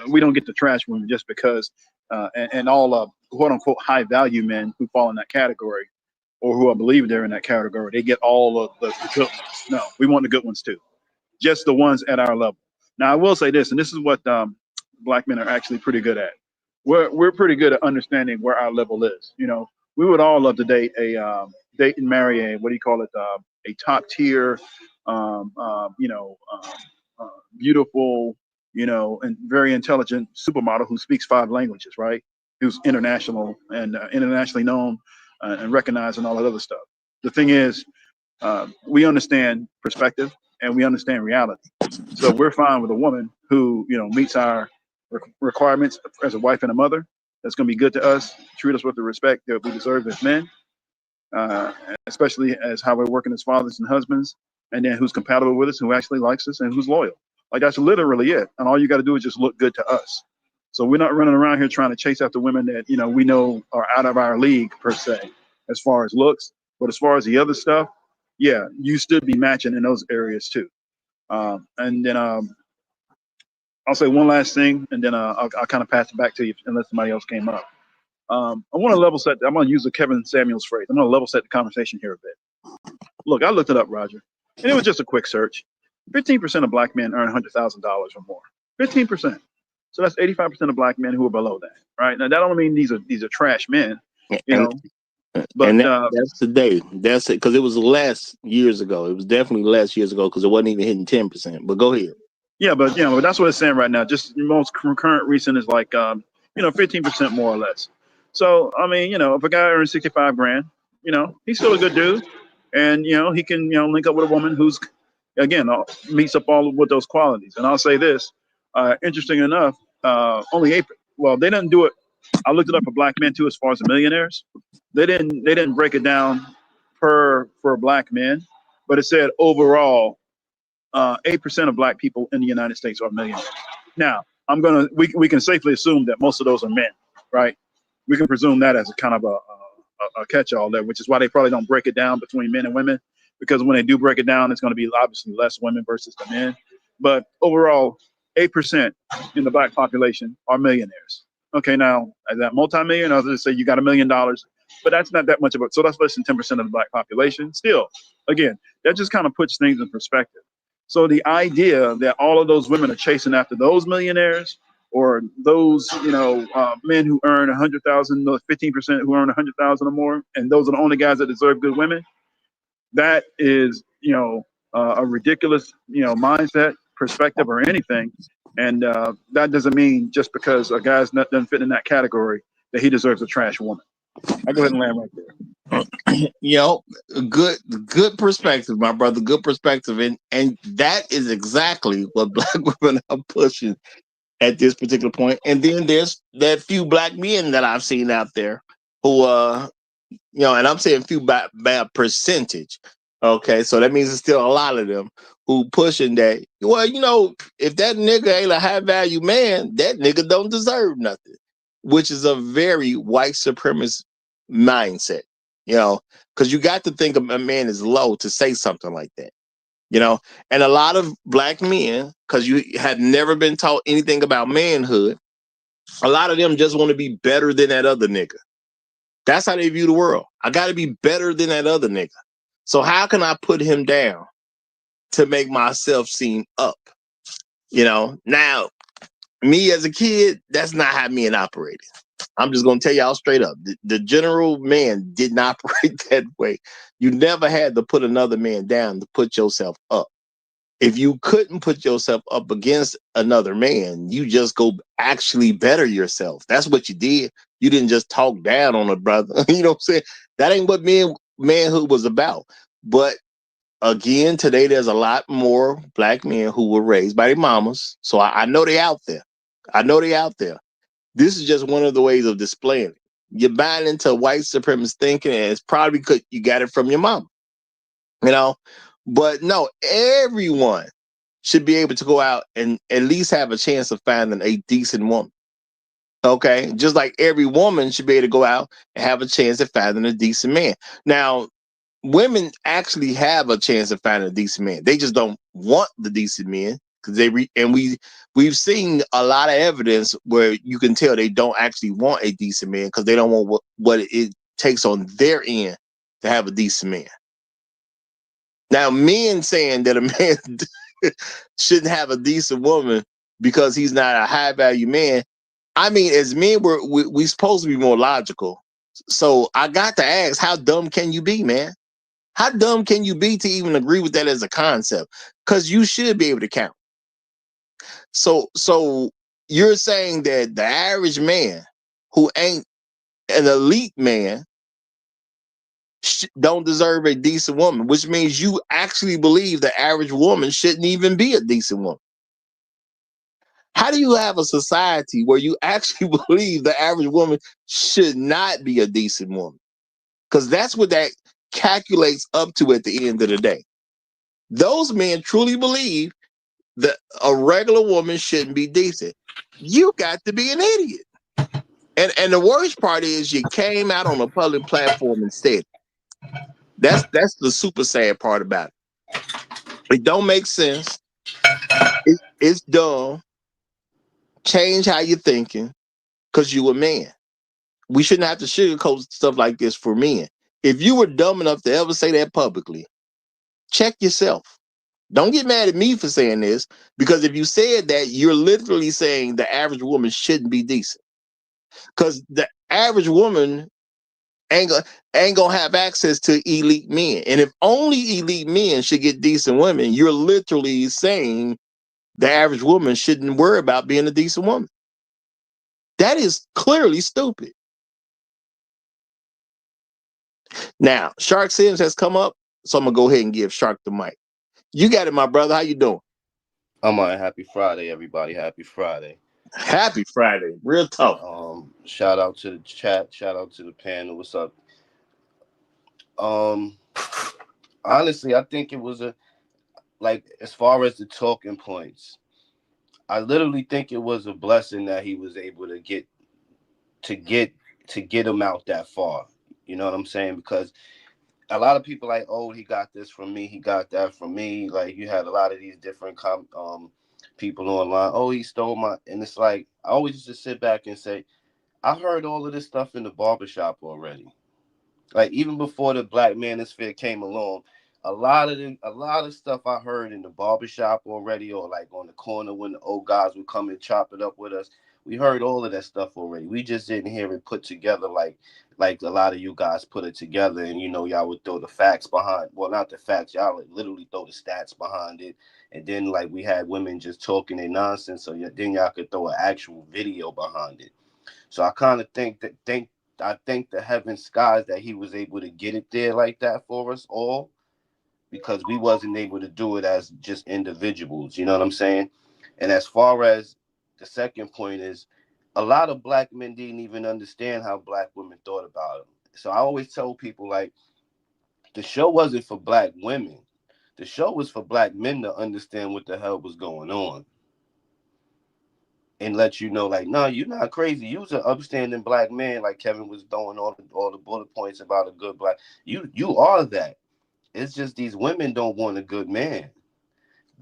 we don't get to trash women just because, and all quote unquote high value men who fall in that category, or who I believe they're in that category, they get all of the good ones. No, we want the good ones too, just the ones at our level. Now, I will say this, and this is what black men are actually pretty good at. We're pretty good at understanding where our level is. We would all love to date and marry a top tier, beautiful, and very intelligent supermodel who speaks 5 languages, right? Who's international and internationally known and recognized and all that other stuff. The thing is, we understand perspective and we understand reality. So we're fine with a woman who, meets our requirements as a wife and a mother. That's going to be good to us, treat us with the respect that we deserve as men, especially as how we're working as fathers and husbands, and then who's compatible with us, who actually likes us, and who's loyal. Like, that's literally it. And all you got to do is just look good to us. So we're not running around here trying to chase after women that, we know are out of our league per se, as far as looks. But as far as the other stuff, yeah, you should be matching in those areas too. And then I'll say one last thing, and then I'll kind of pass it back to you unless somebody else came up. I want to level set. I'm going to use the Kevin Samuels phrase. I'm going to level set the conversation here a bit. Look, I looked it up, Roger, and it was just a quick search. 15% of black men earn $100,000 or more. 15%. So that's 85% of black men who are below that, right? Now that don't mean these are trash men, But that's today. That's it, because it was less years ago. It was definitely less years ago because it wasn't even hitting 10%. But go ahead. Yeah, but that's what it's saying right now. Just the most current recent is like 15% more or less. So I mean, if a guy earns 65 grand, he's still a good dude, and he can link up with a woman who's again meets up all with those qualities. And I'll say this, interesting enough, only 8. Well, they didn't do it. I looked it up for black men too, as far as the millionaires. They didn't break it down for black men, but it said overall 8% of black people in the United States are millionaires. Now, we can safely assume that most of those are men, right? We can presume that as a kind of a catch-all there, which is why they probably don't break it down between men and women, because when they do break it down, it's going to be obviously less women versus the men. But overall, 8% in the black population are millionaires. Okay, now, is that multi-million? I was going to say you got $1 million, but that's not that much of it. So that's less than 10% of the black population. Still, again, that just kind of puts things in perspective. So the idea that all of those women are chasing after those millionaires, or those, men who earn 100,000, 15% who earn 100,000 or more, and those are the only guys that deserve good women, that is, a ridiculous, mindset, perspective, or anything. And that doesn't mean just because a guy's doesn't fit in that category that he deserves a trash woman. I go ahead and land right there. Good perspective, my brother. Good perspective, and that is exactly what black women are pushing at this particular point. And then there's that few black men that I've seen out there who, and I'm saying few by percentage. Okay, so that means there's still a lot of them who pushing that. Well, if that nigga ain't a high value man, that nigga don't deserve nothing, which is a very white supremacist mindset. Because you got to think a man is low to say something like that. And a lot of black men, because you had never been taught anything about manhood, a lot of them just want to be better than that other nigga. That's how they view the world. I got to be better than that other nigga. So how can I put him down to make myself seem up? Now, me as a kid, that's not how men operated. I'm just going to tell y'all straight up. The general man did not operate that way. You never had to put another man down to put yourself up. If you couldn't put yourself up against another man, you just go actually better yourself. That's what you did. You didn't just talk down on a brother. You know what I'm saying? That ain't what manhood was about. But again, today there's a lot more black men who were raised by their mamas. So I know they out there. This is just one of the ways of displaying it. You're buying into white supremacist thinking, and it's probably because you got it from your mom. You know, but no, everyone should be able to go out and at least have a chance of finding a decent woman. Okay, just like every woman should be able to go out and have a chance at finding a decent man. Now, women actually have a chance of finding a decent man. They just don't want the decent men because we've seen a lot of evidence where you can tell they don't actually want a decent man because they don't want what it takes on their end to have a decent man. Now, men saying that a man shouldn't have a decent woman because he's not a high value man. I mean, as men, we're supposed to be more logical. So I got to ask, how dumb can you be, man? How dumb can you be to even agree with that as a concept? Because you should be able to count. So you're saying that the average man who ain't an elite man don't deserve a decent woman, which means you actually believe the average woman shouldn't even be a decent woman. How do you have a society where you actually believe the average woman should not be a decent woman? Because that's what that calculates up to at the end of the day. Those men truly believe that a regular woman shouldn't be decent. You got to be an idiot. And the worst part is you came out on a public platform and said it. That's the super sad part about it. It don't make sense. It's dumb. Change how you're thinking because you a man. We shouldn't have to sugarcoat stuff like this for men. If you were dumb enough to ever say that publicly, check yourself. Don't get mad at me for saying this, because if you said that, you're literally saying the average woman shouldn't be decent. Because the average woman ain't gonna have access to elite men. And if only elite men should get decent women, you're literally saying the average woman shouldn't worry about being a decent woman. That is clearly stupid. Now, Shark Sims has come up, so I'm gonna go ahead and give Shark the mic. You got it, my brother. How you doing? I'm on. Happy Friday, everybody. Happy Friday. Happy Friday. Real tough. Shout out to the chat. Shout out to the panel. What's up? Honestly, I think it was as far as the talking points, I literally think it was a blessing that he was able to get him out that far. You know what I'm saying? Because a lot of people like, oh, he got this from me, he got that from me. Like, you had a lot of these different people online. Oh, he stole my, and it's like I always just sit back and say, I heard all of this stuff in the barbershop already. Like, even before the Black Manosphere came along, a lot of stuff I heard in the barbershop already, or like on the corner when the old guys would come and chop it up with us. We heard all of that stuff already. We just didn't hear it put together like a lot of you guys put it together, and y'all would throw the facts behind. Well, not the facts, y'all would literally throw the stats behind it, and then like we had women just talking their nonsense, so then y'all could throw an actual video behind it. So I kind of think the heaven skies that he was able to get it there like that for us all, because we wasn't able to do it as just individuals. You know what I'm saying? And as far as the second point is, a lot of Black men didn't even understand how Black women thought about them. So I always tell people, like, the show wasn't for Black women. The show was for Black men to understand what the hell was going on. And let you know, like, no, you're not crazy. You was an upstanding Black man, like Kevin was throwing all the bullet points about a good Black. You are that. It's just these women don't want a good man.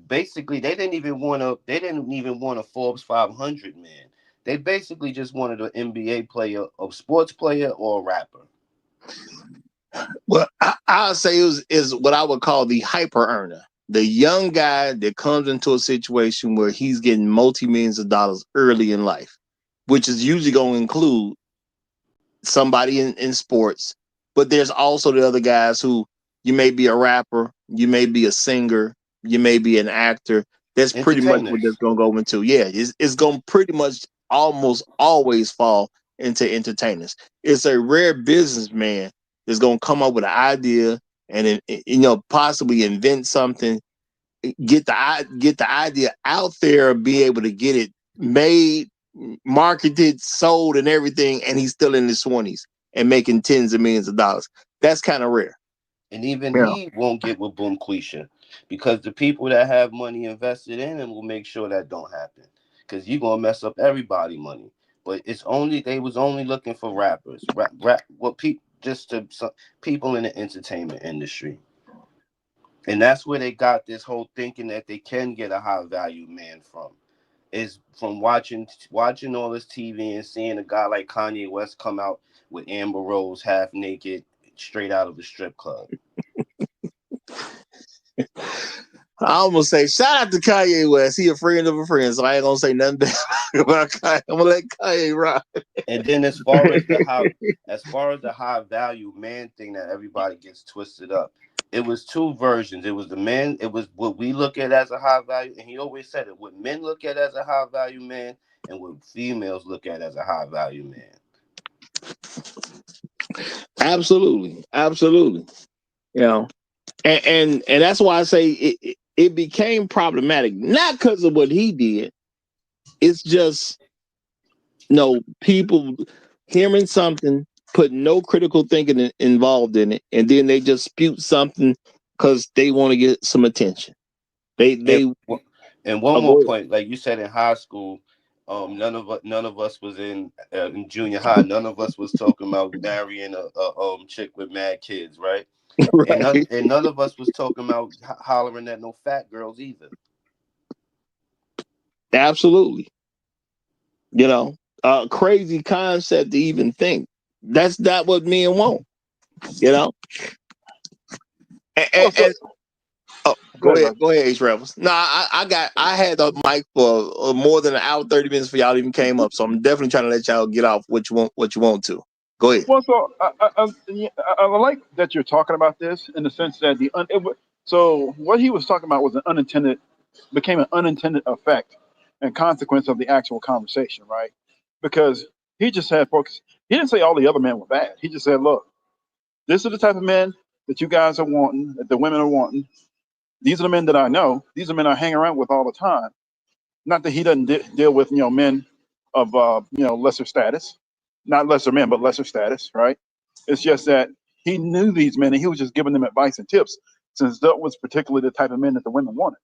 Basically, they didn't even want a Forbes 500 man. They basically just wanted an NBA player, a sports player, or a rapper. Well, I'll say is what I would call the hyper earner. The young guy that comes into a situation where he's getting multi-millions of dollars early in life, which is usually going to include somebody in sports. But there's also the other guys who, you may be a rapper, you may be a singer, you may be an actor. That's pretty much what that's going to go into. Yeah, it's going to pretty much almost always fall into entertainers. It's a rare businessman that's going to come up with an idea and possibly invent something, get the idea out there, be able to get it made, marketed, sold, and everything, and he's still in his 20s and making tens of millions of dollars. That's kind of rare. And even Yeah. he won't get with Boom Quisha, because the people that have money invested in him will make sure that don't happen. Because you're gonna mess up everybody money. But they was only looking for rappers, people in the entertainment industry. And that's where they got this whole thinking that they can get a high value man from. Is from watching all this TV and seeing a guy like Kanye West come out with Amber Rose half naked, straight out of a strip club. I almost say shout out to Kanye West. He a friend of a friend, so I ain't gonna say nothing bad about Kanye. I'm gonna let Kanye ride. And then as far as the high value man thing that everybody gets twisted up, it was two versions. It was what we look at as a high value, and he always said it, what men look at as a high value man and what females look at as a high value man. Absolutely. You know, and that's why I say it became problematic, not because of what he did. It's just people hearing something, put no critical thinking involved in it, and then they just spew something because they want to get some attention. And one more point, like you said, in high school, none of us was in junior high. None of us was talking about marrying a chick with mad kids, right? Right. And none of us was talking about hollering at no fat girls either. Absolutely. Crazy concept to even think. That's not what men want. Go ahead, H Rebels. No, I had the mic for more than an hour, 30 minutes before y'all even came up. So I'm definitely trying to let y'all get off what you want to. Go ahead. Well, so I like that you're talking about this in the sense that so what he was talking about was became an unintended effect and consequence of the actual conversation, right? Because he just had focus. He didn't say all the other men were bad. He just said, look, this is the type of men that you guys are wanting, that the women are wanting. These are the men that I know. These are men I hang around with all the time. Not that he doesn't deal with men of lesser status, not lesser men, but lesser status, right? It's just that he knew these men and he was just giving them advice and tips, since that was particularly the type of men that the women wanted.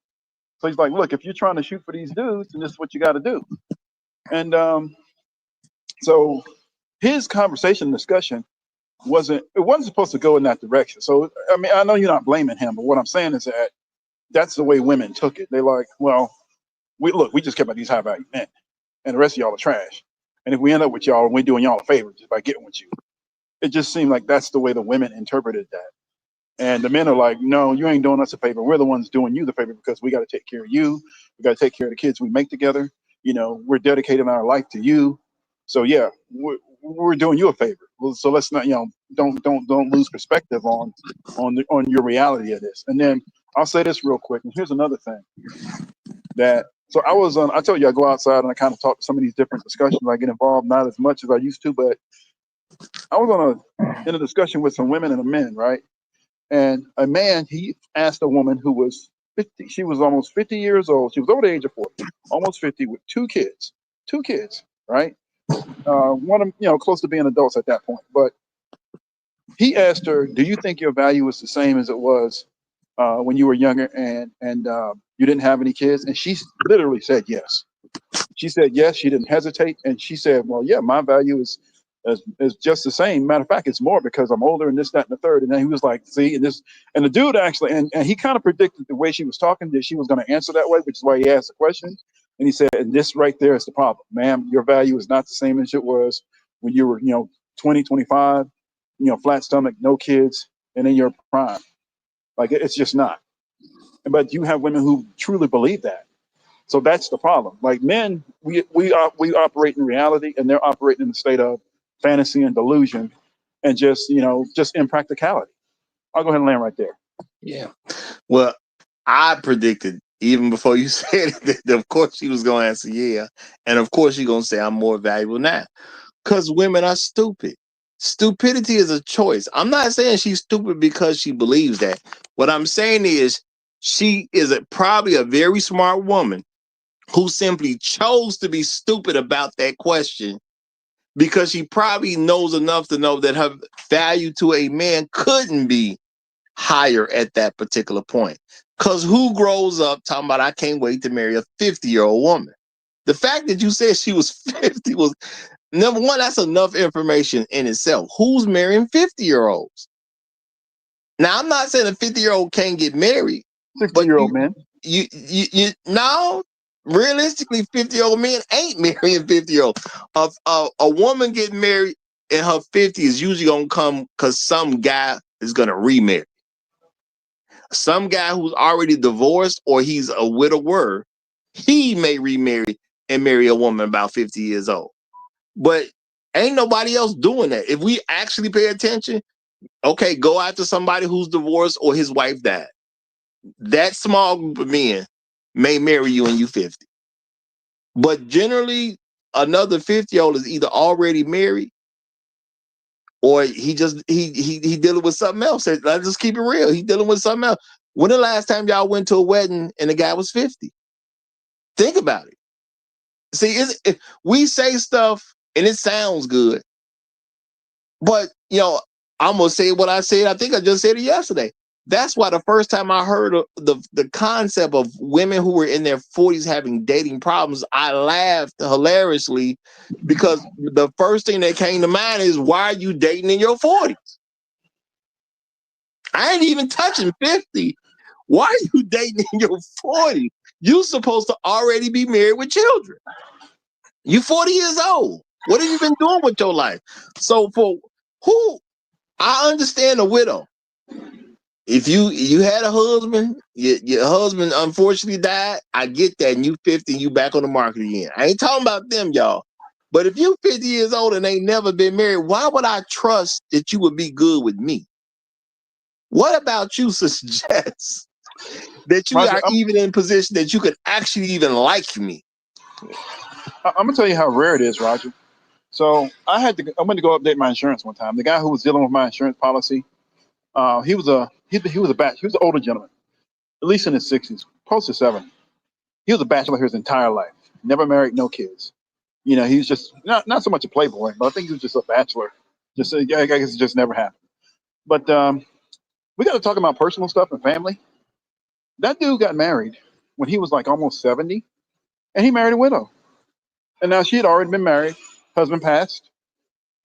So he's like, look, if you're trying to shoot for these dudes, then this is what you got to do. And so his conversation discussion wasn't supposed to go in that direction. So I mean, I know you're not blaming him, but what I'm saying is that that's the way women took it. They like, well, we just care about these high value men, and the rest of y'all are trash. And if we end up with y'all, we're doing y'all a favor just by getting with you. It just seemed like that's the way the women interpreted that. And the men are like, no, you ain't doing us a favor. We're the ones doing you the favor because we got to take care of you. We got to take care of the kids we make together. We're dedicating our life to you. So yeah, we're doing you a favor. So let's not, don't lose perspective on your reality of this. And then I'll say this real quick. And here's another thing so I told you I go outside and I kind of talk to some of these different discussions. I get involved, not as much as I used to, but I was in a discussion with some women and a men, right? And a man, he asked a woman who was 50, she was almost 50 years old. She was over the age of 40, almost 50, with two kids, right? One of them, close to being adults at that point. But he asked her, do you think your value is the same as it was when you were younger and you didn't have any kids? And she literally said yes. She said yes. She didn't hesitate. And she said, well, yeah, my value is just the same. Matter of fact, it's more because I'm older and this, that, and the third. And then he was like, see, and the dude actually, and he kind of predicted the way she was talking that she was going to answer that way, which is why he asked the question. And he said, and this right there is the problem, ma'am. Your value is not the same as it was when you were, 20, 25, flat stomach, no kids, and in your prime. Like, it's just not. But you have women who truly believe that. So that's the problem. Like, men, we operate in reality, and they're operating in the state of fantasy and delusion, and just impracticality. I'll go ahead and land right there. Yeah. Well, I predicted even before you said it that of course she was going to answer yeah, and of course she's going to say I'm more valuable now, because women are stupid. Stupidity is a choice. I'm not saying she's stupid because she believes that. What I'm saying is she is probably a very smart woman who simply chose to be stupid about that question because she probably knows enough to know that her value to a man couldn't be higher at that particular point. Because who grows up talking about, I can't wait to marry a 50-year-old woman? The fact that you said she was 50 was, number one, that's enough information in itself. Who's marrying 50-year-olds? Now, I'm not saying a 50-year-old can't get married, but 60-year-old men. you no, realistically, 50-year-old men ain't marrying 50-year-old. A woman getting married in her 50s is usually gonna come because some guy is gonna remarry. Some guy who's already divorced or he's a widower, he may remarry and marry a woman about 50 years old. But ain't nobody else doing that. If we actually pay attention, okay, go after somebody who's divorced or his wife died. That small group of men may marry you and you 50. But generally, another 50-year-old is either already married or he dealing with something else. Let's just keep it real. He dealing with something else. When the last time y'all went to a wedding and the guy was 50? Think about it. See, we say stuff and it sounds good, but I'm gonna say what I said. I think I just said it yesterday. That's why the first time I heard of the concept of women who were in their 40s having dating problems, I laughed hilariously because the first thing that came to mind is, why are you dating in your 40s? I ain't even touching 50. Why are you dating in your 40s? You're supposed to already be married with children. You 40 years old. What have you been doing with your life? So for who, I understand a widow. If you had a husband, your husband unfortunately died, I get that, and you 50 and you back on the market again. I ain't talking about them, y'all. But if you 50 years old and ain't never been married, why would I trust that you would be good with me? What about you suggests that you Roger, are even in position that you could actually even like me? I'm gonna tell you how rare it is, Roger. So I went to go update my insurance one time. The guy who was dealing with my insurance policy, he was an older gentleman, at least in his 60s, close to 70. He was a bachelor his entire life, never married, no kids. He was just not so much a playboy, but I think he was just a bachelor. I guess it just never happened. But we got to talk about personal stuff and family. That dude got married when he was like almost 70, and he married a widow. And now she had already been married. Husband passed.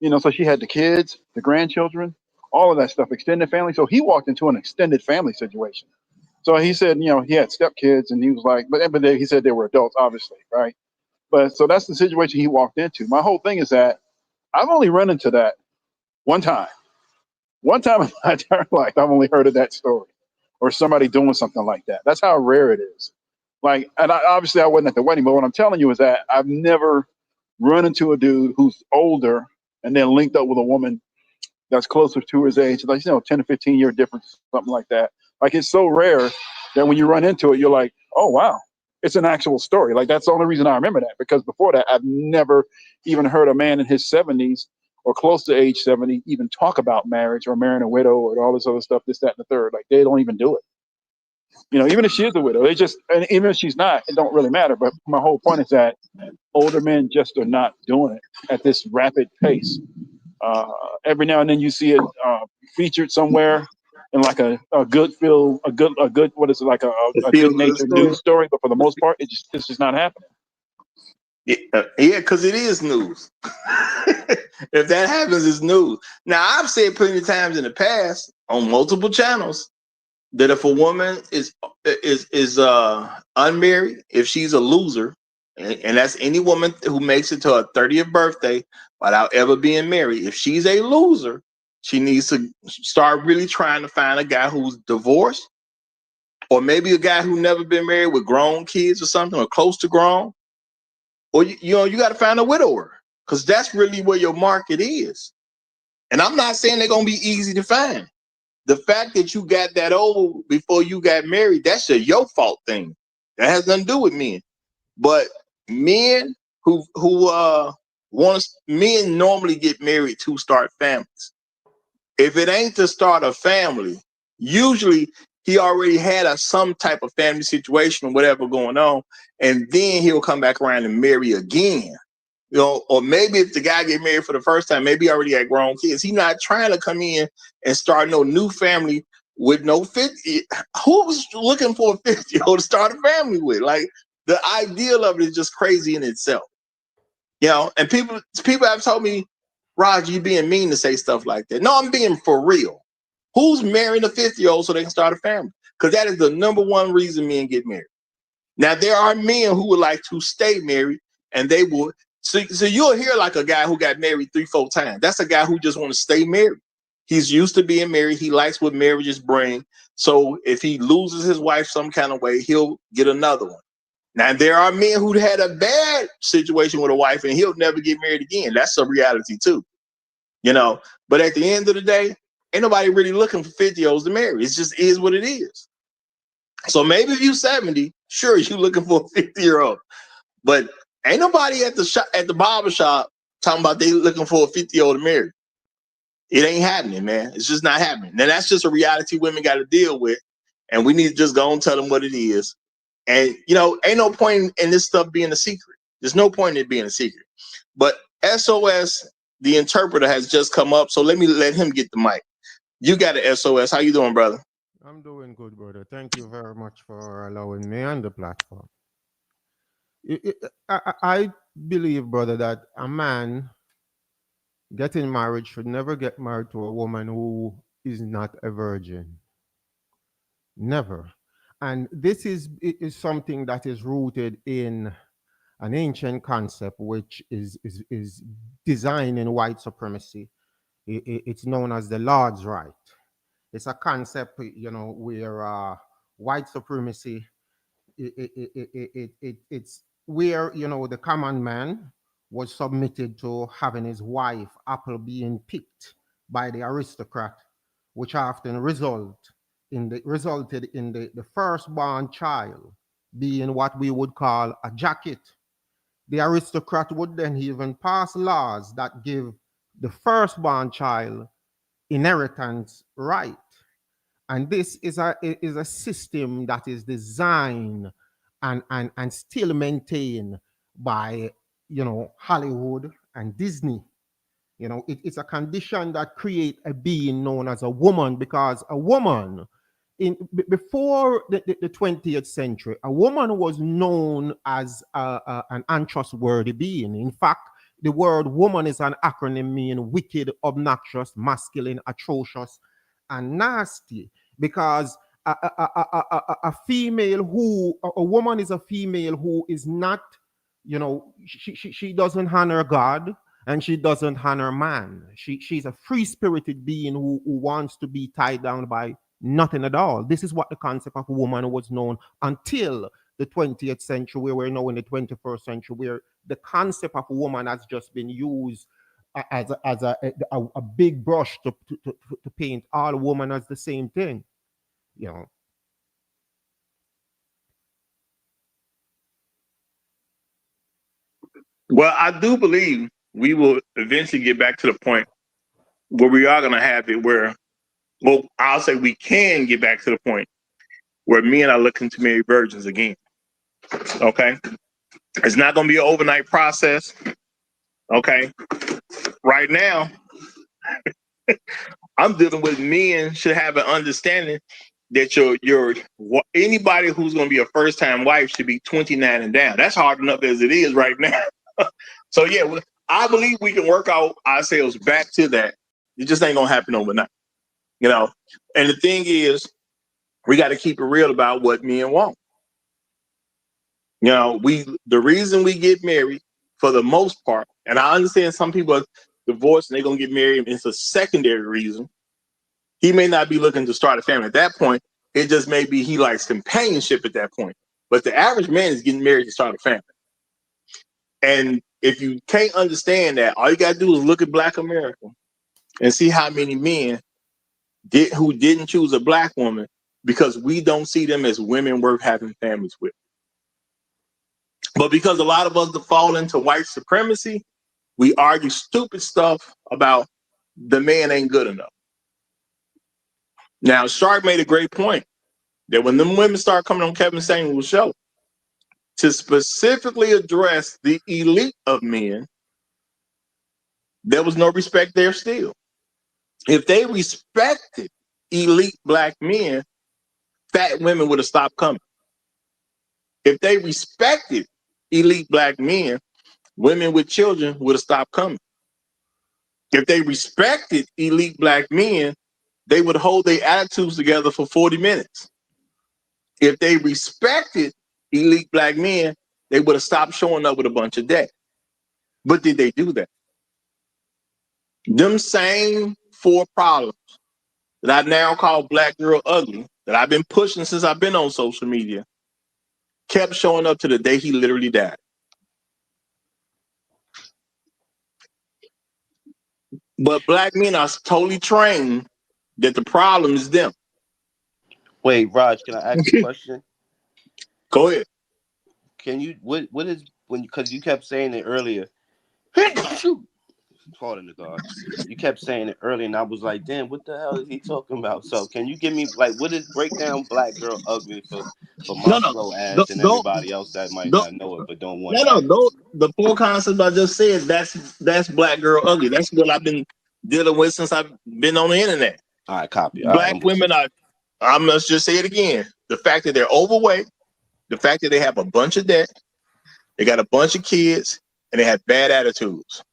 So she had the kids, the grandchildren, all of that stuff, extended family. So he walked into an extended family situation. So he said, he had stepkids, and he was like, but he said they were adults, obviously, right? But so that's the situation he walked into. My whole thing is that I've only run into that one time. One time in my entire life, I've only heard of that story or somebody doing something like that. That's how rare it is. And obviously I wasn't at the wedding, but what I'm telling you is that I've never run into a dude who's older and then linked up with a woman that's closer to his age, like 10 to 15 year difference, something like that. Like, it's so rare that when you run into it, you're like, oh wow, it's an actual story. Like, that's the only reason I remember that, because before that, I've never even heard a man in his 70s or close to age 70 even talk about marriage or marrying a widow or all this other stuff, this, that, and the third. Like, they don't even do it. Even if she is a widow, and even if she's not, it don't really matter. But my whole point is that older men just are not doing it at this rapid pace. Every now and then you see it featured somewhere in like a good what is it, like a good natured news story, but for the most part, it's just not happening. Yeah, because it is news. If that happens, it's news. Now, I've said plenty of times in the past on multiple channels that if a woman is unmarried, if she's a loser, and that's any woman who makes it to her 30th birthday without ever being married, if she's a loser, she needs to start really trying to find a guy who's divorced, or maybe a guy who never been married with grown kids or something, or close to grown. Or you got to find a widower, because that's really where your market is. And I'm not saying they're gonna be easy to find. The fact that you got that old before you got married, that's your fault thing. That has nothing to do with men. But men men normally get married to start families. If it ain't to start a family, usually he already had some type of family situation or whatever going on, and then he'll come back around and marry again. You know, or maybe if the guy get married for the first time, maybe he already had grown kids. He's not trying to come in and start no new family with no 50. Who's looking for a 50-year-old to start a family with? Like, the ideal of it is just crazy in itself. You know, and people have told me, Roger, you being mean to say stuff like that. No, I'm being for real. Who's marrying a 50-year-old so they can start a family? Because that is the number one reason men get married. Now, there are men who would like to stay married, and they will. So you'll hear like a guy who got married 3-4 times. That's a guy who just want to stay married. He's used to being married. He likes what marriages bring. So if he loses his wife some kind of way, he'll get another one. Now, there are men who had a bad situation with a wife, and he'll never get married again. That's a reality too, you know. But at the end of the day, ain't nobody really looking for 50-year-olds to marry. It just is what it is. So maybe if you're 70, sure, you're looking for a 50-year-old. But ain't nobody at the barber shop talking about they looking for a 50-year-old to marry. It ain't happening, man. It's just not happening. Now, that's just a reality women got to deal with, and we need to just go and tell them what it is. And, you know, ain't no point in this stuff being a secret. There's no point in it being a secret. But SOS, the interpreter, has just come up, so let him get the mic. You got an SOS. How you doing, brother? I'm doing good, brother. Thank you very much for allowing me on the platform. I believe, brother, that a man getting married should never get married to a woman who is not a virgin. Never. And this is something that is rooted in an ancient concept, which is designed in white supremacy. It's known as the Lord's right. It's a concept, you know, where white supremacy, it's where, you know, the common man was submitted to having his wife apple being picked by the aristocrat, which often resulted in the firstborn child being what we would call a jacket. The aristocrat would then even pass laws that give the firstborn child inheritance right. And this is a system that is designed and still maintained by, you know, Hollywood and Disney. You know, it's a condition that creates a being known as a woman, because a woman before the 20th century, a woman was known as an untrustworthy being. In fact, the word woman is an acronym meaning wicked, obnoxious, masculine, atrocious, and nasty, because a woman is a female who is not, you know, she doesn't honor God and she doesn't honor man. She's a free-spirited being who wants to be tied down by nothing at all. This is what the concept of a woman was known until the 20th century, where we're now in the 21st century, where the concept of a woman has just been used as a big brush to paint all women as the same thing, you know. Well, I do believe we will eventually get back to the point where we are going to have it where, well, I'll say we can get back to the point where men are looking to marry virgins again. Okay? It's not going to be an overnight process. Okay? Right now, I'm dealing with men should have an understanding that your anybody who's going to be a first-time wife should be 29 and down. That's hard enough as it is right now. So, yeah, I believe we can work out ourselves back to that. It just ain't going to happen overnight, you know? And the thing is, we got to keep it real about what men want. You know, the reason we get married for the most part, and I understand some people are divorced and they're going to get married, it's a secondary reason. He may not be looking to start a family at that point. It just may be he likes companionship at that point. But the average man is getting married to start a family. And if you can't understand that, all you got to do is look at Black America and see how many men who didn't choose a Black woman because we don't see them as women worth having families with. But because a lot of us fall into white supremacy, we argue stupid stuff about the man ain't good enough. Now, Shark made a great point. that when them women start coming on Kevin Samuel's show to specifically address the elite of men, there was no respect there still. If they respected elite black men, fat women would have stopped coming. If they respected elite black men, women with children would have stopped coming. If they respected elite black men, they would hold their attitudes together for 40 minutes. If they respected elite black men, they would have stopped showing up with a bunch of debt. But did they do that? Them same 4 problems that I now call black girl ugly, that I've been pushing since I've been on social media, kept showing up to the day he literally died. But black men are totally trained that the problem is them. Wait, Raj, can I ask you a question? Go ahead. Can you what is when because you kept saying it earlier? Pardon the God. You kept saying it earlier, and I was like, "Damn, what the hell is he talking about?" So, can you give me like what is break down black girl ugly for my slow ass and everybody else that might not know it but don't want to? The 4 concepts I just said, that's black girl ugly. That's what I've been dealing with since I've been on the internet. All right, copy. Black women are, I must just say it again, the fact that they're overweight, the fact that they have a bunch of debt, they got a bunch of kids, and they have bad attitudes.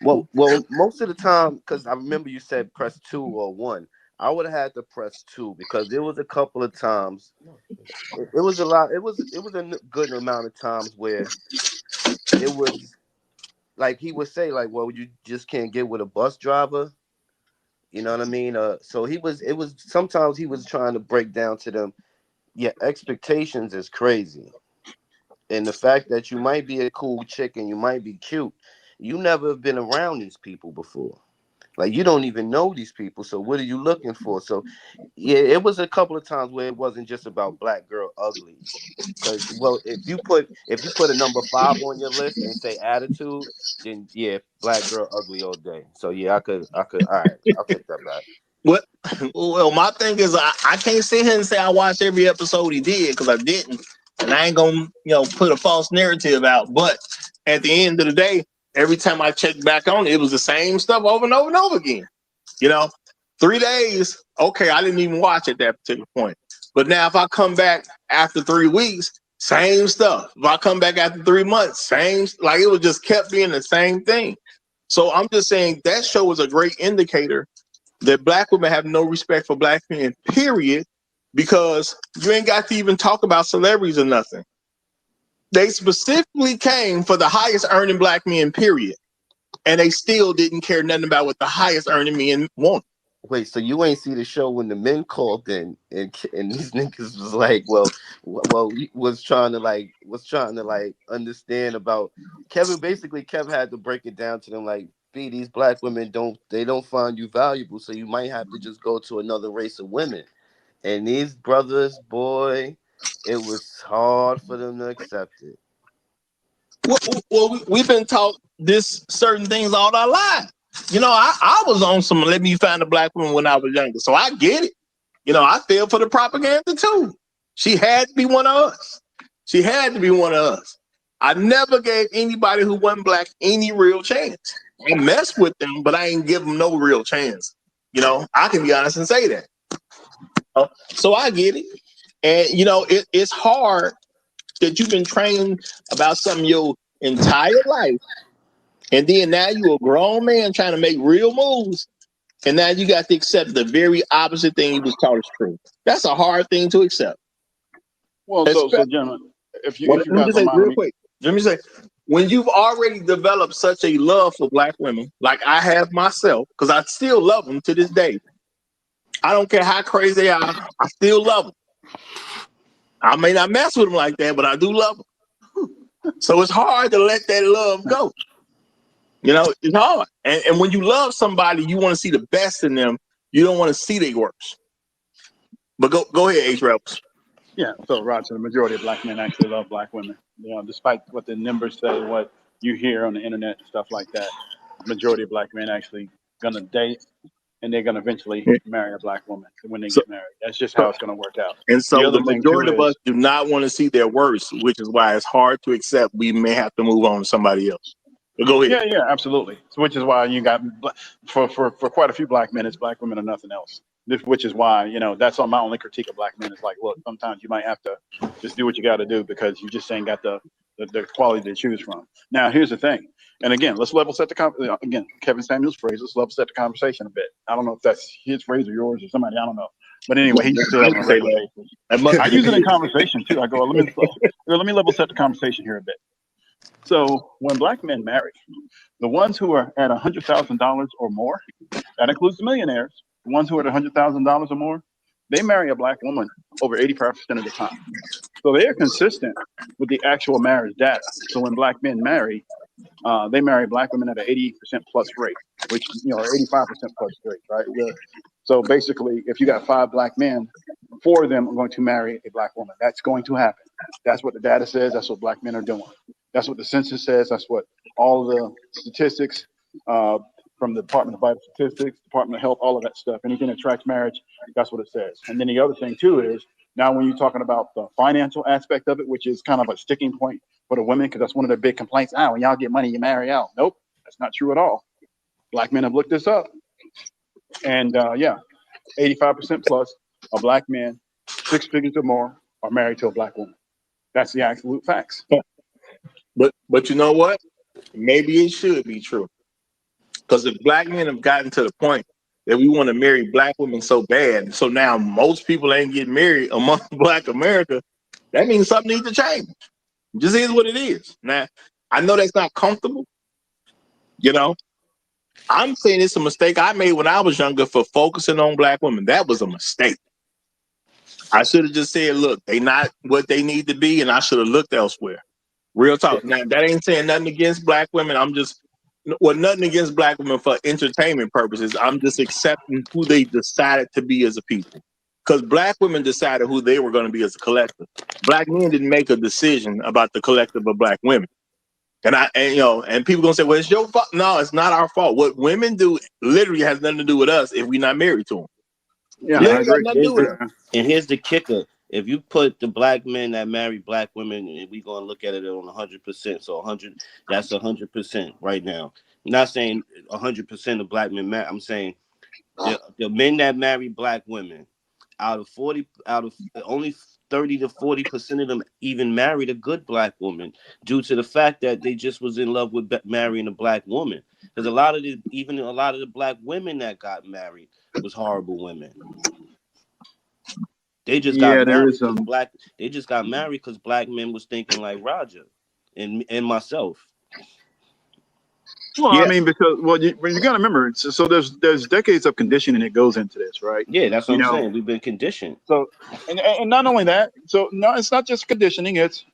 Well, most of the time, because I remember you said press 2 or 1. I would have had to press 2 because there was a couple of times. It was a lot. It was a good amount of times where it was like he would say, like, "Well, you just can't get with a bus driver." You know what I mean? So it was sometimes he was trying to break down to them. Yeah, expectations is crazy, and the fact that you might be a cool chick and you might be cute, you never have been around these people before. Like you don't even know these people. So what are you looking for? So yeah, it was a couple of times where it wasn't just about black girl ugly. Because if you put a number 5 on your list and say attitude, then yeah, black girl ugly all day. So yeah, I could. All right, I'll take that back. What? Well, my thing is, I can't sit here and say I watched every episode he did because I didn't, and I ain't gonna put a false narrative out. But at the end of the day, every time I checked back on it, it was the same stuff over and over and over again. 3 days, okay, I didn't even watch at that particular point. But now if I come back after 3 weeks, same stuff. If I come back after 3 months, same, like it was just kept being the same thing. So I'm just saying that show was a great indicator that black women have no respect for black men, period, because you ain't got to even talk about celebrities or nothing. They specifically came for the highest earning black men, period. And they still didn't care nothing about what the highest earning men want. Wait, so you ain't see the show when the men called in and these niggas was like, was trying to understand about Kevin. Basically, Kevin had to break it down to them like, B, these black women don't find you valuable, so you might have to just go to another race of women. And these brothers, boy, it was hard for them to accept it. Well, we've been taught this certain things all our lives. I was on some let me find a black woman when I was younger, so I get it. I fell for the propaganda too. She had to be one of us. She had to be one of us. I never gave anybody who wasn't black any real chance. I messed with them, but I ain't give them no real chance. I can be honest and say that. So I get it. And, it's hard that you've been trained about something your entire life. And then now you're a grown man trying to make real moves. And now you got to accept the very opposite thing you was taught is true. That's a hard thing to accept. Well, so gentlemen, if you let me guys just say don't real mind quick. Let me say, when you've already developed such a love for black women, like I have myself, because I still love them to this day. I don't care how crazy they are. I still love them. I may not mess with them like that, but I do love them. So it's hard to let that love go. It's hard. And when you love somebody, you want to see the best in them. You don't want to see their worst. But go ahead, H. Rebels. Yeah, so Roger, the majority of black men actually love black women. Despite what the numbers say, what you hear on the internet and stuff like that, the majority of black men actually gonna date and they're going to eventually marry a black woman when they So, get married. That's just how it's going to work out. and The so other the thing too majority of us is, do not want to see their worst, which is why it's hard to accept we may have to move on to somebody else. But go ahead. yeah, absolutely. So which is why you got for quite a few black men, it's black women or nothing else. Which is why, you know, that's on my only critique of black men is like, look, sometimes you might have to just do what you got to do because you just ain't got the quality to choose from. Now, here's the thing. And again, let's level set again, Kevin Samuel's phrase, let's level set the conversation a bit. I don't know if that's his phrase or yours or somebody, I don't know. But anyway, he used to say that on a regular basis. I use it in conversation too. I go, let me level set the conversation here a bit. So when black men marry, the ones who are at $100,000 or more, that includes the millionaires, the ones who are at $100,000 or more, they marry a black woman over 85% of the time. So they are consistent with the actual marriage data. So when black men marry, they marry black women at an 80% plus rate, which, you know, or 85% plus rate, right? So basically, if you got 5 black men, 4 of them are going to marry a black woman. That's going to happen. That's what the data says. That's what black men are doing. That's what the census says. That's what all the statistics from the Department of Vital Statistics, Department of Health, all of that stuff, anything that tracks marriage, that's what it says. And then the other thing too is now when you're talking about the financial aspect of it, which is kind of a sticking point for the women, because that's one of their big complaints. When y'all get money, you marry out. Nope, that's not true at all. Black men have looked this up. And 85% plus of black men, 6 figures or more, are married to a black woman. That's the absolute facts. But you know what? Maybe it should be true. Because if black men have gotten to the point that we want to marry black women so bad, so now most people ain't getting married among black America, that means something needs to change. It just is what it is. Now, I know that's not comfortable. You know, I'm saying it's a mistake I made when I was younger for focusing on black women. That was a mistake. I should have just said, look, they not what they need to be, and I should have looked elsewhere. Real talk. Now, that ain't saying nothing against black women. Nothing against black women for entertainment purposes. I'm just accepting who they decided to be as a people. Because black women decided who they were going to be as a collective. Black men didn't make a decision about the collective of black women. And people gonna say, well, it's your fault. No, it's not our fault. What women do literally has nothing to do with us if we're not married to them. Yeah, I agree. And here's the kicker. If you put the black men that marry black women, we're going to look at it on 100%. So 100, that's 100% right now. I'm not saying 100% of black men marry. I'm saying the men that marry black women, out of only 30 to 40% of them even married a good black woman due to the fact that they just was in love with marrying a black woman. Because a lot of the black women that got married was horrible women. They just got married because They just got married because black men was thinking like Roger and myself. Well, I mean, because you got to remember, so there's decades of conditioning that goes into this, right? Yeah, that's what I'm saying. We've been conditioned. So, and not only that, so no, it's not just conditioning. It's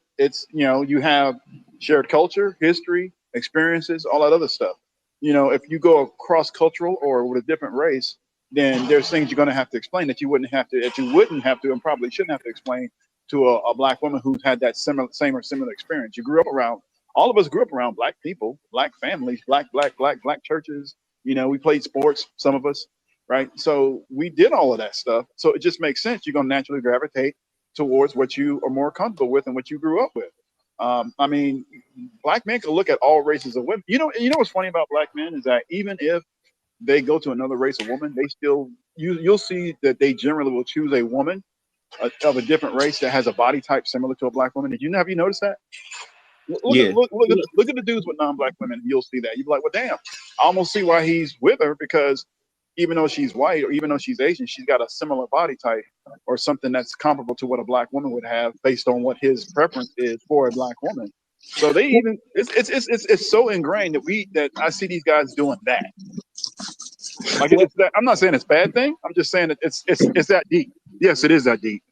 you have shared culture, history, experiences, all that other stuff. If you go cross cultural or with a different race, then there's things you're going to have to explain that you wouldn't have to, and probably shouldn't have to explain to a black woman who's had that same or similar experience. All of us grew up around black people, black families, black churches. We played sports, some of us, right? So we did all of that stuff. So it just makes sense. You're going to naturally gravitate towards what you are more comfortable with and what you grew up with. I mean, black men can look at all races of women. You know what's funny about black men is that even if they go to another race of woman, they still you'll see that they generally will choose a woman of a different race that has a body type similar to a black woman. Have you noticed that? Look at the dudes with non-black women. You'll see that. You'll be like, well, damn, I almost see why he's with her, because even though she's white or even though she's Asian, she's got a similar body type or something that's comparable to what a black woman would have based on what his preference is for a black woman. So it's so ingrained that I see these guys doing that. Like it's that, I'm not saying it's a bad thing. I'm just saying that it's that deep. Yes, it is that deep.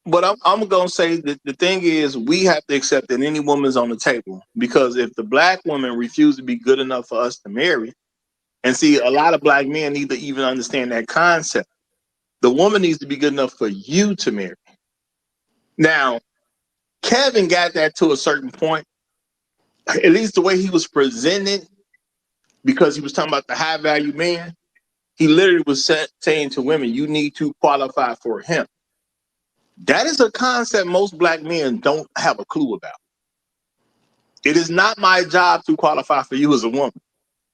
But I'm gonna say that the thing is, we have to accept that any woman's on the table, because if the black woman refuses to be good enough for us to marry, and see, a lot of black men need to even understand that concept. The woman needs to be good enough for you to marry. Now, Kevin got that to a certain point, at least the way he was presented, because he was talking about the high value man. he literally was saying to women, you need to qualify for him. That is a concept most black men don't have a clue about. It is not my job to qualify for you as a woman.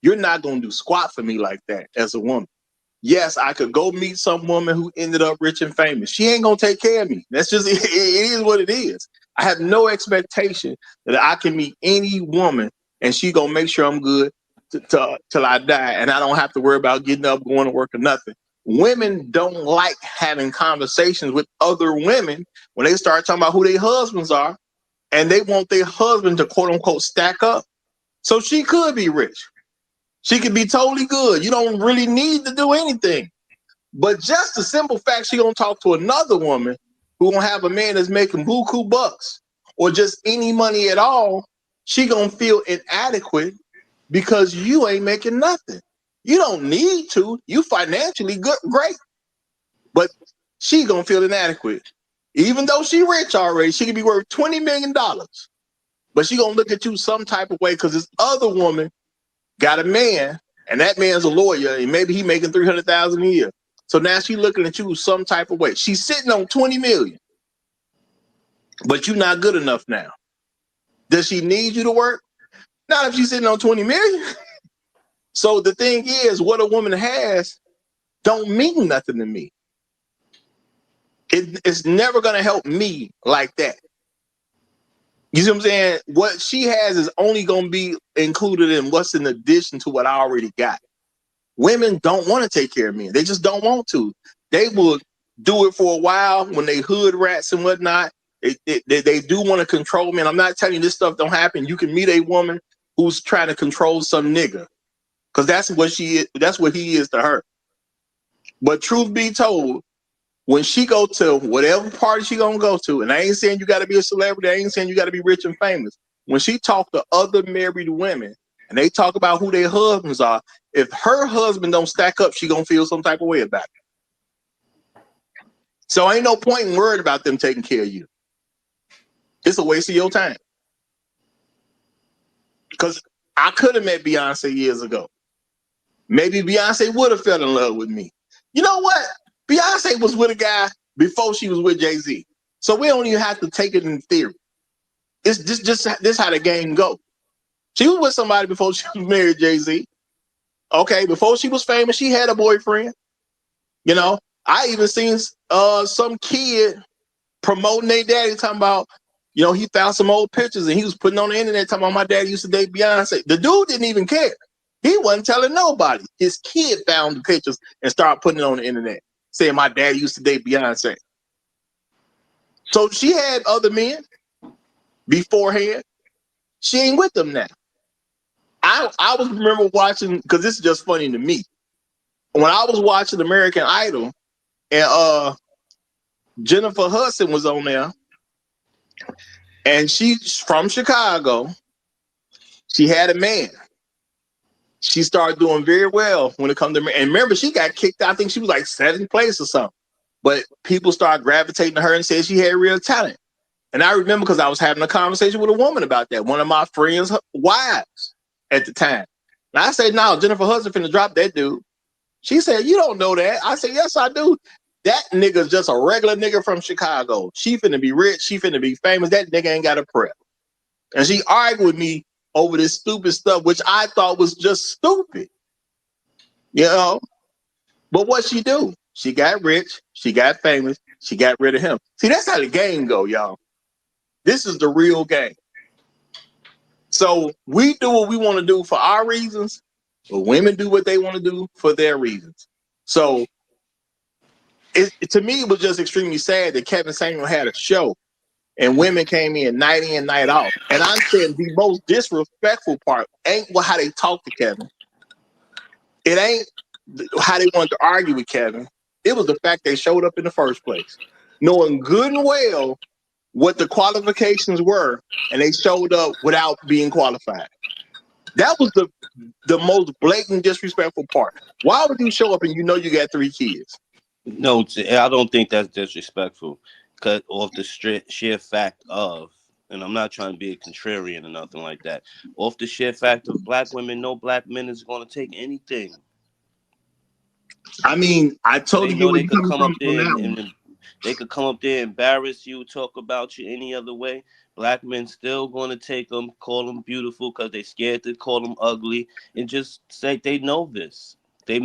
You're not going to do squat for me like that as a woman. Yes, I could go meet some woman who ended up rich and famous. She ain't going to take care of me. That's just, it is what it is. I have no expectation that I can meet any woman and she going to make sure I'm good till I die. And I don't have to worry about getting up, going to work or nothing. Women don't like having conversations with other women when they start talking about who their husbands are, and they want their husband to quote unquote stack up. So she could be rich. She could be totally good. You don't really need to do anything. But just the simple fact she gonna talk to another woman who gonna have a man that's making buku bucks or just any money at all, she gonna feel inadequate because you ain't making nothing. You don't need to. You financially good, great. But she gonna feel inadequate. Even though she rich already, she could be worth $20 million. But she gonna look at you some type of way because this other woman got a man, and that man's a lawyer, and maybe he making $300,000 a year. So now she looking at you some type of way. She's sitting on 20 million, but you're not good enough now. Does she need you to work? Not if she's sitting on 20 million. So the thing is, what a woman has don't mean nothing to me. It's never gonna help me like that. You see what I'm saying? What she has is only gonna be included in what's in addition to what I already got. Women don't want to take care of men. They just don't want to. They will do it for a while when they hood rats and whatnot. They do want to control men. I'm not telling you this stuff don't happen. You can meet a woman who's trying to control some nigga, because that's what she is. That's what he is to her. But truth be told, when she go to whatever party she gonna go to, and I ain't saying you got to be a celebrity, I ain't saying you got to be rich and famous. When she talk to other married women and they talk about who their husbands are, if her husband don't stack up, she gonna feel some type of way about it. So ain't no point in worrying about them taking care of you. It's a waste of your time. Because I could have met Beyonce years ago. Maybe Beyonce would have fell in love with me. You know what? Beyonce was with a guy before she was with Jay-Z. So we don't even have to take it in theory. It's just how the game go. She was with somebody before she was married Jay-Z. Okay, before she was famous, she had a boyfriend. You know, I even seen some kid promoting their daddy, talking about, you know, he found some old pictures and he was putting on the internet talking about my dad used to date Beyonce. The dude didn't even care. He wasn't telling nobody. His kid found the pictures and started putting it on the internet, saying my dad used to date Beyonce. So she had other men beforehand. She ain't with them now. I was remember watching, because this is just funny to me. When I was watching American Idol and Jennifer Hudson was on there, and she's from Chicago. She had a man. She started doing very well when it comes to, and remember, she got kicked out. I think she was like 7th place or something. But people started gravitating to her and said she had real talent. And I remember because I was having a conversation with a woman about that, one of my friends' wives at the time. And I said, no, Jennifer Hudson finna drop that dude. She said, you don't know that. I said, yes, I do. That nigga's just a regular nigga from Chicago. She finna be rich. She finna be famous. That nigga ain't got a prep. And she argued with me over this stupid stuff, which I thought was just stupid. You know? But what she do? She got rich. She got famous. She got rid of him. See, that's how the game go, y'all. This is the real game. So we do what we want to do for our reasons, but women do what they want to do for their reasons. So to me, it was just extremely sad that Kevin Samuel had a show and women came in, night off. And I'm saying the most disrespectful part ain't how they talk to Kevin. It ain't how they wanted to argue with Kevin. It was the fact they showed up in the first place, knowing good and well what the qualifications were, and they showed up without being qualified. That was the most blatant disrespectful part. Why would you show up and you know you got 3 kids? No, I don't think that's disrespectful. Because off the sheer fact of, and I'm not trying to be a contrarian or nothing like that, off the sheer fact of black women, no black men is going to take anything. I mean, I They totally get know where they you're could coming come up from on there that one. and they could come up there, embarrass you, talk about you any other way. Black men still going to take them, call them beautiful because they scared to call them ugly, and just say they know this. They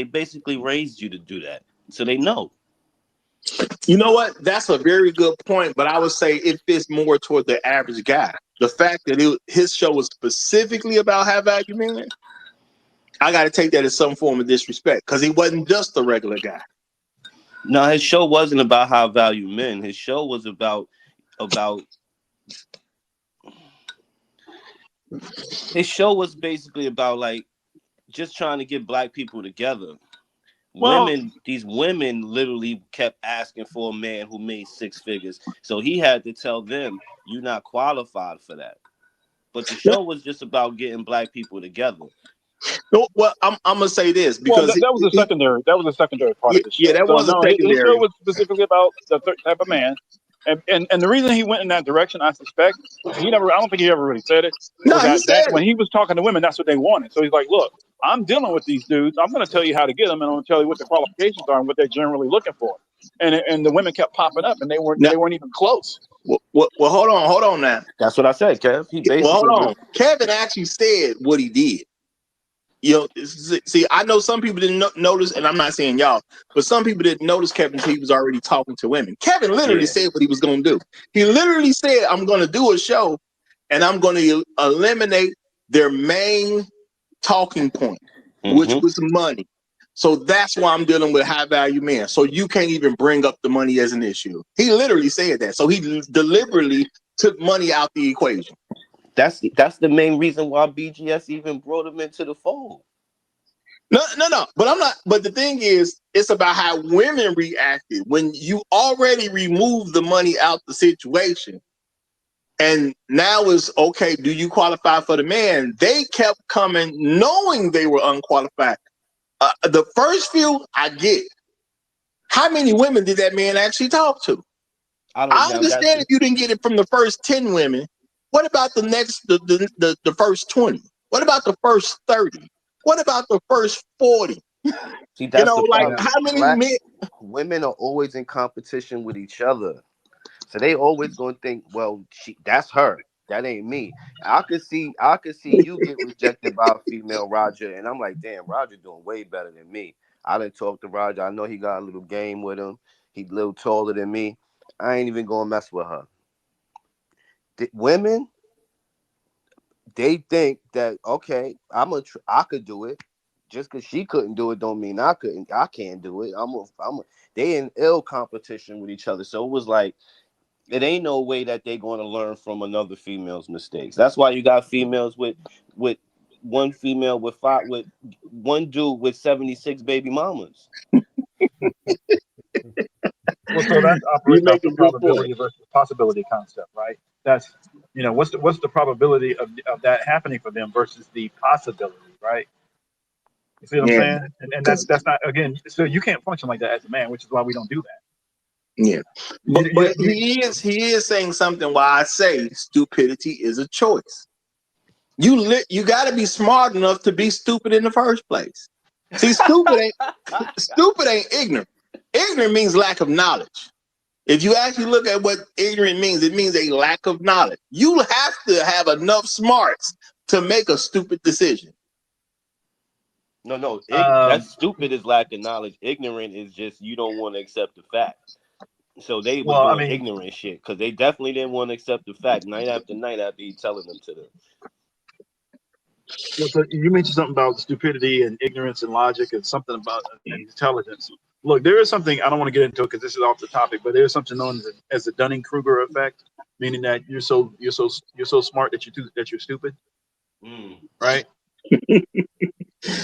basically raised you to do that, so they know. You know what? That's a very good point, but I would say it fits more toward the average guy. The fact that his show was specifically about high value men, I got to take that as some form of disrespect because he wasn't just a regular guy. No, his show wasn't about high value men. His show was about his show was basically about like just trying to get black people together. Well, These women literally kept asking for a man who made six figures. So he had to tell them, you're not qualified for that. But the show was just about getting black people together. No, well, I'm gonna say this well, because that was a secondary. That was a secondary part of the yeah, show. that So was a no, his show secondary. was specifically about the type of man, and the reason he went in that direction, I suspect, he never. I don't think he ever really said it. No, Was he that said when it. he was talking to women, that's what they wanted. So he's like, look, I'm dealing with these dudes. I'm going to tell you how to get them, and I'm going to tell you what the qualifications are and what they're generally looking for. And the women kept popping up, and No, they weren't even close. well, hold on now. That's what I said, Kev. He Well, basically hold on. Kevin actually said what he did. You know, see, I know some people didn't notice, and I'm not saying y'all, but some people didn't notice Kevin until he was already talking to women. Kevin literally yeah. said what he was going to do. He literally said, I'm going to do a show, and I'm going to eliminate their main talking point, which Mm-hmm. was money. So that's why I'm dealing with high value men. So you can't even bring up the money as an issue. He literally said that. So he deliberately took money out the equation. That's the main reason why BGS even brought him into the fold. No. But I'm not. But the thing is, it's about how women reacted when you already removed the money out the situation. And now it's okay. Do you qualify for the man? They kept coming knowing they were unqualified. The first few, I get. How many women did that man actually talk to? I don't I know. understand if you didn't get it from the first 10 women. What about the first 20? What about the first 30? What about the first 40? See, You that's know, the like problem. how many Black men? women are always in competition with each other. So they always gonna think, well, that's her. That ain't me. I could see you get rejected by a female Roger, and I'm like, damn, Roger doing way better than me. I didn't talk to Roger. I know he got a little game with him. He's a little taller than me. I ain't even gonna mess with her. Women, they think that okay, I could do it. Just because she couldn't do it, don't mean I couldn't. I can't do it. They in ill competition with each other. So it was like it ain't no way that they're going to learn from another female's mistakes. That's why you got females with one female with one dude with 76 baby mamas. Well, so that's You operating make off a the good point. probability versus possibility concept, right? That's what's the probability of that happening for them versus the possibility, right? You see what I'm Yeah, saying? And because that's not again. So you can't function like that as a man, which is why we don't do that. yeah, but he is saying something. Why I say stupidity is a choice. You got to be smart enough to be stupid in the first place. See, stupid ain't ignorant. Ignorant means lack of knowledge. If you actually look at what ignorant means, it means a lack of knowledge. You have to have enough smarts to make a stupid decision. No, Um, that's stupid is lack of knowledge. Ignorant is just you don't want to accept the fact. So they was well, I doing mean, ignorant shit because they definitely didn't want to accept the fact night after night after he telling them to them. well, so you mentioned something about stupidity and ignorance and logic and something about intelligence. Look, there is something I don't want to get into it because this is off the topic, but there is something known as the Dunning-Kruger effect, meaning that you're so smart that you're stupid, Mm. right?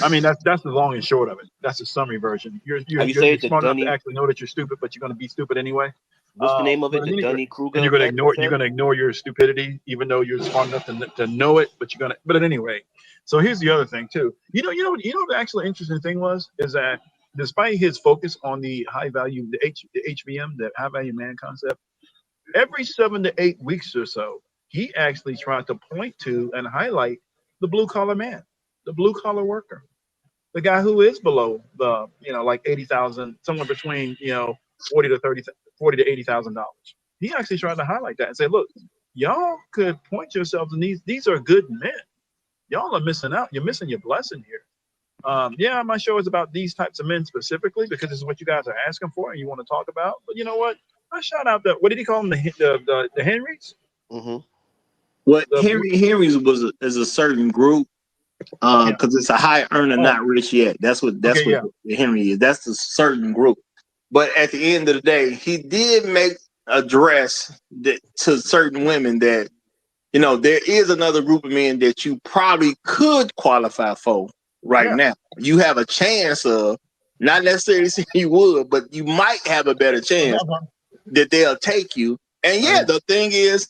I mean, that's the long and short of it. That's the summary version. How you say You're it? The smart enough to Dunning. actually know that you're stupid, but you're going to be stupid anyway. What's the name of But it? at The any rate, Dunning and Kruger effect. You you're said. going to ignore your stupidity, even though you're smart enough to know it. But you're going to. But at any rate, so here's the other thing too. The actually interesting thing is that despite his focus on the high value, the HVM, the high value man concept, every 7 to 8 weeks or so, he actually tried to point to and highlight the blue collar man, the blue collar worker. the guy who is below the, like 80,000, somewhere between, 40 to 30, $40,000 to $80,000. He actually tried to highlight that and say, look, y'all could point yourselves in these are good men. Y'all are missing out. You're missing your blessing here. Yeah, my show is about these types of men specifically because this is what you guys are asking for and you want to talk about. But you know what? I shout out what did he call them? The Henrys? Mm-hmm. What Henry's is a certain group, because it's a high earner, not rich yet. That's what the Henry is. That's a certain group. But at the end of the day, he did make address to certain women that, there is another group of men that you probably could qualify for now. You have a chance of, not necessarily saying you would, but you might have a better chance that they'll take you. And the thing is,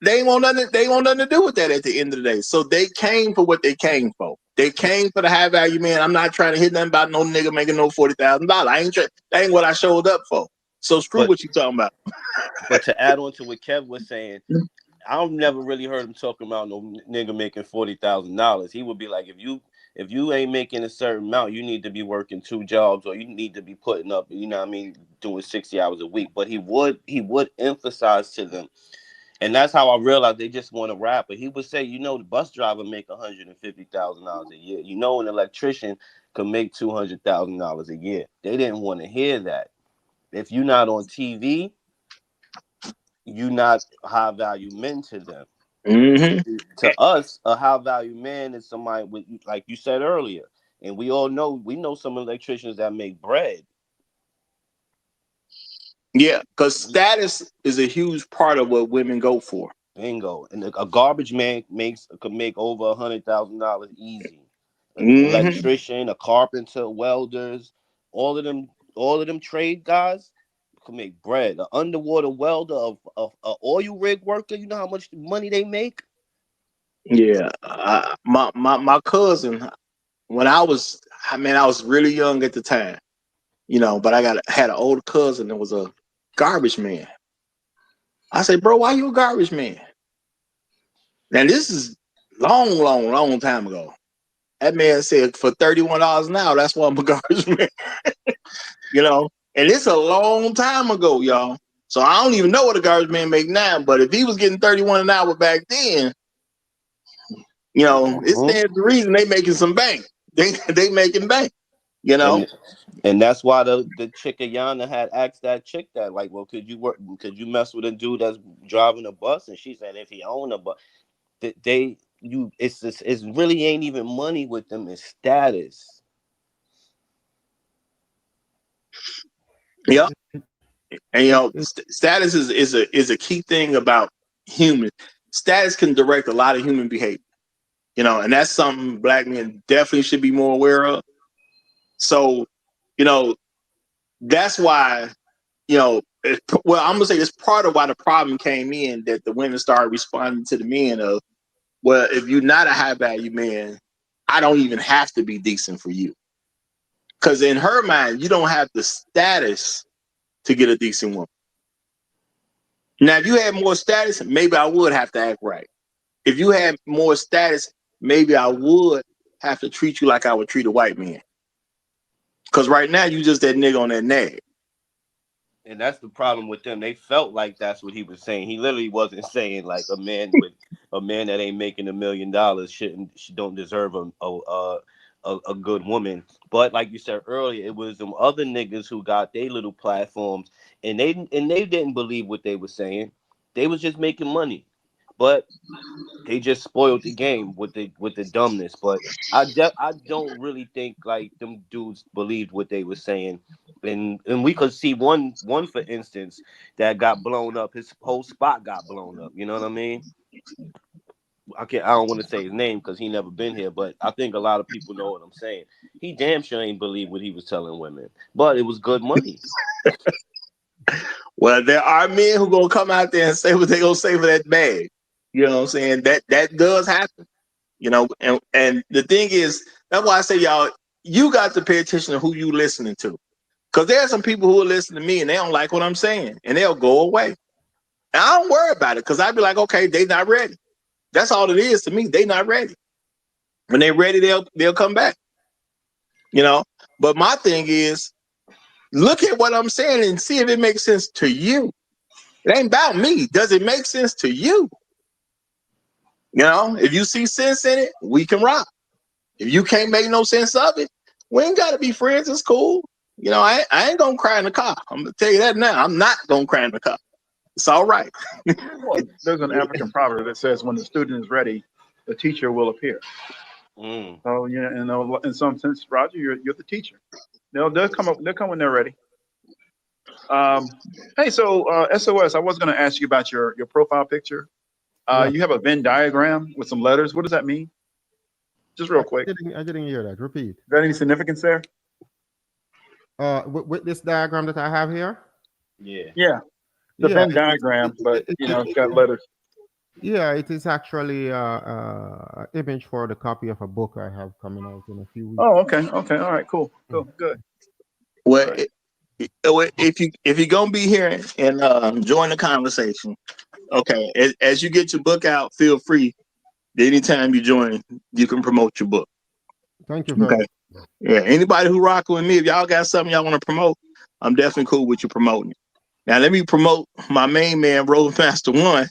they ain't want nothing to do with that at the end of the day. So they came for what they came for. They came for the high value man. I'm not trying to hit nothing about no nigga making no $40,000. That ain't what I showed up for. So screw what you talking about. But to add on to what Kev was saying, I've never really heard him talking about no nigga making $40,000. He would be like, if you ain't making a certain amount, you need to be working 2 jobs, or you need to be putting up, doing 60 hours a week. But he would emphasize to them. And that's how I realized they just want to rap. But he would say, the bus driver make $150,000 a year. An electrician could make $200,000 a year. They didn't want to hear that. If you're not on TV, you're not high value men to them. Mm-hmm. To us, a high value man is somebody with, like you said earlier, and we know some electricians that make bread. Yeah, because status is a huge part of what women go for. Bingo. And a garbage man could make over $100,000 easy. An electrician, a carpenter, welders, all of them trade guys could make bread. An underwater welder, of an oil rig worker, you know how much money they make? Yeah, my cousin, when I was really young at the time, but I had an older cousin that was a garbage man. I said, bro, why you a garbage man? Now this is long time ago. That man said for $31 an hour, that's why I'm a garbage man. And it's a long time ago, y'all. So I don't even know what a garbage man make now, but if he was getting 31 an hour back then, it stands to reason they making some bank. They making bank, And that's why the chick Ayana had asked that chick that, like, well, could you mess with a dude that's driving a bus? And she said if he owned a bus, it's really ain't even money with them, it's status. Yeah. And status is a key thing about human. Status can direct a lot of human behavior. And that's something black men definitely should be more aware of. So, that's why, I'm gonna say it's part of why the problem came in, that the women started responding to the men of, well, if you're not a high value man, I don't even have to be decent for you. Because in her mind, you don't have the status to get a decent woman. Now, if you had more status, maybe I would have to act right. If you had more status, maybe I would have to treat you like I would treat a white man. Because right now, you just that nigga on that nag. And that's the problem with them. They felt like that's what he was saying. He literally wasn't saying like a man that ain't making $1 million don't deserve a good woman. But like you said earlier, it was them other niggas who got their little platforms, and they didn't believe what they were saying. They was just making money, but they just spoiled the game with the dumbness. But I don't really think like them dudes believed what they were saying. And we could see one for instance that got blown up. His whole spot got blown up. You know what I mean? I don't want to say his name because he never been here, but I think a lot of people know what I'm saying. He damn sure ain't believe what he was telling women, but it was good money. Well, there are men who gonna come out there and say what they gonna say for that bag. You know what I'm saying? That does happen. And the thing is, that's why I say, y'all, you got to pay attention to who you listening to. Because there are some people who will listen to me and they don't like what I'm saying, and they'll go away. And I don't worry about it, because I'd be like, okay, they not ready. That's all it is to me. They not ready. When they're ready, they'll come back. You know, but my thing is, look at what I'm saying and see if it makes sense to you. It ain't about me. Does it make sense to you? You know, if you see sense in it, we can rock. If you can't make no sense of it, we ain't got to be friends. It's cool. You know, I ain't gonna cry in the car. I'm gonna tell you that now. I'm not gonna cry in the car. It's all right. Well, there's an African proverb that says, "When the student is ready, the teacher will appear." So in some sense, Roger, you're the teacher. They'll come up. They'll come when they're ready. Hey, so SOS, I was going to ask you about your profile picture. Yeah. You have a Venn diagram with some letters. What does that mean? Just real quick. I didn't hear that. Repeat. Is there any significance there? With this diagram that I have here. Yeah. The Venn diagram, but it's got letters. Yeah, it is actually image for the copy of a book I have coming out in a few weeks. Oh, okay. All right, cool, good. Well, right. If you're gonna be here and join the conversation, okay. As you get your book out, feel free. Anytime you join, you can promote your book. Thank you very much. Yeah. Anybody who rock with me, if y'all got something y'all want to promote, I'm definitely cool with you promoting it. Now let me promote my main man, Roastmaster One.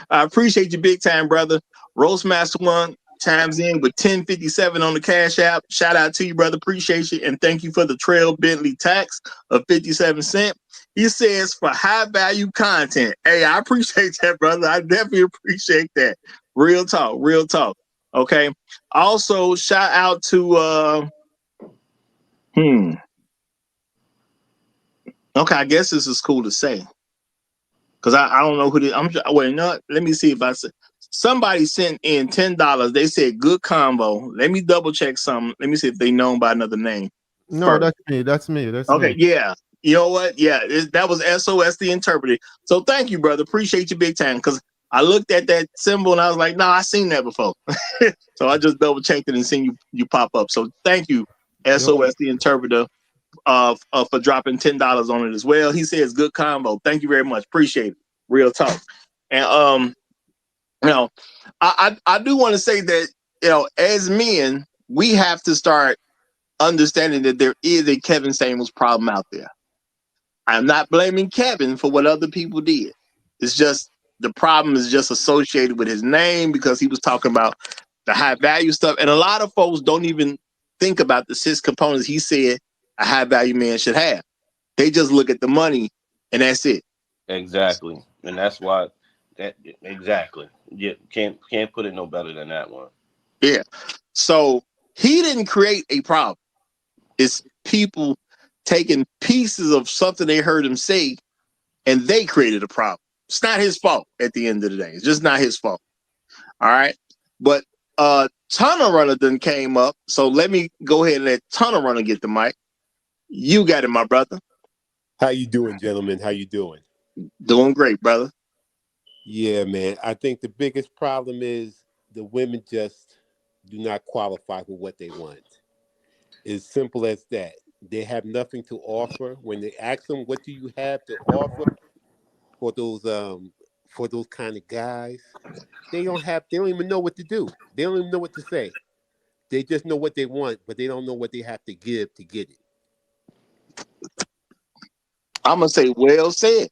I appreciate you big time, brother. Roastmaster One chimes in with 1057 on the Cash App. Shout out to you, brother. Appreciate you. And thank you for the Trail Bentley tax of 57 cents. He says for high value content. Hey, I appreciate that, brother. I definitely appreciate that. Real talk, real talk. Okay. Also, shout out to okay, I guess this is cool to say. Because I don't know who this. Wait, no, let me see if I said somebody sent in $10. They said good combo. Let me double check something. Let me see if they known by another name. No, that's me. That's me. That's okay, me. Yeah. You know what? Yeah, that was SOS the interpreter. So thank you, brother. Appreciate you big time. Because I looked at that symbol and I was like, no, I seen that before. So I just double checked it and seen you pop up. So thank you, SOS the interpreter, for dropping $10 on it as well. He says good combo. Thank you very much. Appreciate it. Real talk. And I do want to say that as men, we have to start understanding that there is a Kevin Samuels problem out there. I'm not blaming Kevin for what other people did. It's just the problem is just associated with his name because he was talking about the high value stuff. And a lot of folks don't even think about the 6 components he said a high value man should have. They just look at the money and that's it. Exactly. And that's why exactly. Yeah, can't put it no better than that one. Yeah. So he didn't create a problem. It's people taking pieces of something they heard him say and they created a problem. It's not his fault at the end of the day. It's just not his fault. All right. But Tunnel Runner then came up. So let me go ahead and let Tunnel Runner get the mic. You got it, my brother. How you doing, gentlemen? How you doing? Doing great, brother. Yeah, man. I think the biggest problem is the women just do not qualify for what they want. It's simple as that. They have nothing to offer. When they ask them, what do you have to offer for those kind of guys? They don't even know what to do. They don't even know what to say. They just know what they want, but they don't know what they have to give to get it. I'm gonna say well said.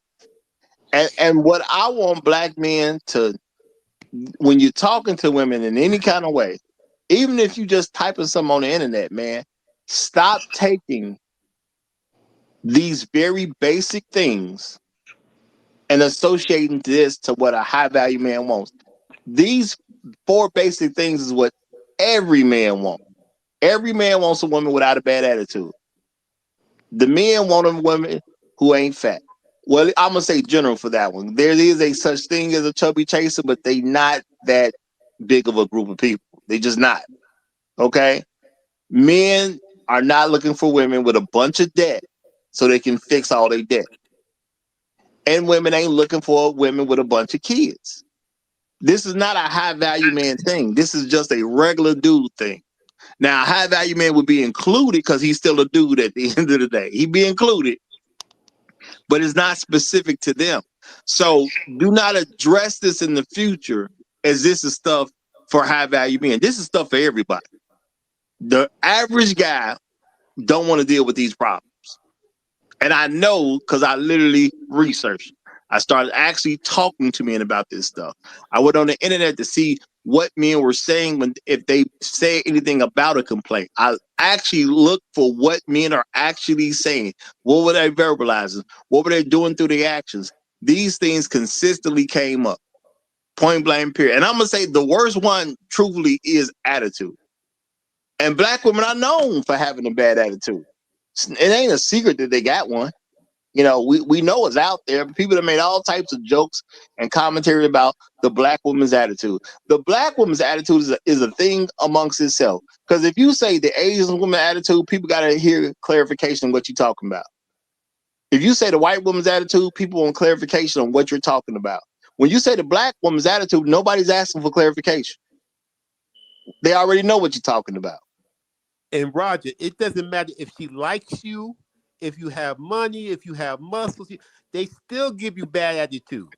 And what I want black men to, when you're talking to women in any kind of way, even if you just typing something on the internet, man, stop taking these very basic things and associating this to what a high value man wants. These 4 basic things is what every man wants. Every man wants a woman without a bad attitude. The men want a woman who ain't fat. Well, I'm gonna say general for that one. There is a such thing as a chubby chaser, but they not that big of a group of people. They just not. Okay? Men are not looking for women with a bunch of debt so they can fix all their debt. And women ain't looking for women with a bunch of kids. This is not a high value man thing. This is just a regular dude thing. Now, a high value man would be included because he's still a dude at the end of the day. He'd be included, but it's not specific to them. So do not address this in the future as this is stuff for high value men. This is stuff for everybody. The average guy don't want to deal with these problems. And I know because I literally researched. I started actually talking to men about this stuff. I went on the internet to see what men were saying when if they say anything about a complaint. I actually looked for what men are actually saying. What were they verbalizing? What were they doing through the actions? These things consistently came up. Point blank period. And I'm gonna say the worst one, truthfully, is attitude. And black women are known for having a bad attitude. It ain't a secret that they got one. You know, we know it's out there. People have made all types of jokes and commentary about the black woman's attitude. The black woman's attitude is a thing amongst itself. Because if you say the Asian woman attitude, people got to hear clarification on what you're talking about. If you say the white woman's attitude, people want clarification on what you're talking about. When you say the black woman's attitude, nobody's asking for clarification. They already know what you're talking about. And Roger, it doesn't matter if she likes you, if you have money, if you have muscles, they still give you bad attitude.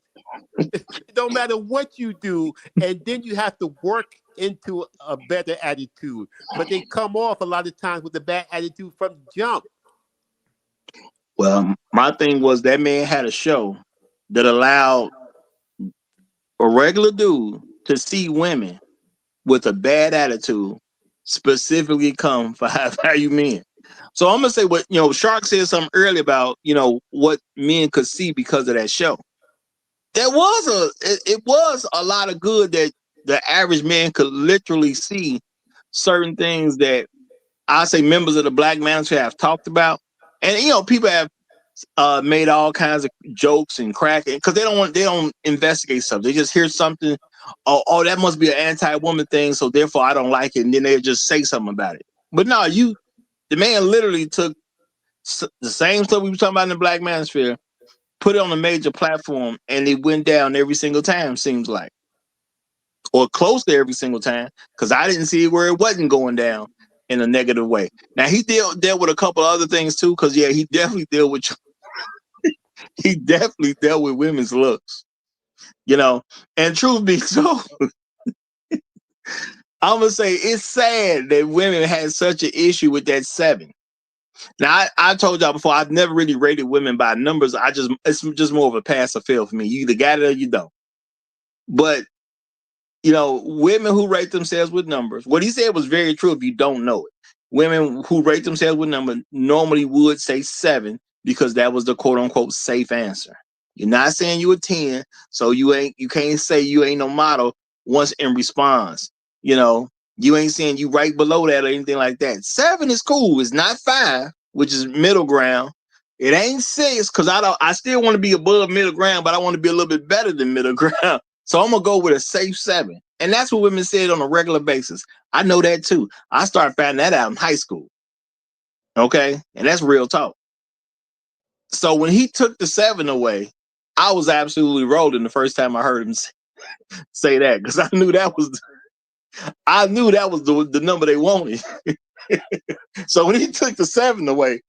It don't matter what you do, and then you have to work into a better attitude. But they come off a lot of times with a bad attitude from the jump. Well, my thing was that man had a show that allowed a regular dude to see women with a bad attitude specifically come for high value men. So I'm gonna say what Shark said something earlier about what men could see because of that show. There was it was a lot of good that the average man could literally see certain things that I say members of the Black Manosphere have talked about, and people have made all kinds of jokes and cracking because they don't investigate stuff. They just hear something. Oh, that must be an anti-woman thing, so therefore I don't like it, and then they just say something about it. But no, the man literally took the same stuff we were talking about in the Black Manosphere, put it on a major platform, and it went down every single time, seems like. Or close to every single time, because I didn't see where it wasn't going down in a negative way. Now, he dealt with a couple other things, too, because, yeah, he definitely dealt with women's looks, and truth be told, I'm going to say it's sad that women had such an issue with that 7. Now, I told y'all before, I've never really rated women by numbers. It's just more of a pass or fail for me. You either got it or you don't. But, women who rate themselves with numbers, what he said was very true if you don't know it. Women who rate themselves with numbers normally would say 7 because that was the quote unquote safe answer. You're not saying you a 10, so you can't say you ain't no model once in response. You ain't saying you right below that or anything like that. 7 is cool. It's not 5, which is middle ground. It ain't 6 because I still want to be above middle ground, but I want to be a little bit better than middle ground. So I'm gonna go with a safe 7. And that's what women said on a regular basis. I know that too. I started finding that out in high school. Okay? And that's real talk. So when he took the 7 away, I was absolutely rolling the first time I heard him say that, because I knew that was the number they wanted. So when he took the 7 away,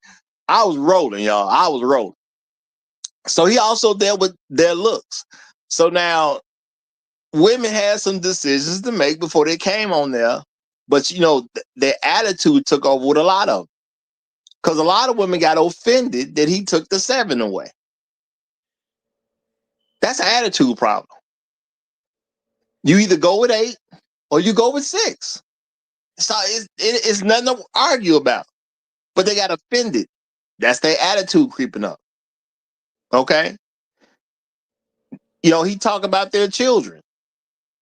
I was rolling, y'all. I was rolling. So he also dealt with their looks. So now women had some decisions to make before they came on there, but their attitude took over with a lot of them. Because a lot of women got offended that he took the 7 away. That's an attitude problem. You either go with 8 or you go with 6. So it's nothing to argue about. But they got offended. That's their attitude creeping up. Okay? He talk about their children.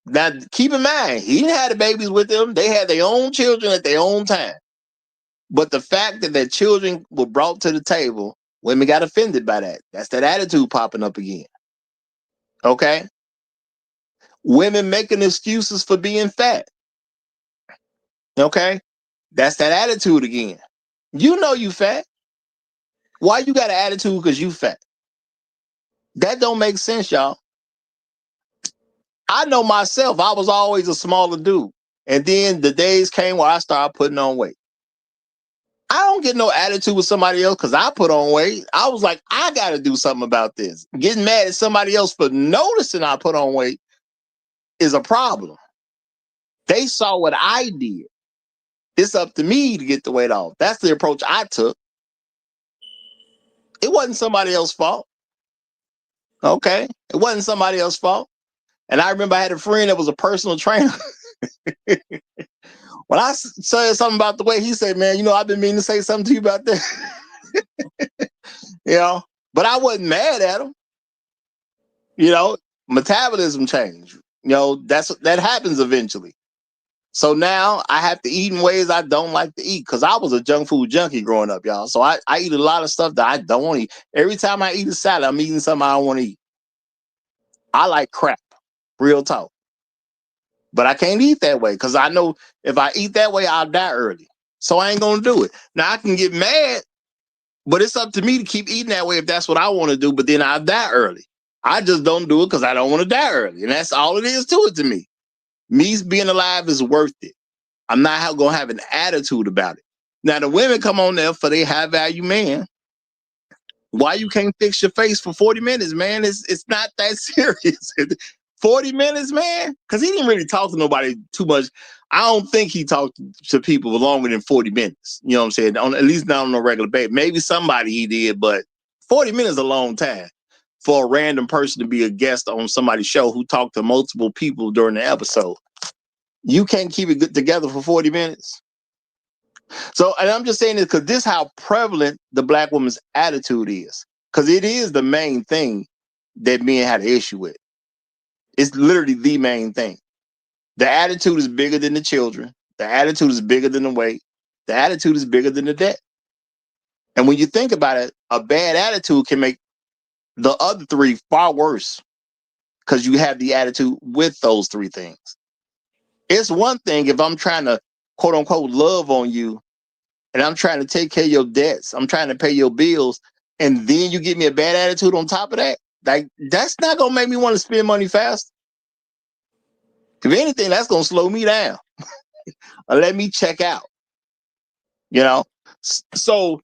Now, keep in mind, he didn't have the babies with them. They had their own children at their own time. But the fact that their children were brought to the table, women got offended by that. That's that attitude popping up again. Okay? Women making excuses for being fat. Okay? That's that attitude again. You know you fat. Why you got an attitude because you fat? That don't make sense, y'all. I know myself, I was always a smaller dude. And then the days came where I started putting on weight. I don't get no attitude with somebody else because I put on weight. I was like, I got to do something about this. Getting mad at somebody else for noticing I put on weight is a problem. They saw what I did. It's up to me to get the weight off. That's the approach I took. It wasn't somebody else's fault. Okay? It wasn't somebody else's fault. And I remember I had a friend that was a personal trainer. When I said something about the weight, he said, man, you know, I've been meaning to say something to you about that. You know, but I wasn't mad at him. You know, metabolism change. You know, that happens eventually. So now I have to eat in ways I don't like to eat because I was a junk food junkie growing up, y'all. So I eat a lot of stuff that I don't want to eat. Every time I eat a salad, I'm eating something I don't want to eat. I like crap, real talk. But I can't eat that way because I know if I eat that way, I'll die early. So I ain't going to do it. Now I can get mad, but it's up to me to keep eating that way if that's what I want to do, but then I'll die early. I just don't do it because I don't want to die early. And that's all it is to it to me. Me being alive is worth it. I'm not going to have an attitude about it. Now, the women come on there for their high value man. Why you can't fix your face for 40 minutes, man? It's not that serious. 40 minutes, man? Because he didn't really talk to nobody too much. I don't think he talked to people longer than 40 minutes. You know what I'm saying? At least not on a regular basis. Maybe somebody he did, but 40 minutes is a long time for a random person to be a guest on somebody's show who talked to multiple people during the episode. You can't keep it together for 40 minutes. So, and I'm just saying this because this is how prevalent the black woman's attitude is. Because it is the main thing that men had an issue with. It's literally the main thing. The attitude is bigger than the children. The attitude is bigger than the weight. The attitude is bigger than the debt. And when you think about it, a bad attitude can make the other three far worse because you have the attitude with those three things. It's one thing if I'm trying to, quote unquote, love on you and I'm trying to take care of your debts. I'm trying to pay your bills. And then you give me a bad attitude on top of that. Like, that's not going to make me want to spend money fast. If anything, that's going to slow me down or let me check out. You know? So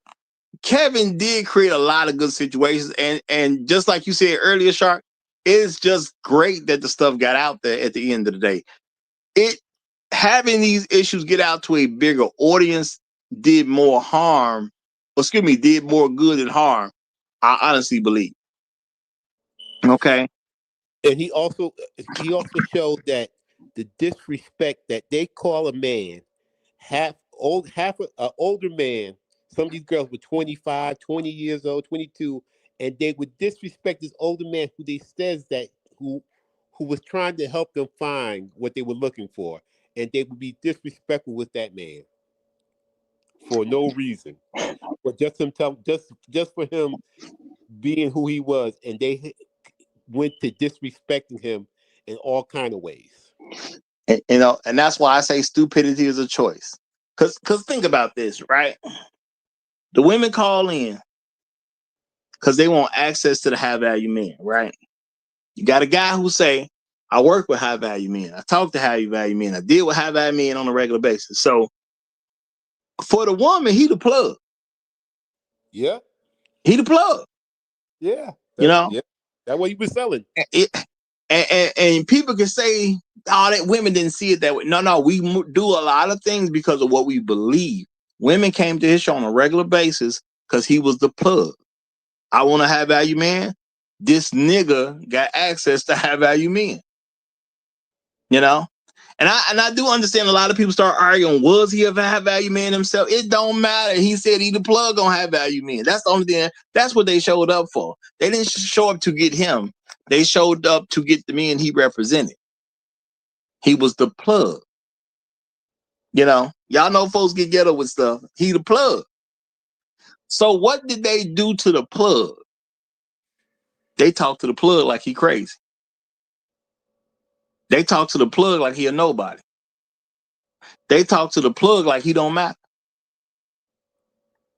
Kevin did create a lot of good situations. And just like you said earlier, Shark, it's just great that the stuff got out there at the end of the day. Having these issues get out to a bigger audience did more did more good than harm. I honestly believe. Okay. And he also showed that the disrespect that they call a man, half an older man. Some of these girls were 25, 20 years old, 22, and they would disrespect this older man who they says that who was trying to help them find what they were looking for, and they would be disrespectful with that man for no reason, but just for him being who he was, and they went to disrespecting him in all kind of ways. And, you know, and that's why I say stupidity is a choice. Cause think about this, right? The women call in because they want access to the high value men, right? You got a guy who say, I work with high value men. I talk to high value men. I deal with high value men on a regular basis. So for the woman, he the plug. Yeah. He the plug. Yeah. You know? Yeah. That's what he was selling. And people can say, oh, that women didn't see it that way. No, we do a lot of things because of what we believe. Women came to his show on a regular basis because he was the plug. I want a high value man. This nigga got access to high value men. You know? And I do understand a lot of people start arguing, was he a high value man himself? It don't matter. He said he the plug on high value men. That's the only thing. That's what they showed up for. They didn't show up to get him. They showed up to get the men he represented. He was the plug. You know, y'all know folks get ghetto with stuff. He the plug. So what did they do to the plug? They talk to the plug like he crazy. They talk to the plug like he a nobody. They talk to the plug like he don't matter.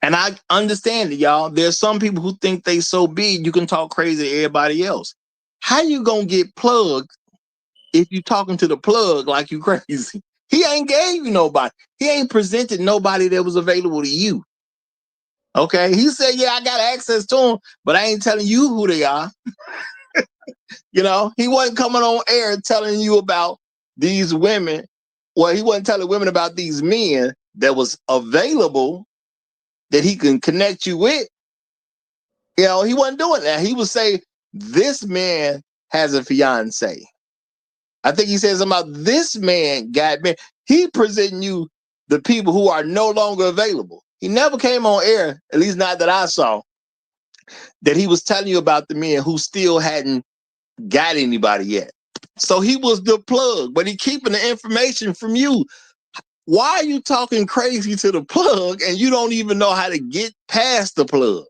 And I understand it, y'all. There's some people who think they so big you can talk crazy to everybody else. How you gonna get plugged if you talking to the plug like you crazy? He ain't gave you nobody. He ain't presented nobody that was available to you. Okay, he said, yeah, I got access to them, but I ain't telling you who they are. You know, he wasn't coming on air telling you about these women. Well, he wasn't telling women about these men that was available that he can connect you with, he wasn't doing that. He would say, this man has a fiance. I think he said something about this man got married. He presenting you the people who are no longer available. He never came on air, at least not that I saw, that he was telling you about the men who still hadn't got anybody yet. So he was the plug, but he keeping the information from you. Why are you talking crazy to the plug and you don't even know how to get past the plug?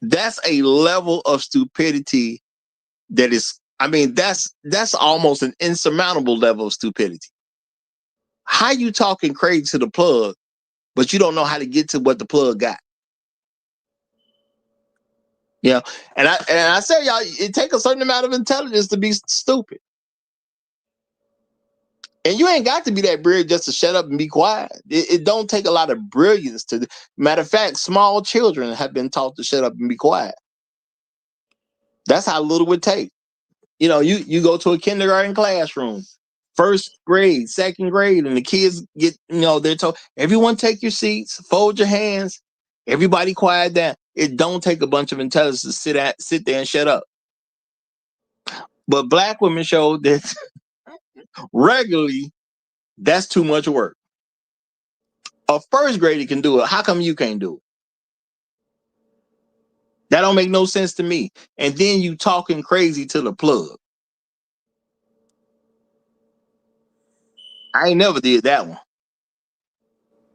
That's a level of stupidity that is, that's almost an insurmountable level of stupidity. How you talking crazy to the plug, but you don't know how to get to what the plug got? And I say, y'all, it takes a certain amount of intelligence to be stupid. And you ain't got to be that brilliant just to shut up and be quiet. It don't take a lot of brilliance to. Matter of fact, small children have been taught to shut up and be quiet. That's how little it takes. You go to a kindergarten classroom, first grade, second grade, and the kids get, they're told, everyone take your seats, fold your hands, everybody quiet down. It don't take a bunch of intelligence to sit there and shut up. But black women show that regularly, that's too much work. A first grader can do it. How come you can't do it? That don't make no sense to me. And then you talking crazy to the plug. I ain't never did that one.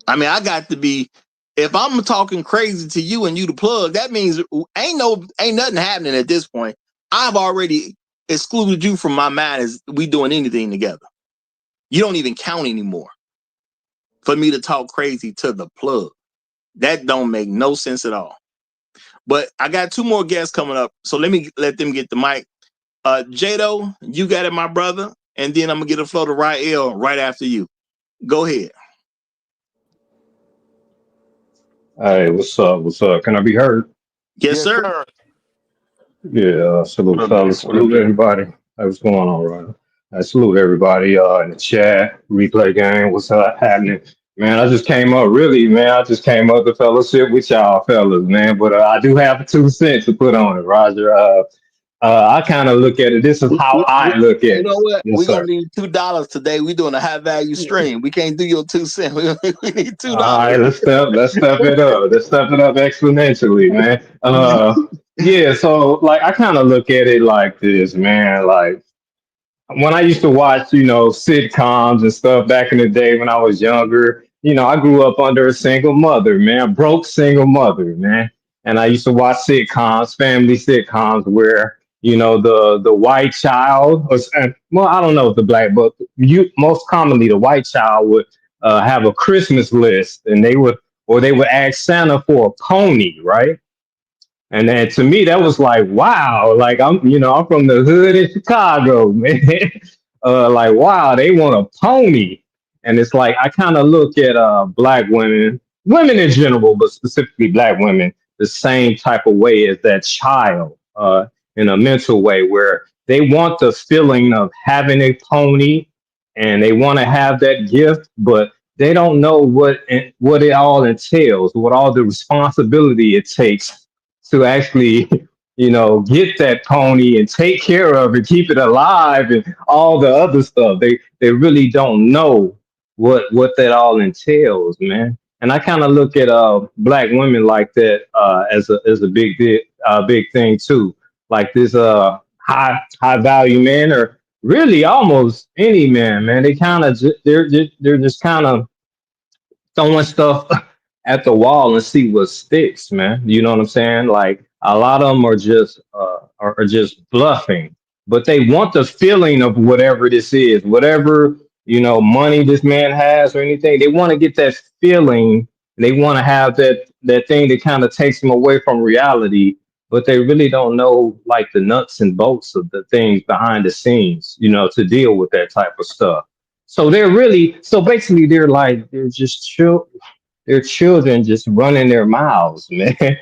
I got to be, if I'm talking crazy to you and you the plug, that means ain't nothing happening at this point. I've already excluded you from my mind as we doing anything together. You don't even count anymore for me to talk crazy to the plug. That don't make no sense at all. But I got two more guests coming up, so let them get the mic. Jado, you got it, my brother, and then I'm gonna get a flow to Rael right after you. Go ahead. Hey, what's up? What's up? Can I be heard? Yes, sir. Yeah, salute, What up, man? fellas. What up, Salute Jay? everybody. Hey, what's going on, Ryan? I salute everybody in the chat, replay game. What's happening? Man, I just came up, really, man. I just came up to fellowship with y'all fellas, man. But I do have 2 cents to put on it, Roger. I kind of look at it. This is how I look at You it. know what? Yes, We're gonna sir. need $2 today. We're doing a high value stream. We can't do your 2 cents. We need All $2. right, let's step it up. Let's step it up exponentially, man. Yeah, so like I kind of look at it like this, man. Like when I used to watch, sitcoms and stuff back in the day when I was younger, I grew up under a single mother, man, broke single mother, man. And I used to watch sitcoms, family sitcoms, where the white child, well, I don't know if the black, but most commonly the white child would have a Christmas list, and they would ask Santa for a pony, right? And then to me, that was like, wow, like I'm from the hood in Chicago, man. Like, wow, they want a pony. And it's like, I kind of look at black women in general, but specifically black women, the same type of way as that child, in a mental way, where they want the feeling of having a pony and they want to have that gift, but they don't know what it all entails, what all the responsibility it takes to actually, get that pony and take care of it, keep it alive, and all the other stuff. They really don't know what that all entails, man. And I kind of look at black women like that as a big thing too. Like this high value men, or really almost any man, man. They kind of they're just kind of throwing stuff at the wall and see what sticks, man. You know what I'm saying? Like a lot of them are just bluffing, but they want the feeling of whatever this is, whatever money this man has or anything. They want to get that feeling. They want to have that thing that kind of takes them away from reality, but they really don't know like the nuts and bolts of the things behind the scenes, to deal with that type of stuff. So basically they're just they're children just running their mouths, man.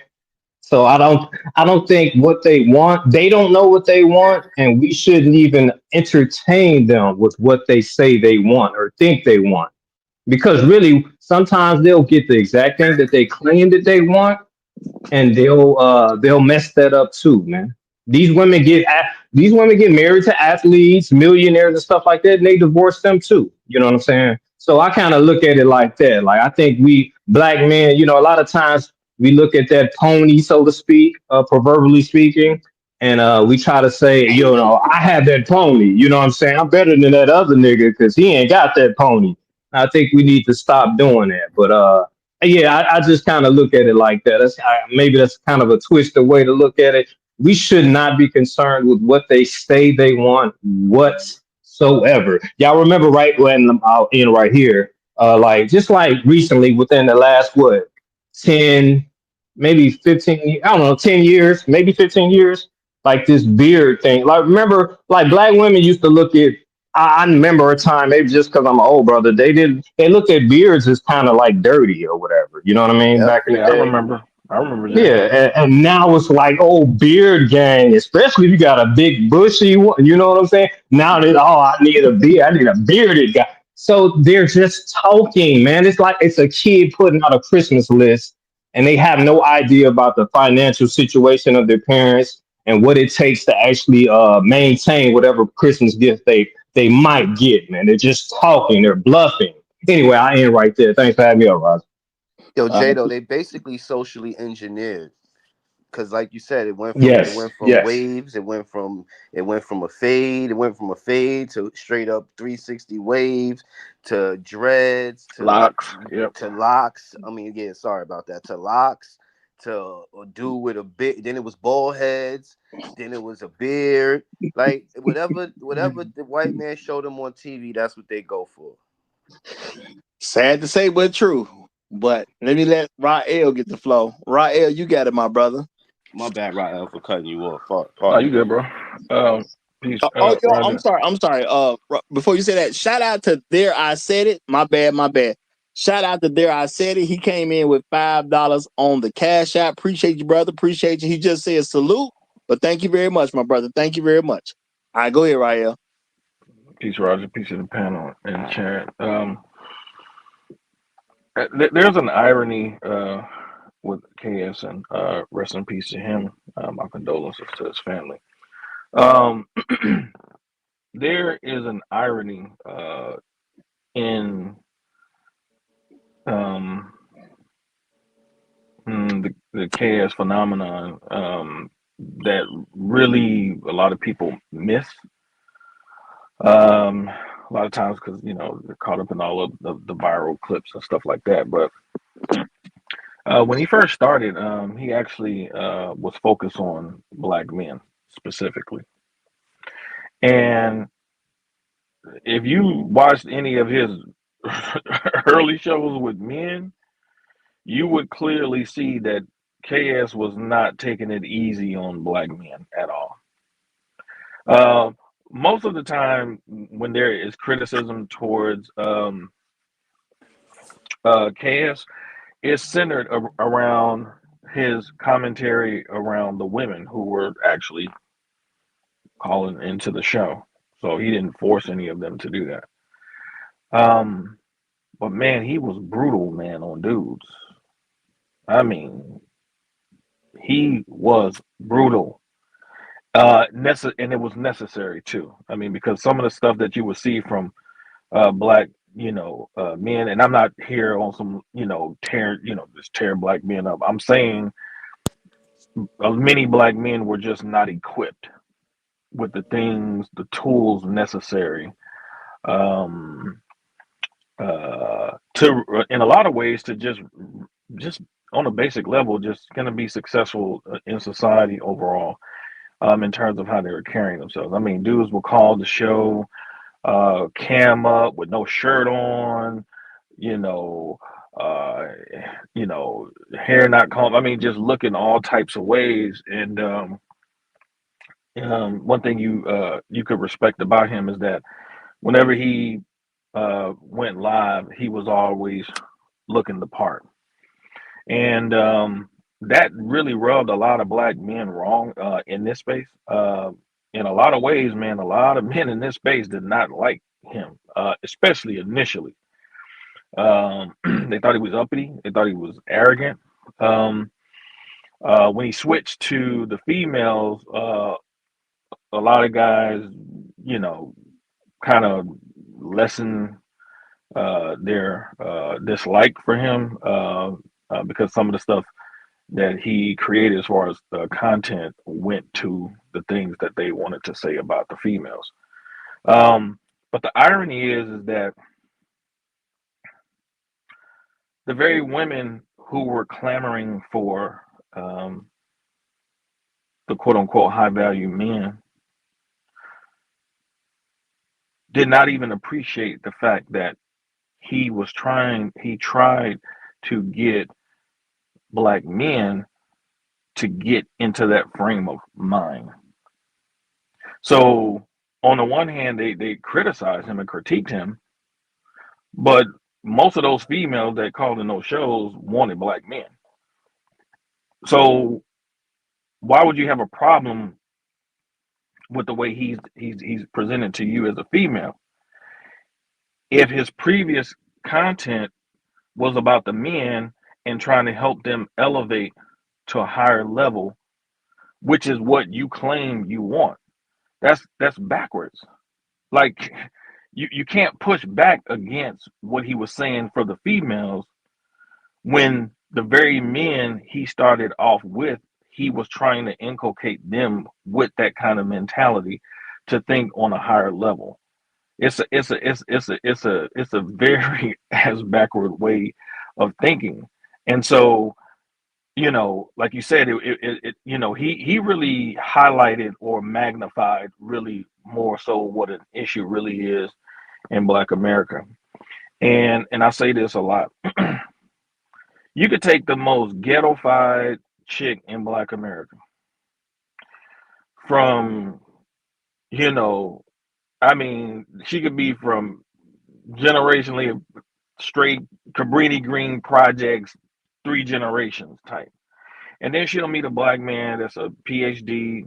So I don't think what they want, they don't know what they want, and we shouldn't even entertain them with what they say they want or think they want. because really sometimes they'll get the exact thing that they claim that they want, and they'll mess that up too, man. These women get married to athletes, millionaires, and stuff like that, and they divorce them too. You know what I'm saying? So I kind of look at it like that. Like I think we black men, a lot of times we look at that pony, so to speak, proverbially speaking, and we try to say, I have that pony. You know what I'm saying? I'm better than that other nigga because he ain't got that pony. I think we need to stop doing that. But yeah, I just kind of look at it like that. Maybe that's kind of a twisted way to look at it. We should not be concerned with what they say they want whatsoever. Y'all remember right when I'll end right here, like just like recently within the last 10, maybe 15, I don't know, 10 years, maybe 15 years, like this beard thing. Like remember, like black women used to look at I remember a time, maybe just because I'm an old brother, they looked at beards as kind of like dirty or whatever. You know what I mean? Yep. Back in the Yeah, I day. remember. I remember that. Yeah, and now it's like, oh, beard gang, especially if you got a big bushy one. You know what I'm saying? Now that, oh, I need a bearded guy. So they're just talking, man. It's like it's a kid putting out a Christmas list, and they have no idea about the financial situation of their parents and what it takes to actually maintain whatever Christmas gift they might get. Man, they're just talking, they're bluffing. Anyway, I end right there. Thanks for having me up, Roger. Yo, Uh, Jado, they basically socially engineered because, like you said, it Yes, went from yes. waves, it went from a fade, to straight up 360 waves to dreads Locks. Yep. to locks. I mean, yeah, sorry about that. To locks to a dude with a bit. Then it was bald heads. Then it was a beard. Like whatever the white man showed them on TV, that's what they go for. Sad to say, but true. But let me let Rael get the flow. Rael, you got it, my brother. My bad, Rael, for cutting you off. Oh, Pardon you me. good, bro? Peace, Oh, yo, I'm Roger. sorry. I'm sorry. Before you say that, shout out to There I Said It. My bad, my bad. Shout out to There I Said It. He came in with $5 on the Cash App. Appreciate you, brother. Appreciate you. He just said salute, but thank you very much, my brother. Thank you very much. All right, go ahead, Rael. Peace, Roger. Peace to the panel and chat. There's an irony with KS, and rest in peace to him. My condolences to his family. Um, there is an irony in um, the KS phenomenon that really a lot of people miss. A lot of times because they're caught up in all of the viral clips and stuff like that. But when he first started, he actually was focused on black men specifically. And if you watched any of his early shows with men, you would clearly see that KS was not taking it easy on black men at all. Uh, Most of the time, when there is criticism towards KS, it's centered around his commentary around the women who were actually calling into the show. So he didn't force any of them to do that. But man, he was brutal, man, on dudes. I mean, he was brutal. And it was necessary too. I mean, because some of the stuff that you would see from black, men, and I'm not here on some, just tear black men up. I'm saying many black men were just not equipped with the tools necessary, um, to, in a lot of ways, to just on a basic level, just going to be successful in society overall, in terms of how they were carrying themselves. I mean, dudes will call the show cam up with no shirt on, you know, uh, hair not combed. I mean, just looking all types of ways. And one thing you could respect about him is that whenever he went live, he was always looking the part. And that really rubbed a lot of black men wrong in this space. In a lot of ways, man, a lot of men in this space did not like him, especially initially. They thought he was uppity. They thought he was arrogant. Um, when he switched to the females, a lot of guys, you know, kind of lessen their dislike for him because some of the stuff that he created as far as the content went to the things that they wanted to say about the females. Um, but the irony is that the very women who were clamoring for the quote unquote high value men did not even appreciate the fact that he tried to get black men to get into that frame of mind. So on the one hand, they criticized him and critiqued him, but most of those females that called in those shows wanted black men. So why would you have a problem with the way he's presented to you as a female if his previous content was about the men and trying to help them elevate to a higher level, which is what you claim you want? That's backwards. Like you can't push back against what he was saying for the females when the very men he started off with, he was trying to inculcate them with that kind of mentality to think on a higher level. It's a very ass backward way of thinking. And so, like you said, he really highlighted or magnified really more so what an issue really is in Black America. And I say this a lot. You could take the most ghettofied chick in Black America from, you know, I mean, she could be from generationally straight Cabrini Green projects, 3 generations type. And then she'll meet a black man that's a PhD,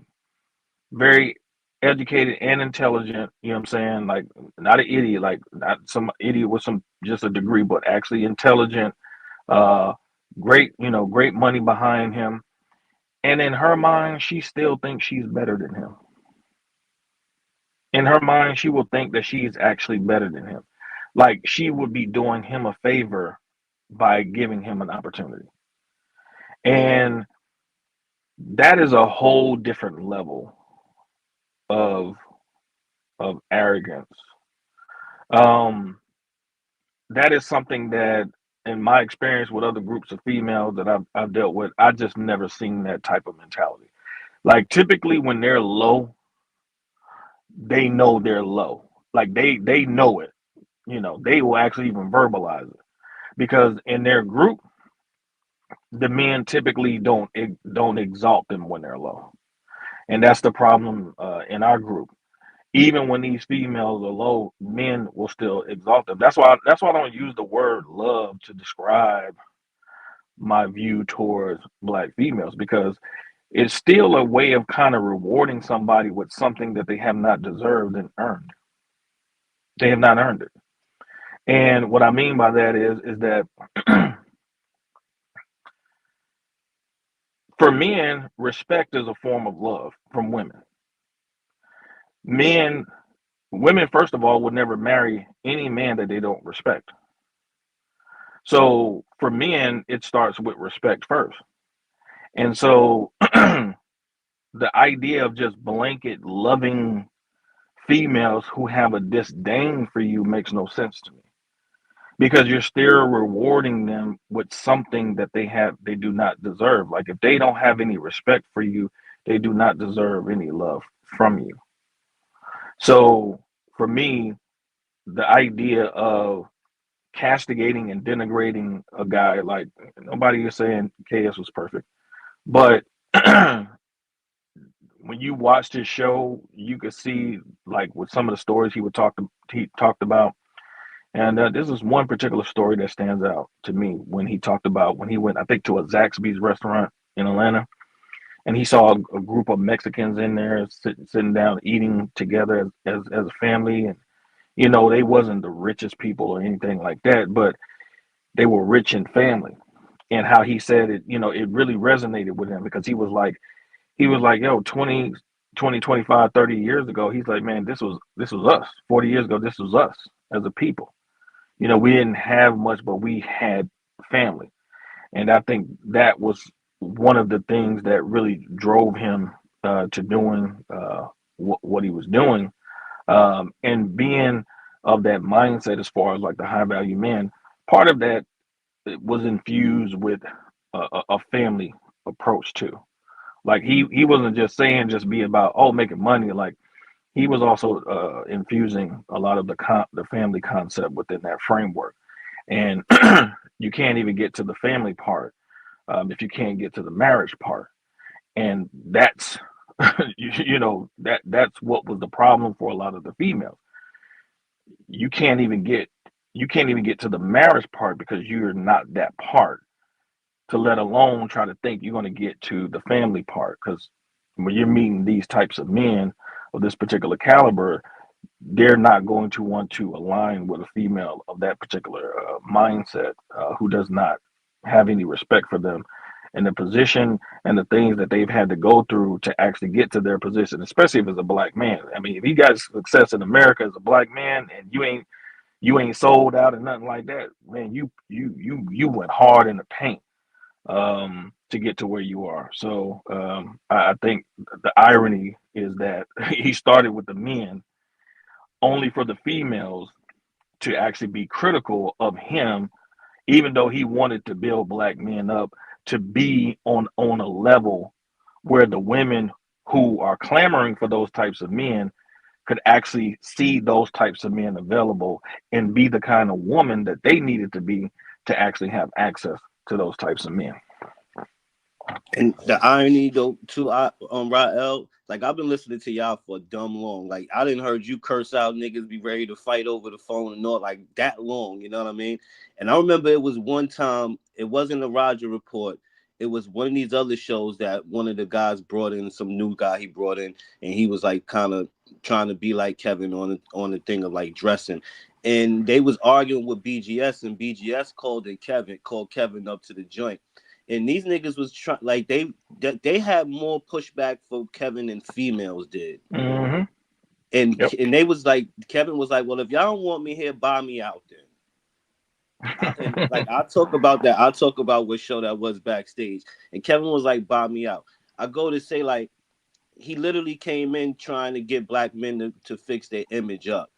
very educated and intelligent, you know what I'm saying? Like not an idiot, like not some idiot with some just a degree, but actually intelligent, uh great money behind him. And in her mind, she still thinks she's better than him. In her mind, she will think that she's actually better than him. Like she would be doing him a favor by giving him an opportunity. And that is a whole different level of arrogance. Um, that is something that, in my experience with other groups of females that I've dealt with, I just never seen that type of mentality. Like typically when they're low, they know they're low. Like they know it. They will actually even verbalize it because in their group, the men typically don't exalt them when they're low, and that's the problem in our group. Even when these females are low, men will still exalt them. That's why I don't use the word love to describe my view towards black females, because it's still a way of kind of rewarding somebody with something that they have not deserved and earned. They have not earned it. And what I mean by that is that for men, respect is a form of love from women. Men, women, first of all, would never marry any man that they don't respect. So for men, it starts with respect first. And so the idea of just blanket loving females who have a disdain for you makes no sense to me, because you're still rewarding them with something that they do not deserve. Like if they don't have any respect for you, they do not deserve any love from you. So for me, the idea of castigating and denigrating a guy, like nobody is saying KS was perfect, but when you watched his show, you could see like with some of the stories he talked about. And this is one particular story that stands out to me when he talked about when he went, I think, to a Zaxby's restaurant in Atlanta, and he saw a group of Mexicans in there sitting down eating together as a family. And they wasn't the richest people or anything like that, but they were rich in family, and how he said it, it really resonated with him because he was like, yo, 25, 30 years ago, he's like, man, this was us. 40 years ago, this was us as a people. We didn't have much, but we had family. And I think that was one of the things that really drove him to doing what he was doing, and being of that mindset as far as like the high value man. Part of that was infused with a family approach too. Like he wasn't just saying just be about making money. Like he was also infusing a lot of the family concept within that framework. And you can't even get to the family part if you can't get to the marriage part. And that's that's what was the problem for a lot of the females. You can't even get to the marriage part because you're not that part, to let alone try to think you're going to get to the family part. Because when you're meeting these types of men of this particular caliber, they're not going to want to align with a female of that particular mindset, who does not have any respect for them and the position and the things that they've had to go through to actually get to their position, especially if it's a black man. I mean, if you got success in America as a black man and you ain't sold out and nothing like that, man, you went hard in the paint to get to where you are. So I think the irony is that he started with the men only for the females to actually be critical of him, even though he wanted to build black men up to be on a level where the women who are clamoring for those types of men could actually see those types of men available and be the kind of woman that they needed to be to actually have access to those types of men. And the irony though, too, Rael, like I've been listening to y'all for dumb long. Like I didn't heard you curse out niggas, be ready to fight over the phone and all like that long. You know what I mean? And I remember it was one time. It wasn't the Roger Report. It was one of these other shows that one of the guys brought in, some new guy he brought in, and he was like kind of trying to be like Kevin on the thing of like dressing. And they was arguing with BGS, and BGS called Kevin up to the joint. And these niggas was trying, like they had more pushback for Kevin than females did. Mm-hmm. And Yep. and they was like, Kevin was like, well, if y'all don't want me here, buy me out then. And like I talk about that. I talk about what show that was backstage. And Kevin was like, buy me out. I go to say like he literally came in trying to get black men to fix their image up.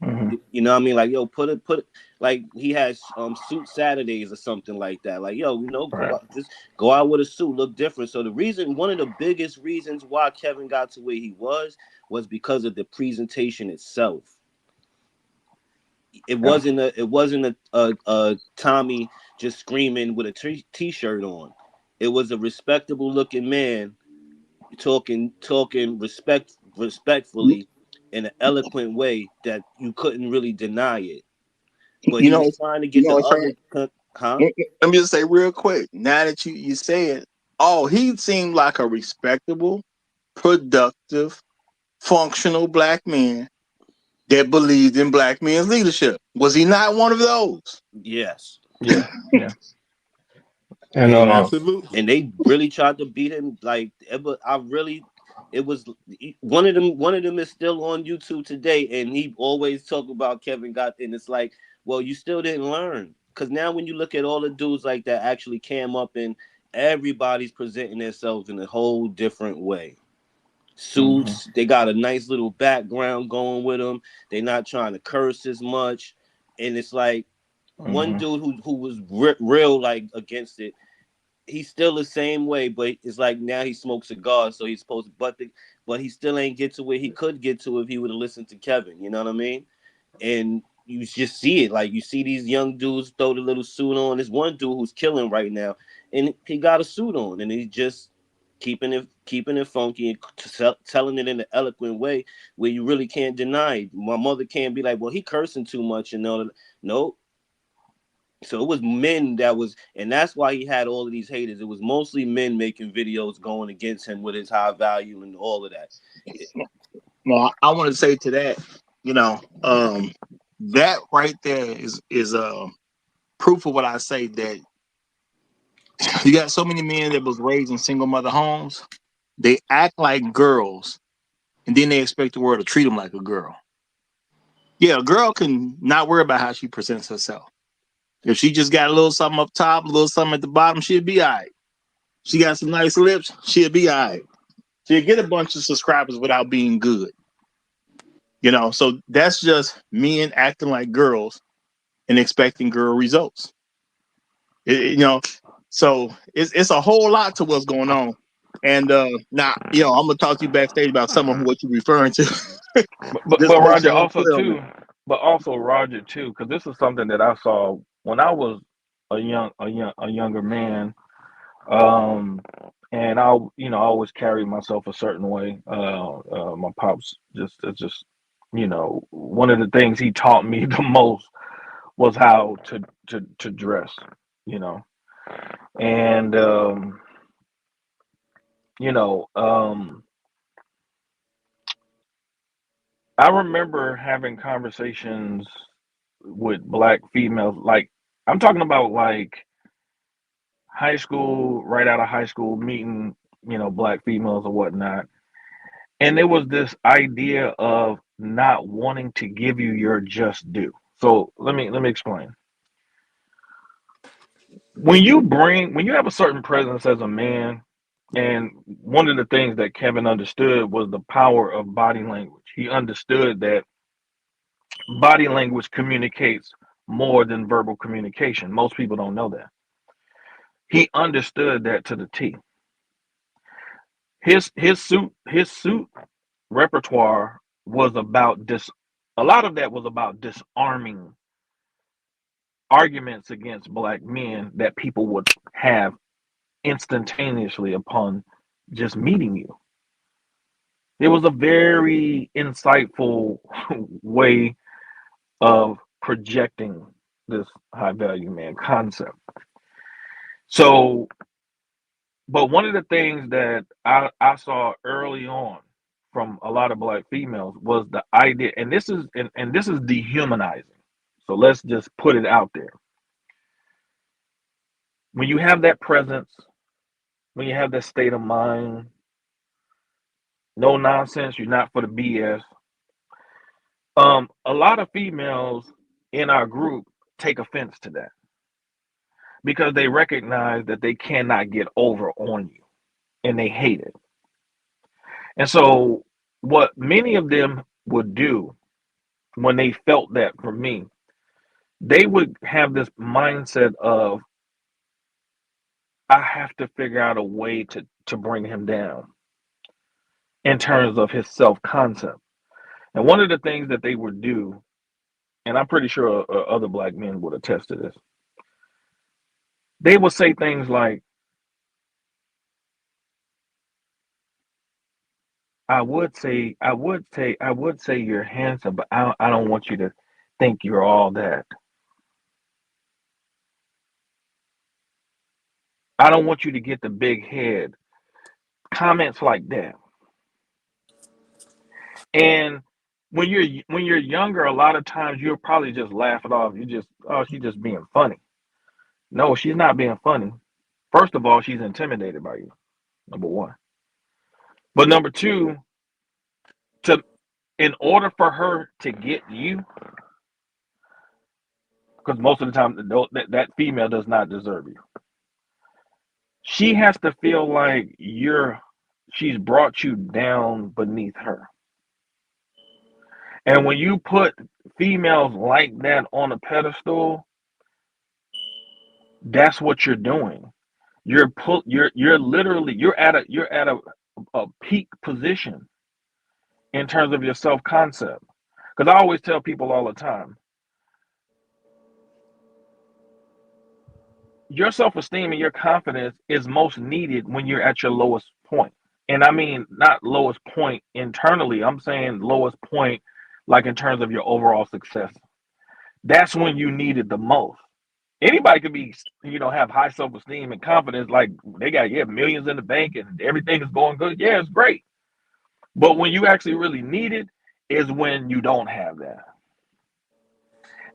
Mm-hmm. You know what I mean? Like, yo, put it like he has suit Saturdays or something like that. Like, yo, Right. just go out with a suit, look different. So one of the biggest reasons why Kevin got to where he was because of the presentation itself. It wasn't a Tommy just screaming with a t-shirt on. It was a respectable looking man talking respectfully in an eloquent way that you couldn't really deny it. But he was trying to get the other, huh? Let me just say real quick. Now that you say it, he seemed like a respectable, productive, functional black man that believed in black men's leadership. Was he not one of those? Yes. Yeah. Yeah. And absolutely. And they really tried to beat him. Like it was one of them. One of them is still on YouTube today, and he always talk about Kevin got. And it's like, well, you still didn't learn, because now when you look at all the dudes like that actually came up, and everybody's presenting themselves in a whole different way. Suits, they got a nice little background going with them. They're not trying to curse as much, and it's like one dude who was real like against it. He's still the same way, but it's like now he smokes cigars, so he's supposed to, but he still ain't get to where he could get to if he would have listened to Kevin. You know what I mean? And you just see it, like you see these young dudes throw the little suit on. There's one dude who's killing right now, and he got a suit on, and he's just keeping it funky and telling it in an eloquent way where you really can't deny it. My mother can't be like, well, he cursing too much and all that. No. So it was men and that's why he had all of these haters. It was mostly men making videos going against him with his high value and all of that. Well, I want to say to that, that right there is proof of what I say, that you got so many men that was raised in single mother homes. They act like girls, and then they expect the world to treat them like a girl. Yeah, a girl can not worry about how she presents herself. If she just got a little something up top, a little something at the bottom, she'll be all right. She got some nice lips, she'll be all right. She'll get a bunch of subscribers without being good. So that's just men acting like girls and expecting girl results. So it's a whole lot to what's going on. And now, I'm gonna talk to you backstage about some of what you're referring to. But Just to make Roger sure I'm also clear on that. too, Roger too, because this is something that I saw when I was a younger man. And I always carried myself a certain way. My pops just one of the things he taught me the most was how to dress, you know, and you know, um, I remember having conversations with black females, like I'm talking about like high school, right out of high school, meeting, black females or whatnot. And there was this idea of not wanting to give you your just due. So let me explain. When you have a certain presence as a man, and one of the things that Kevin understood was the power of body language. He understood that body language communicates more than verbal communication. Most people don't know that. He understood that to the T. His suit repertoire was about a lot of that was about disarming arguments against black men that people would have instantaneously upon just meeting you. It was a very insightful way of projecting this high value man concept. So, but one of the things that I saw early on from a lot of black females was the idea, and this is dehumanizing. So let's just put it out there. When you have that presence, when you have that state of mind, no nonsense, you're not for the BS. A lot of females in our group take offense to that because they recognize that they cannot get over on you and they hate it. And so, what many of them would do when they felt that from me, they would have this mindset of, I have to figure out a way to bring him down in terms of his self concept. And one of the things that they would do, and I'm pretty sure other black men would attest to this, they would say things like, I would say you're handsome, but I don't want you to think you're all that. I don't want you to get the big head. Comments like that. And when you're younger, a lot of times you'll probably just laugh it off. She's just being funny. No, she's not being funny. First of all, she's intimidated by you. Number one. But number two, to in order for her to get you, because most of the time that female does not deserve you. She has to feel like she's brought you down beneath her. And when you put females like that on a pedestal, that's what you're doing. You're literally a peak position in terms of your self-concept. Because I always tell people all the time, your self-esteem and your confidence is most needed when you're at your lowest point. And I mean not lowest point internally. I'm saying lowest point like in terms of your overall success. That's when you need it the most. Anybody could be, have high self-esteem and confidence, like they got millions in the bank and everything is going good. Yeah, it's great. But when you actually really need it is when you don't have that.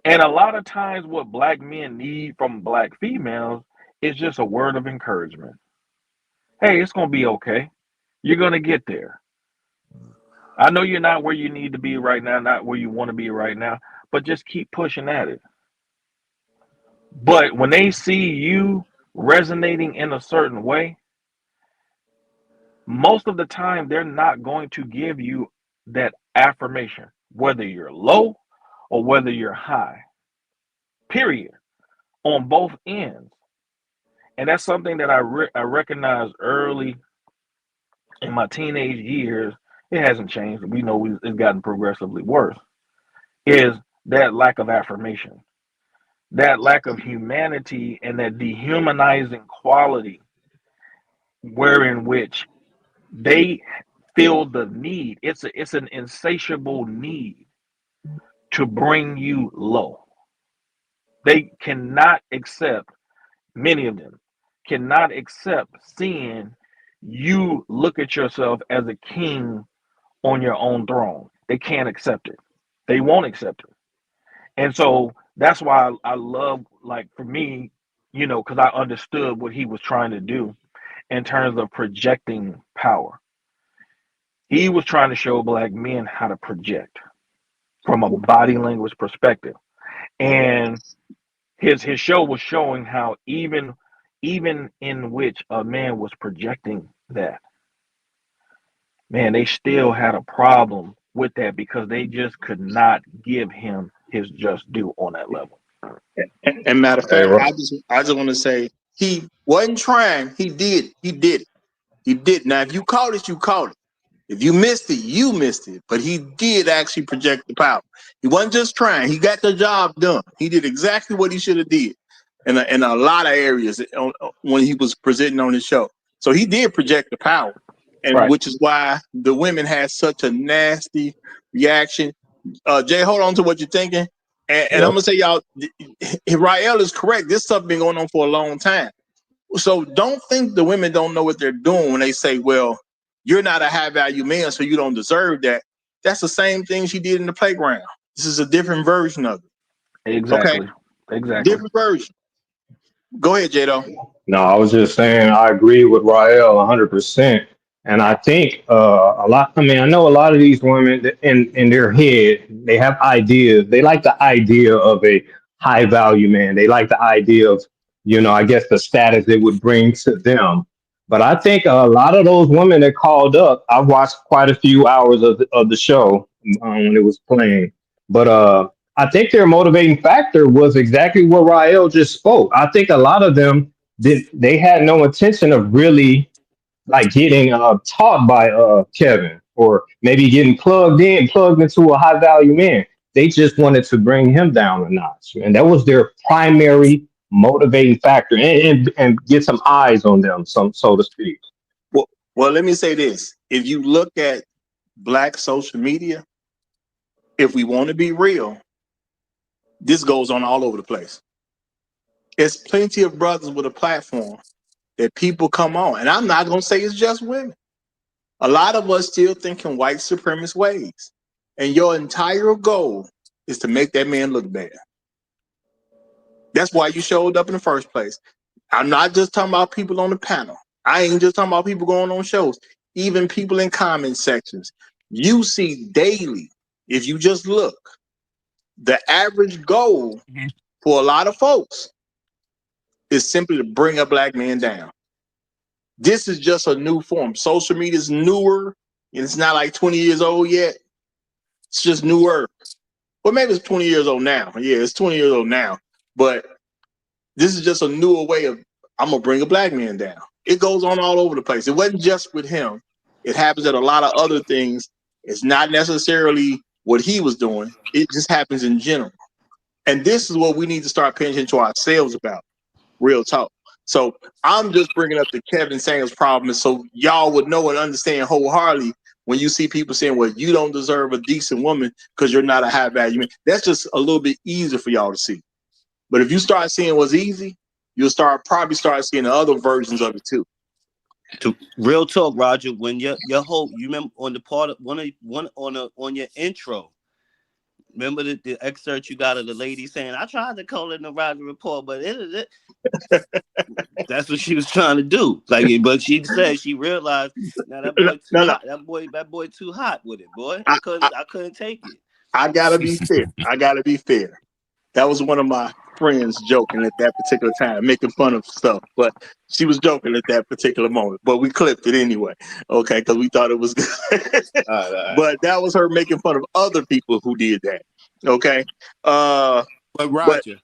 And a lot of times, what black men need from black females is just a word of encouragement. Hey, it's going to be okay. You're going to get there. I know you're not where you need to be right now, not where you want to be right now, but just keep pushing at it. But when they see you resonating in a certain way, most of the time they're not going to give you that affirmation, whether you're low or whether you're high, period, on both ends. And that's something that I recognized early in my teenage years. It hasn't changed. We know it's gotten progressively worse. Is that lack of affirmation, that lack of humanity, and that dehumanizing quality, wherein which they feel the need. It's an insatiable need to bring you low. They cannot accept, many of them cannot accept seeing you look at yourself as a king on your own throne. They can't accept it. They won't accept it. And so that's why I love, like, for me, because I understood what he was trying to do in terms of projecting power. He was trying to show black men how to project from a body language perspective. And his show was showing how even in which a man was projecting that, man, they still had a problem with that because they just could not give him his just due on that level. And matter of Hey, fact, I just want to say he wasn't trying. He did it. He did. Now, if you caught it, you caught it. If you missed it, you missed it. But he did actually project the power. He wasn't just trying. He got the job done. He did exactly what he should have did in a lot of areas when he was presenting on his show. So he did project the power, and Right. which is why the women had such a nasty reaction. Jay, hold on to what you're thinking. And I'm going to say, y'all, Rael is correct. This stuff been going on for a long time. So don't think the women don't know what they're doing when they say, well, you're not a high value man, so you don't deserve that. That's the same thing she did in the playground. This is a different version of it. Exactly. Okay? Exactly. Different version. Go ahead, Jado. No, I was just saying I agree with Rael 100%. And I think a lot, I mean, I know a lot of these women that in their head, they have ideas. They like the idea of a high value man. They like the idea of, I guess the status it would bring to them. But I think a lot of those women that called up, I've watched quite a few hours of the show when it was playing. But I think their motivating factor was exactly what Rael just spoke. I think a lot of them they had no intention of really like getting taught by Kevin or maybe getting plugged into a high value man. They just wanted to bring him down a notch, and that was their primary motivating factor, and get some eyes on them, so to speak. Well, let me say this: if you look at black social media, if we want to be real, this goes on all over the place. There's plenty of brothers with a platform that people come on, and I'm not gonna say it's just women. A lot of us still think in white supremacist ways, and your entire goal is to make that man look bad. That's why you showed up in the first place. I'm not just talking about people on the panel. I ain't just talking about people going on shows. Even people in comment sections. You see daily, if you just look, the average goal for a lot of folks is simply to bring a black man down. This is just a new form. Social media is newer, and it's not like 20 years old yet. It's just newer. Well, maybe it's 20 years old now. Yeah, it's 20 years old now. But this is just a newer way of, I'm going to bring a black man down. It goes on all over the place. It wasn't just with him. It happens at a lot of other things. It's not necessarily what he was doing. It just happens in general. And this is what we need to start paying attention to ourselves about. Real talk. So I'm just bringing up the Kevin Samuels problem so y'all would know and understand wholeheartedly when you see people saying, well, you don't deserve a decent woman because you're not a high value man. That's just a little bit easier for y'all to see. But if you start seeing what's easy, you'll probably start seeing the other versions of it too. To real talk, Roger, when your whole, you remember on the part of on your intro, Remember the excerpt you got of the lady saying, "I tried to call in the Roger Report, but it." That's what she was trying to do. Like, but she said she realized now that boy too hot. That boy too hot with it, boy. I couldn't take it. I gotta be fair. I gotta be fair. That was one of my friends joking at that particular time, making fun of stuff. But she was joking at that particular moment. But we clipped it anyway, okay, because we thought it was good. All right. But that was her making fun of other people who did that. Okay. But Roger,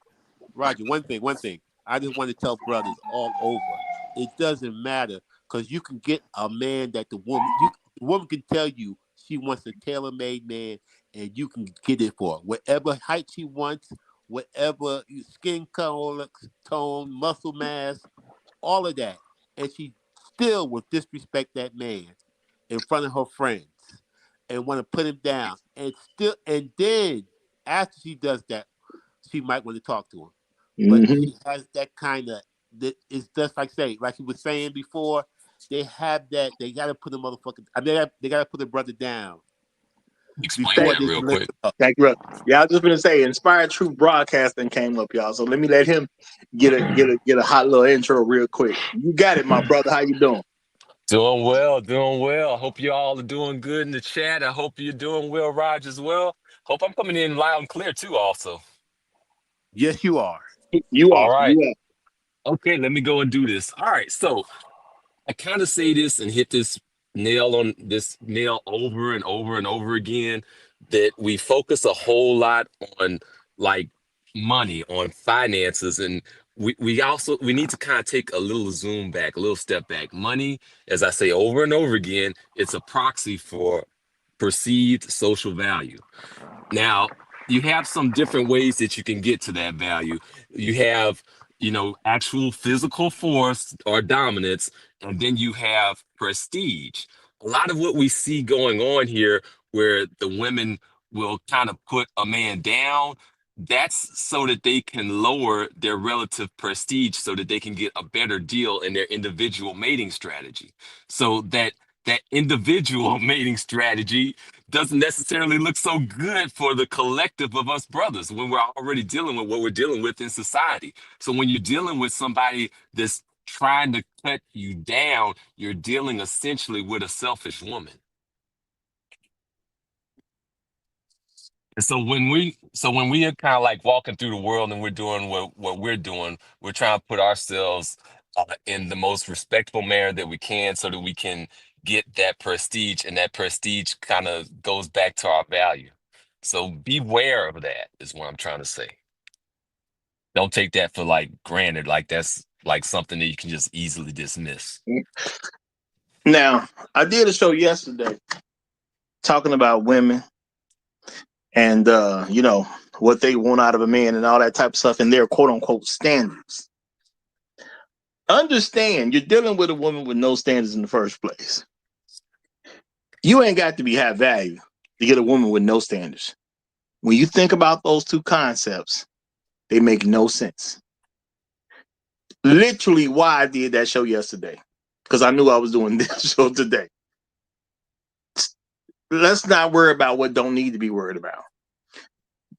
one thing. I just want to tell brothers all over. It doesn't matter because you can get a man that the woman can tell you she wants a tailor-made man, and you can get it for her. Whatever height she wants, whatever skin color, tone, muscle mass, all of that, and she still will disrespect that man in front of her friends and want to put him down, and then after she does that, she might want to talk to him. But she has that kind of, it's just like he was saying before, they have that, they got to put the motherfucker, they got to put the brother down. Explain that real quick. Thank you, brother. Yeah, I was just going to say, Inspired Truth Broadcasting came up, y'all. So let me let him get a hot little intro real quick. You got it, my brother. How you doing? Doing well. Hope you all are doing good in the chat. I hope you're doing well, Raj, as well. Hope I'm coming in loud and clear too, also. Yes, you are. All right. Okay, let me go and do this. All right, so I kind of say this and hit this nail over and over and over again, that we focus a whole lot on like money, on finances, and we need to kind of take a little zoom back, a little step back. Money, as I say over and over again, it's a proxy for perceived social value. Now, you have some different ways that you can get to that value. You have, actual physical force or dominance, and then you have prestige. A lot of what we see going on here, where the women will kind of put a man down, that's so that they can lower their relative prestige so that they can get a better deal in their individual mating strategy. So that individual mating strategy doesn't necessarily look so good for the collective of us brothers when we're already dealing with what we're dealing with in society. So when you're dealing with somebody that's trying to cut you down, you're dealing essentially with a selfish woman. And so when we are kind of like walking through the world and we're doing what we're doing, we're trying to put ourselves in the most respectful manner that we can so that we can get that prestige, and that prestige kind of goes back to our value. So beware of that is what I'm trying to say. Don't take that for like granted, like that's like something that you can just easily dismiss. Now, I did a show yesterday talking about women and what they want out of a man and all that type of stuff and their quote unquote standards. Understand, you're dealing with a woman with no standards in the first place. You ain't got to have value to get a woman with no standards. When you think about those two concepts, they make no sense. Literally why I did that show yesterday, because I knew I was doing this show today. Let's not worry about what don't need to be worried about.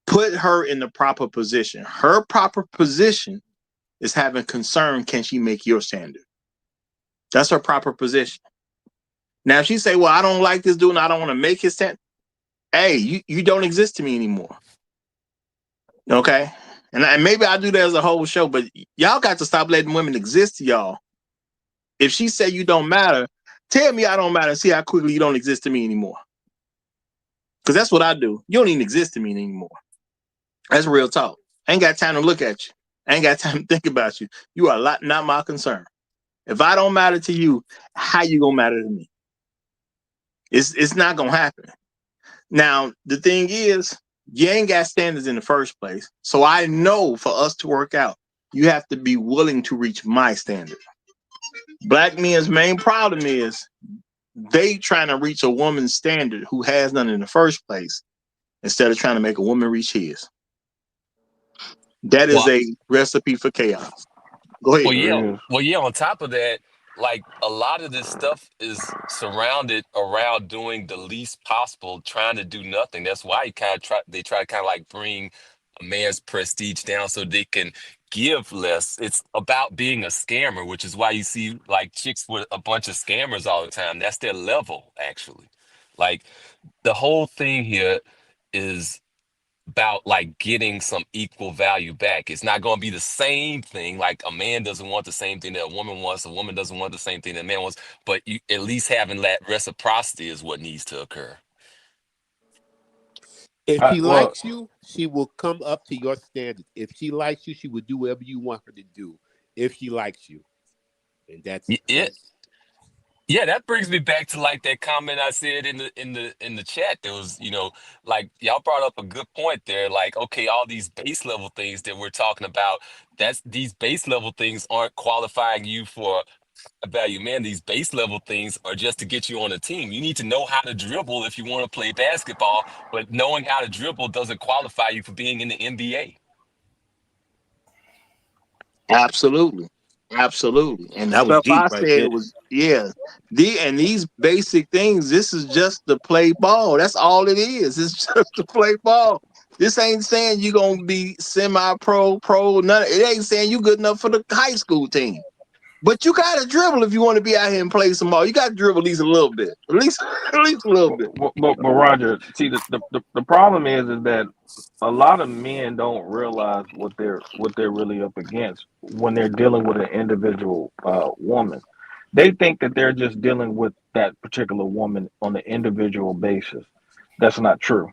Put her in the proper position. Her proper position is having concern, can she make your standard? That's her proper position. Now, if she say, well, I don't like this dude and I don't want to make his standard, hey, you don't exist to me anymore. Okay? And maybe I'll do that as a whole show, but y'all got to stop letting women exist to y'all. If she say you don't matter, tell me I don't matter and see how quickly you don't exist to me anymore. Because that's what I do. You don't even exist to me anymore. That's real talk. I ain't got time to look at you. I ain't got time to think about you. You are not my concern. If I don't matter to you, how you gonna matter to me? It's not gonna happen. Now, the thing is, you ain't got standards in the first place. So I know for us to work out, you have to be willing to reach my standard. Black men's main problem is they trying to reach a woman's standard who has none in the first place instead of trying to make a woman reach his. That is a recipe for chaos. Go ahead. Well, yeah. On top of that, like a lot of this stuff is surrounded around doing the least possible, trying to do nothing. That's why they try to kind of like bring a man's prestige down so they can give less. It's about being a scammer, which is why you see like chicks with a bunch of scammers all the time. That's their level, actually. Like the whole thing here is about like getting some equal value back. It's not going to be the same thing. Like a man doesn't want the same thing that a woman wants. A woman doesn't want the same thing that a man wants. But you, at least having that reciprocity is what needs to occur. If she Well, likes you, she will come up to your standard. If she likes you, she will do whatever you want her to do. If she likes you, and that's It, yeah, that brings me back to like that comment I said in the chat. There was, like y'all brought up a good point there. Like, okay, all these base level things that we're talking about, that's these base level things aren't qualifying you for a value man. These base level things are just to get you on a team. You need to know how to dribble if you want to play basketball, but knowing how to dribble doesn't qualify you for being in the NBA. Absolutely. Absolutely. And the That was stuff deep I right said there. was, yeah. These basic things, this is just to play ball. That's all it is. It's just to play ball. This ain't saying you're gonna be semi-pro, pro, none. It ain't saying you good enough for the high school team. But you gotta dribble if you want to be out here and play some ball. You gotta dribble at least a little bit. At least a little bit. but Roger, see the problem is that a lot of men don't realize what they're really up against when they're dealing with an individual woman. They think that they're just dealing with that particular woman on an individual basis. That's not true.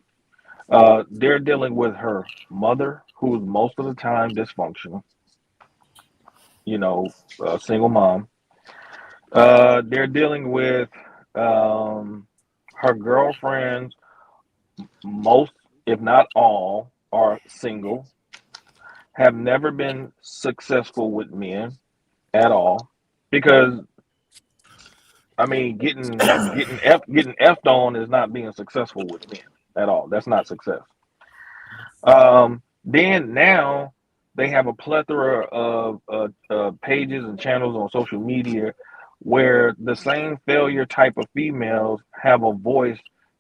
They're dealing with her mother, who's most of the time dysfunctional. A single mom. They're dealing with her girlfriends. Most, if not all, are single, have never been successful with men at all. Because I mean, getting effed on is not being successful with men at all. That's not success. Then now they have a plethora of pages and channels on social media where the same failure type of females have a voice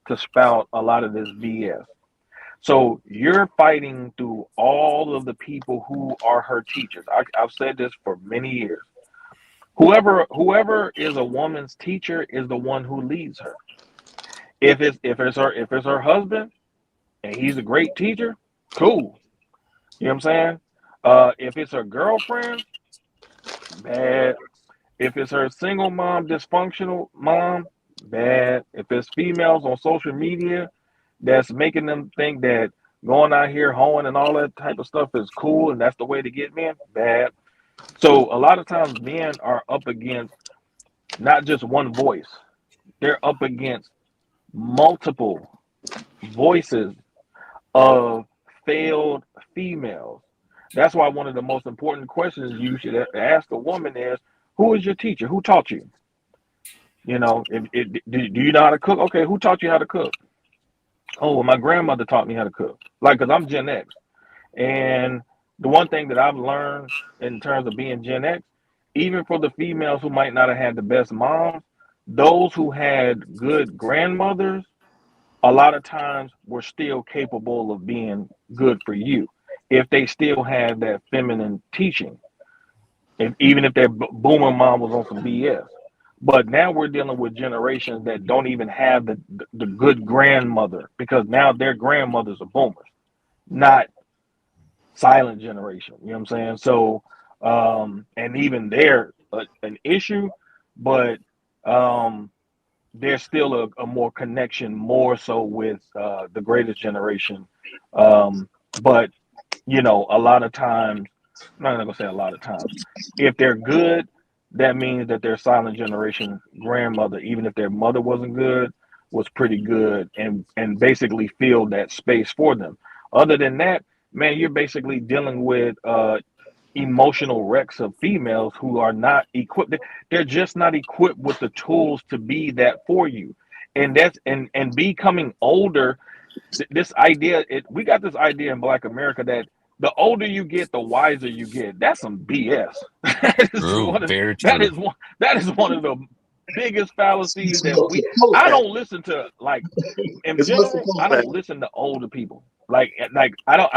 to spout a lot of this BS. So you're fighting through all of the people who are her teachers. I've said this for many years. Whoever is a woman's teacher is the one who leads her. If it's her husband and he's a great teacher, cool. You know what I'm saying? If it's her girlfriend, bad. If it's her single mom, dysfunctional mom, bad. If it's females on social media that's making them think that going out here hoeing and all that type of stuff is cool and that's the way to get men, bad. So a lot of times men are up against not just one voice, they're up against multiple voices of failed females. That's why one of the most important questions you should ask a woman is, who is your teacher? Who taught you? Do you know how to cook? Okay, who taught you how to cook? Oh, well, my grandmother taught me how to cook. Like, because I'm Gen X. And the one thing that I've learned in terms of being Gen X, even for the females who might not have had the best moms, those who had good grandmothers, a lot of times were still capable of being good for you if they still had that feminine teaching, even if their boomer mom was on some BS. But now we're dealing with generations that don't even have the good grandmother because now their grandmothers are boomers, not silent generation. You know what I'm saying? So, and even they're an issue, but there's still a more connection, more so with the greatest generation. But a lot of times, I'm not gonna say a lot of times, if they're good, that means that their silent generation grandmother, even if their mother wasn't good, was pretty good and basically filled that space for them. Other than that, man, you're basically dealing with emotional wrecks of females who are not equipped. They're just not equipped with the tools to be that for you. And that's and becoming older, this idea, we got this idea in Black America that the older you get, the wiser you get. That's some BS. that is True, one of very that true. is one that is one of the biggest fallacies It's that supposed we. to post I that. don't listen to, like, in It's supposed to general, post I that. don't listen to older people. I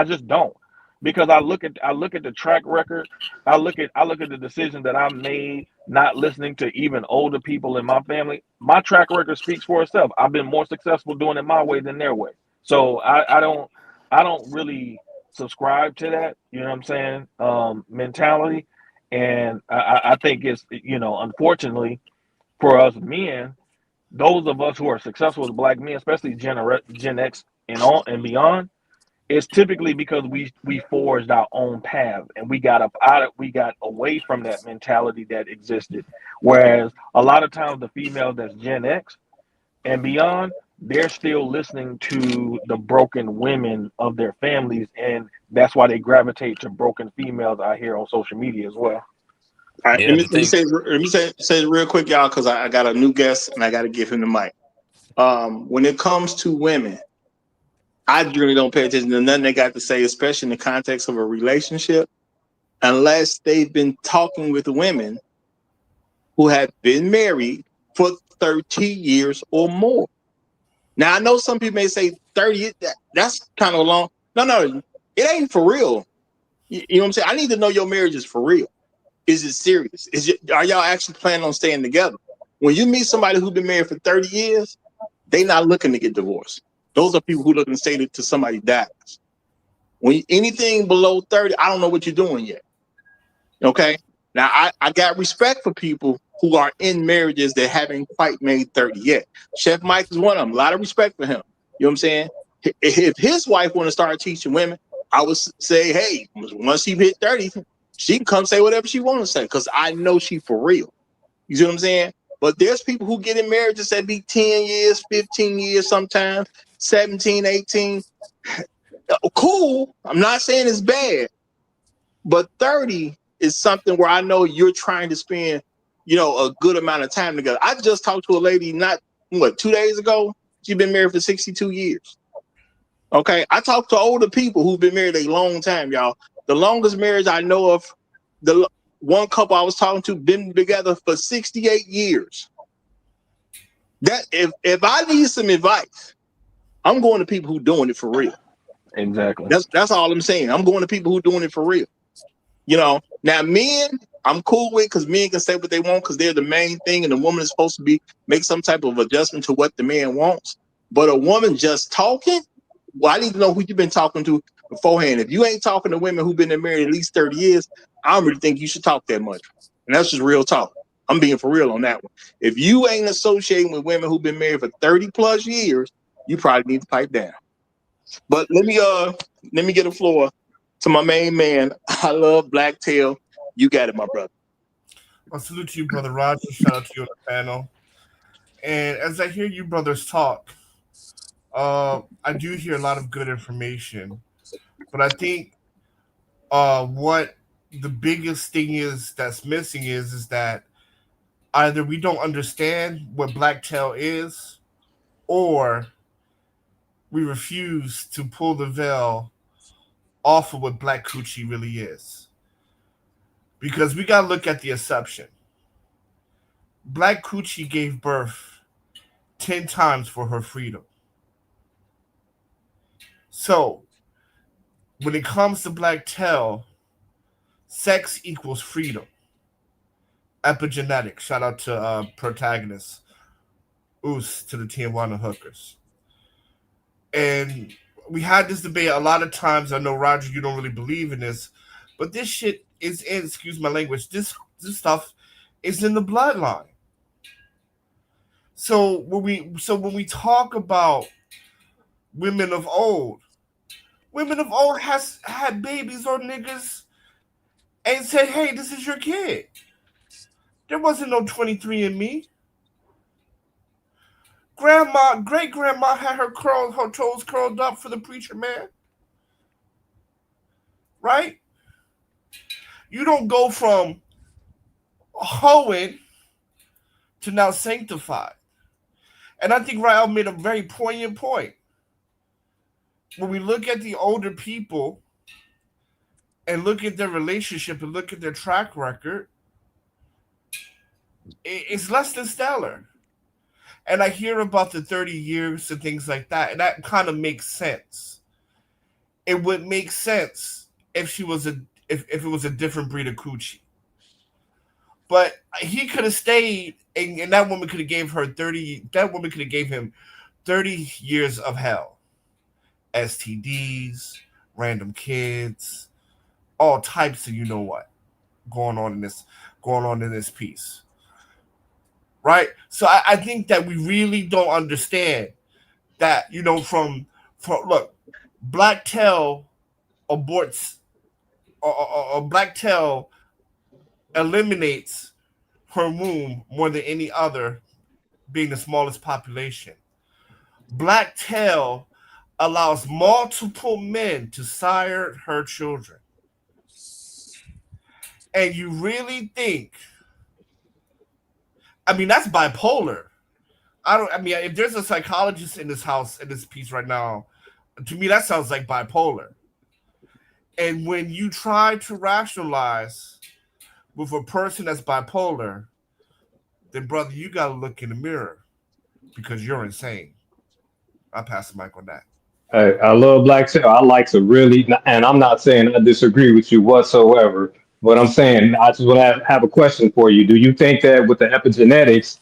just don't, because I look at the track record. I look at the decision that I made not listening to even older people in my family. My track record speaks for itself. I've been more successful doing it my way than their way. So I don't really subscribe to that. You know what I'm saying? Mentality, and I think it's, unfortunately for us men, those of us who are successful as black men, especially Gen X and on and beyond, it's typically because we forged our own path, and we got away from that mentality that existed. Whereas a lot of times the females that's Gen X and beyond, they're still listening to the broken women of their families, and that's why they gravitate to broken females out here on social media as well. All right, Yeah, let me the thing. say it real quick, y'all, because I got a new guest and I got to give him the mic. When it comes to women, I really don't pay attention to nothing they got to say, especially in the context of a relationship, unless they've been talking with women who have been married for 30 years or more. Now, I know some people may say 30, that's kind of long. No, it ain't for real. You know what I'm saying? I need to know your marriage is for real. Is it serious? Are y'all actually planning on staying together? When you meet somebody who's been married for 30 years, they not looking to get divorced. Those are people who looking to stay till somebody dies. When anything below 30, I don't know what you're doing yet. Okay. Now I got respect for people who are in marriages that haven't quite made 30 yet. Chef Mike is one of them. A lot of respect for him. You know what I'm saying? If his wife want to start teaching women, I would say, hey, once she hit 30, she can come say whatever she want to say, because I know she for real. You see what I'm saying? But there's people who get in marriages that be 10 years, 15 years sometimes, 17, 18. Cool. I'm not saying it's bad. But 30 is something where I know you're trying to spend, a good amount of time together. I just talked to a lady 2 days ago. She's been married for 62 years. Okay. I talked to older people who've been married a long time, y'all. The longest marriage I know of, the one couple I was talking to, been together for 68 years. That if I need some advice, I'm going to people who doing it for real. Exactly. That's all I'm saying. I'm going to people who doing it for real. Now men, I'm cool with, because men can say what they want because they're the main thing, and the woman is supposed to make some type of adjustment to what the man wants. But a woman just talking, well, I need to know who you've been talking to beforehand. If you ain't talking to women who've been married at least 30 years, I don't really think you should talk that much. And that's just real talk. I'm being for real on that one. If you ain't associating with women who've been married for 30 plus years, you probably need to pipe down. But let me get the floor to my main man. I love Blacktail. You got it, my brother. Well, salute to you, brother Roger. Shout out to you on the panel. And as I hear you brothers talk, I do hear a lot of good information. But I think what the biggest thing is that's missing is that either we don't understand what blacktail is, or we refuse to pull the veil off of what black coochie really is. Because we gotta look at the assumption. Black coochie gave birth 10 times for her freedom. So when it comes to black tail, sex equals freedom. Epigenetic. Shout out to protagonist. Oos to the Tijuana hookers. And we had this debate a lot of times. I know, Roger, you don't really believe in this, but this shit is in, excuse my language, this stuff is in the bloodline. So when we talk about women of old has had babies or niggas and said, hey, this is your kid. There wasn't no 23andMe. Great grandma had her toes curled up for the preacher man. Right? You don't go from hoeing to now sanctified. And I think Rael made a very poignant point. When we look at the older people, and look at their relationship and look at their track record, it's less than stellar. And I hear about the 30 years and things like that, and that kind of makes sense. It would make sense if she was if it was a different breed of coochie. But he could have stayed, and that woman could have gave her 30. That woman could have gave him 30 years of hell, STDs, random kids, all types of what going on in this piece, right? So I think that we really don't understand that from look, Black Tail aborts or Black Tail eliminates her womb more than any other, being the smallest population. Black Tail allows multiple men to sire her children. And you really think, I mean, that's bipolar. If there's a psychologist in this house, in this piece right now, to me, that sounds like bipolar. And when you try to rationalize with a person that's bipolar, then, brother, you got to look in the mirror because you're insane. I'll pass the mic on that. I love Black Tail. I like to really, and I'm not saying I disagree with you whatsoever. But I'm saying I just want to have a question for you. Do you think that with the epigenetics,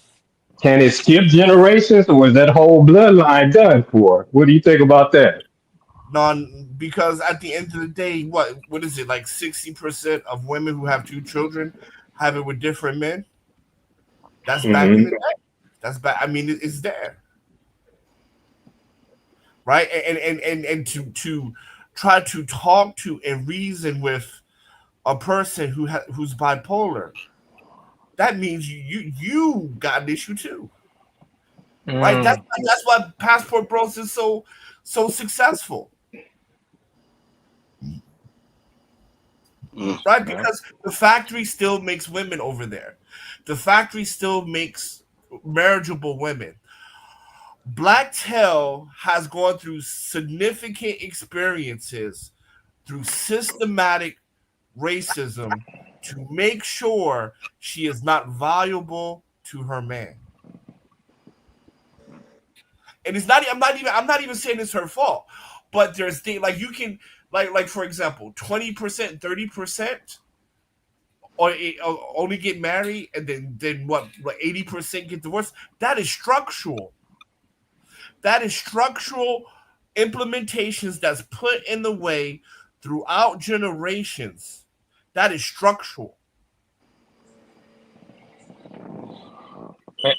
can it skip generations, or is that whole bloodline done for? What do you think about that? Because at the end of the day, what is it, like 60% of women who have two children have it with different men? That's back in the day. That's back. I mean, it's there, right? And to try to talk to and reason with a person who's bipolar, that means you got an issue too, right? That's why Passport Bros is so successful. Right, because the factory still makes women over there. The factory still makes marriageable women. Black Tail has gone through significant experiences through systematic racism to make sure she is not valuable to her man. And it's not. I'm not even saying it's her fault, but there's things like you can like for example, 20%, 30%. Or only get married and then what? Like 80% get divorced. That is structural. That is structural implementations that's put in the way throughout generations. That is structural.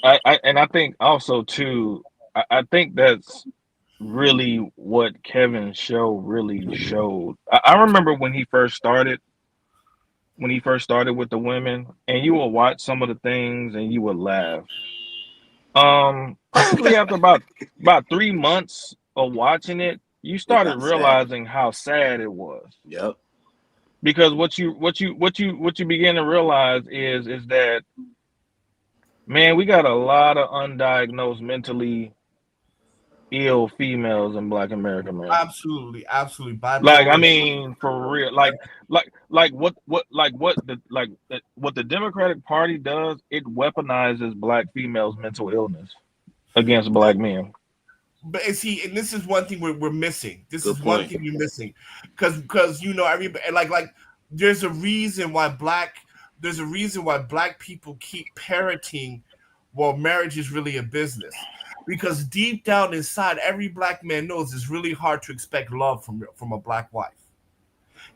And I think also too, I think that's really what Kevin's show really showed. I remember when he first started with the women, and you will watch some of the things and you would laugh. Probably after about 3 months of watching it, you started realizing how sad it was. Yep. Because what you begin to realize is that, man, we got a lot of undiagnosed mentally ill females in Black America, man. Absolutely. Bipolar. Like, I mean, for real. What the Democratic Party does, it weaponizes Black females' mental illness against Black men. But see, and this is one thing we're missing. One thing you're missing, because everybody like there's a reason why Black people keep parroting, well, marriage is really a business, because deep down inside, every Black man knows it's really hard to expect love from a Black wife.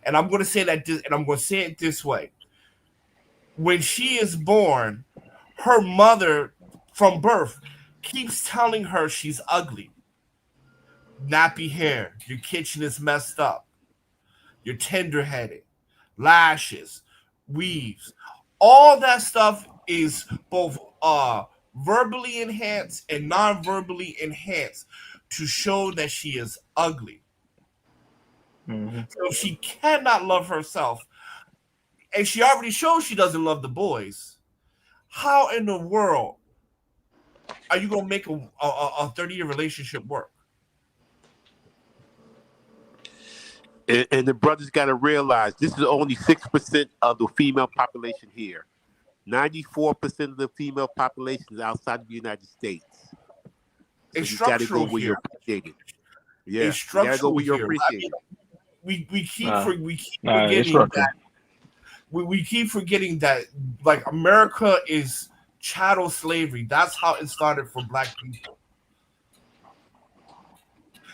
And I'm going to say that, and I'm going to say it this way: when she is born, her mother from birth keeps telling her she's ugly. Nappy hair, your kitchen is messed up, you're tender-headed, lashes, weaves. All that stuff is both verbally enhanced and non-verbally enhanced to show that she is ugly. Mm-hmm. So she cannot love herself. And she already shows she doesn't love the boys. How in the world are you going to make a 30-year relationship work? And the brothers got to realize this is only 6% of the female population here. 94% of the female population is outside of the United States. So It's you got to go structural where you're here. appreciated. It's Yeah, you got to go structural where you're here. I appreciated. mean, we keep Nah, we keep it's forgetting structural. that we keep forgetting that like America is chattel slavery. That's how it started for black people.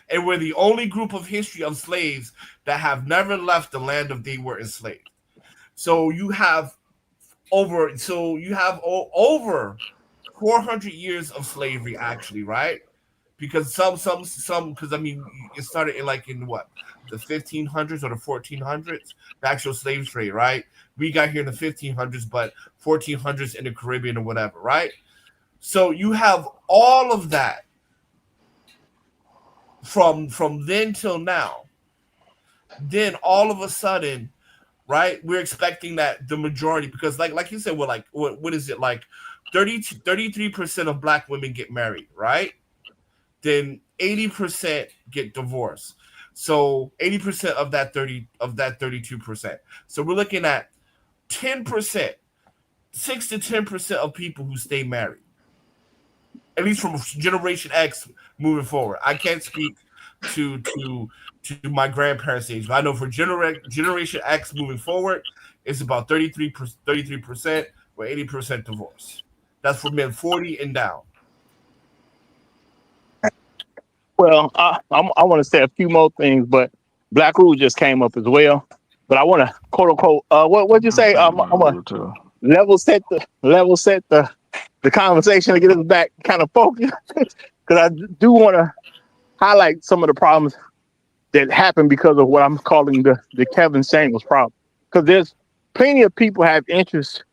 And we're the only group of history of slaves that have never left the land of they were enslaved. So you have over 400 years of slavery actually, right? Because some because I mean it started in what, the 1500s or the 1400s, the actual slave trade, right? We got here in the 1500s, but 1400s in the Caribbean or whatever, right? So you have all of that from then till now. Then all of a sudden, right, we're expecting that the majority, because like you said, we're like what is it, like 33% of black women get married, right? Then 80% get divorced. So 80% of that 32%. So we're looking at 10%, 6 to 10% of people who stay married. At least from Generation X moving forward. I can't speak to my grandparents' age, but I know for Generation X moving forward, it's about 33% or 80% divorce. That's for men 40 and down. Well, I want to say a few more things, but Black Rule just came up as well. But I want to quote unquote, what'd you say? I'm gonna level set the conversation to get us back kind of focused, because I do want to highlight some of the problems that happen because of what I'm calling the Kevin Samuels problem. Because there's plenty of people have interest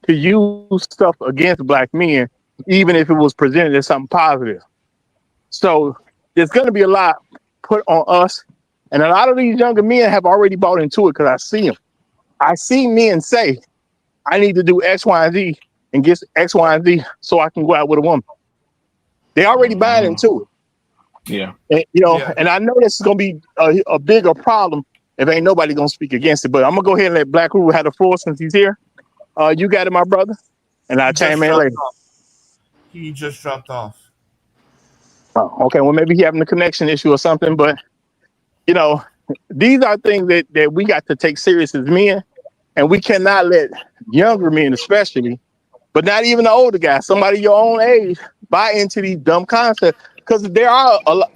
to use stuff against black men, even if it was presented as something positive. So there's going to be a lot put on us. And a lot of these younger men have already bought into it because I see them. I see men say, I need to do X, Y, and Z and get X, Y, and Z so I can go out with a woman. They already buying into it. Yeah. And, and I know this is going to be a bigger problem if ain't nobody going to speak against it. But I'm going to go ahead and let Black Rule have the floor since he's here. You got it, my brother. And I'll chime in later. He just dropped off. Oh, okay, well, maybe he having a connection issue or something, but these are things that we got to take serious as men, and we cannot let younger men, especially, but not even the older guys, somebody your own age, buy into these dumb concepts. Because there are a lot.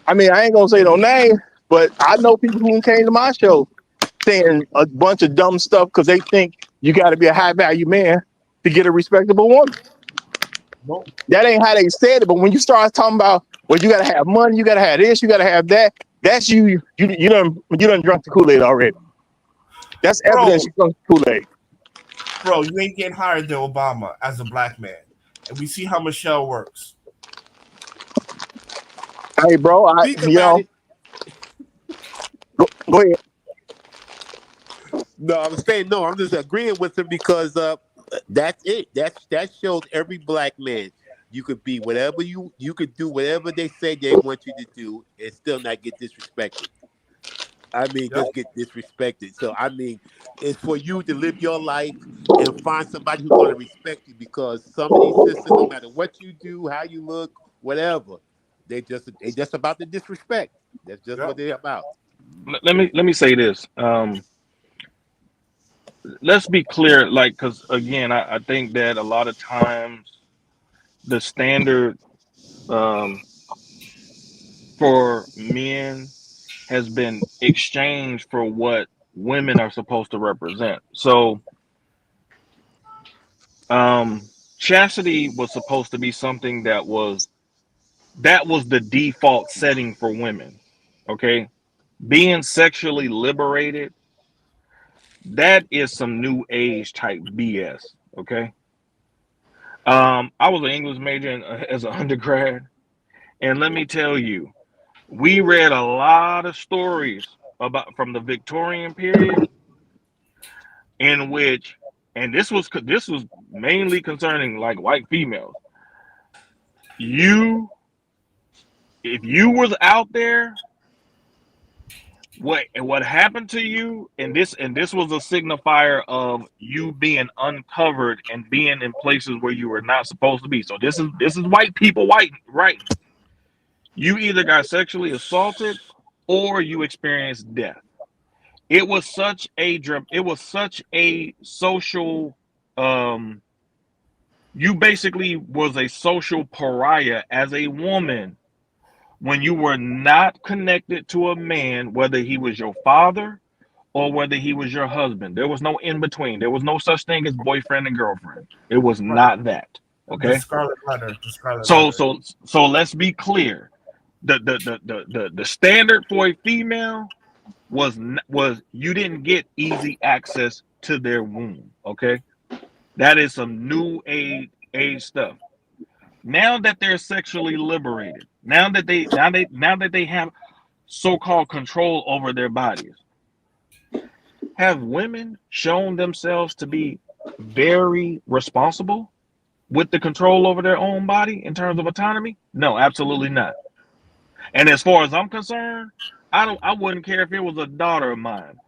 I mean, I ain't gonna say no name, but I know people who came to my show saying a bunch of dumb stuff because they think you got to be a high value man to get a respectable woman. Nope. That ain't how they said it, but when you start talking about, well, you gotta have money, you gotta have this, you gotta have that, that's you done drunk the Kool-Aid already. That's evidence you drunk the Kool-Aid. Bro, you ain't getting hired than Obama as a black man. And we see how Michelle works. Hey, bro, go ahead. No, I'm saying no. I'm just agreeing with him because that's it. That shows every black man you could be whatever you could do whatever they say they want you to do and still not get disrespected. I mean, just get disrespected. So I mean, it's for you to live your life and find somebody who's going to respect you, because some of these sisters, no matter what you do, how you look, whatever, they just about the disrespect. That's just what they're about. Let me say this. Let's be clear, because again, I think that a lot of times the standard for men has been exchanged for what women are supposed to represent. So chastity was supposed to be something that was the default setting for women. Okay. Being sexually liberated, that is some new age type BS. Okay. I was an English major as an undergrad, and let me tell you, we read a lot of stories from the Victorian period in which, and this was mainly concerning like white females. If you was out there what happened to you, and this was a signifier of you being uncovered and being in places where you were not supposed to be. So this is white people writing. You either got sexually assaulted or you experienced death. It was such a social you basically was a social pariah as a woman when you were not connected to a man, whether he was your father or whether he was your husband. There was no in between. There was no such thing as boyfriend and girlfriend. It was Right. not that. The Okay. Scarlet Letter. The Scarlet So Letter. so so let's be clear. The standard for a female was you didn't get easy access to their womb. Okay. That is some new age stuff. Now that they're sexually liberated, now that they have so-called control over their bodies, have women shown themselves to be very responsible with the control over their own body in terms of autonomy? No, absolutely not. And as far as I'm concerned, I wouldn't care if it was a daughter of mine.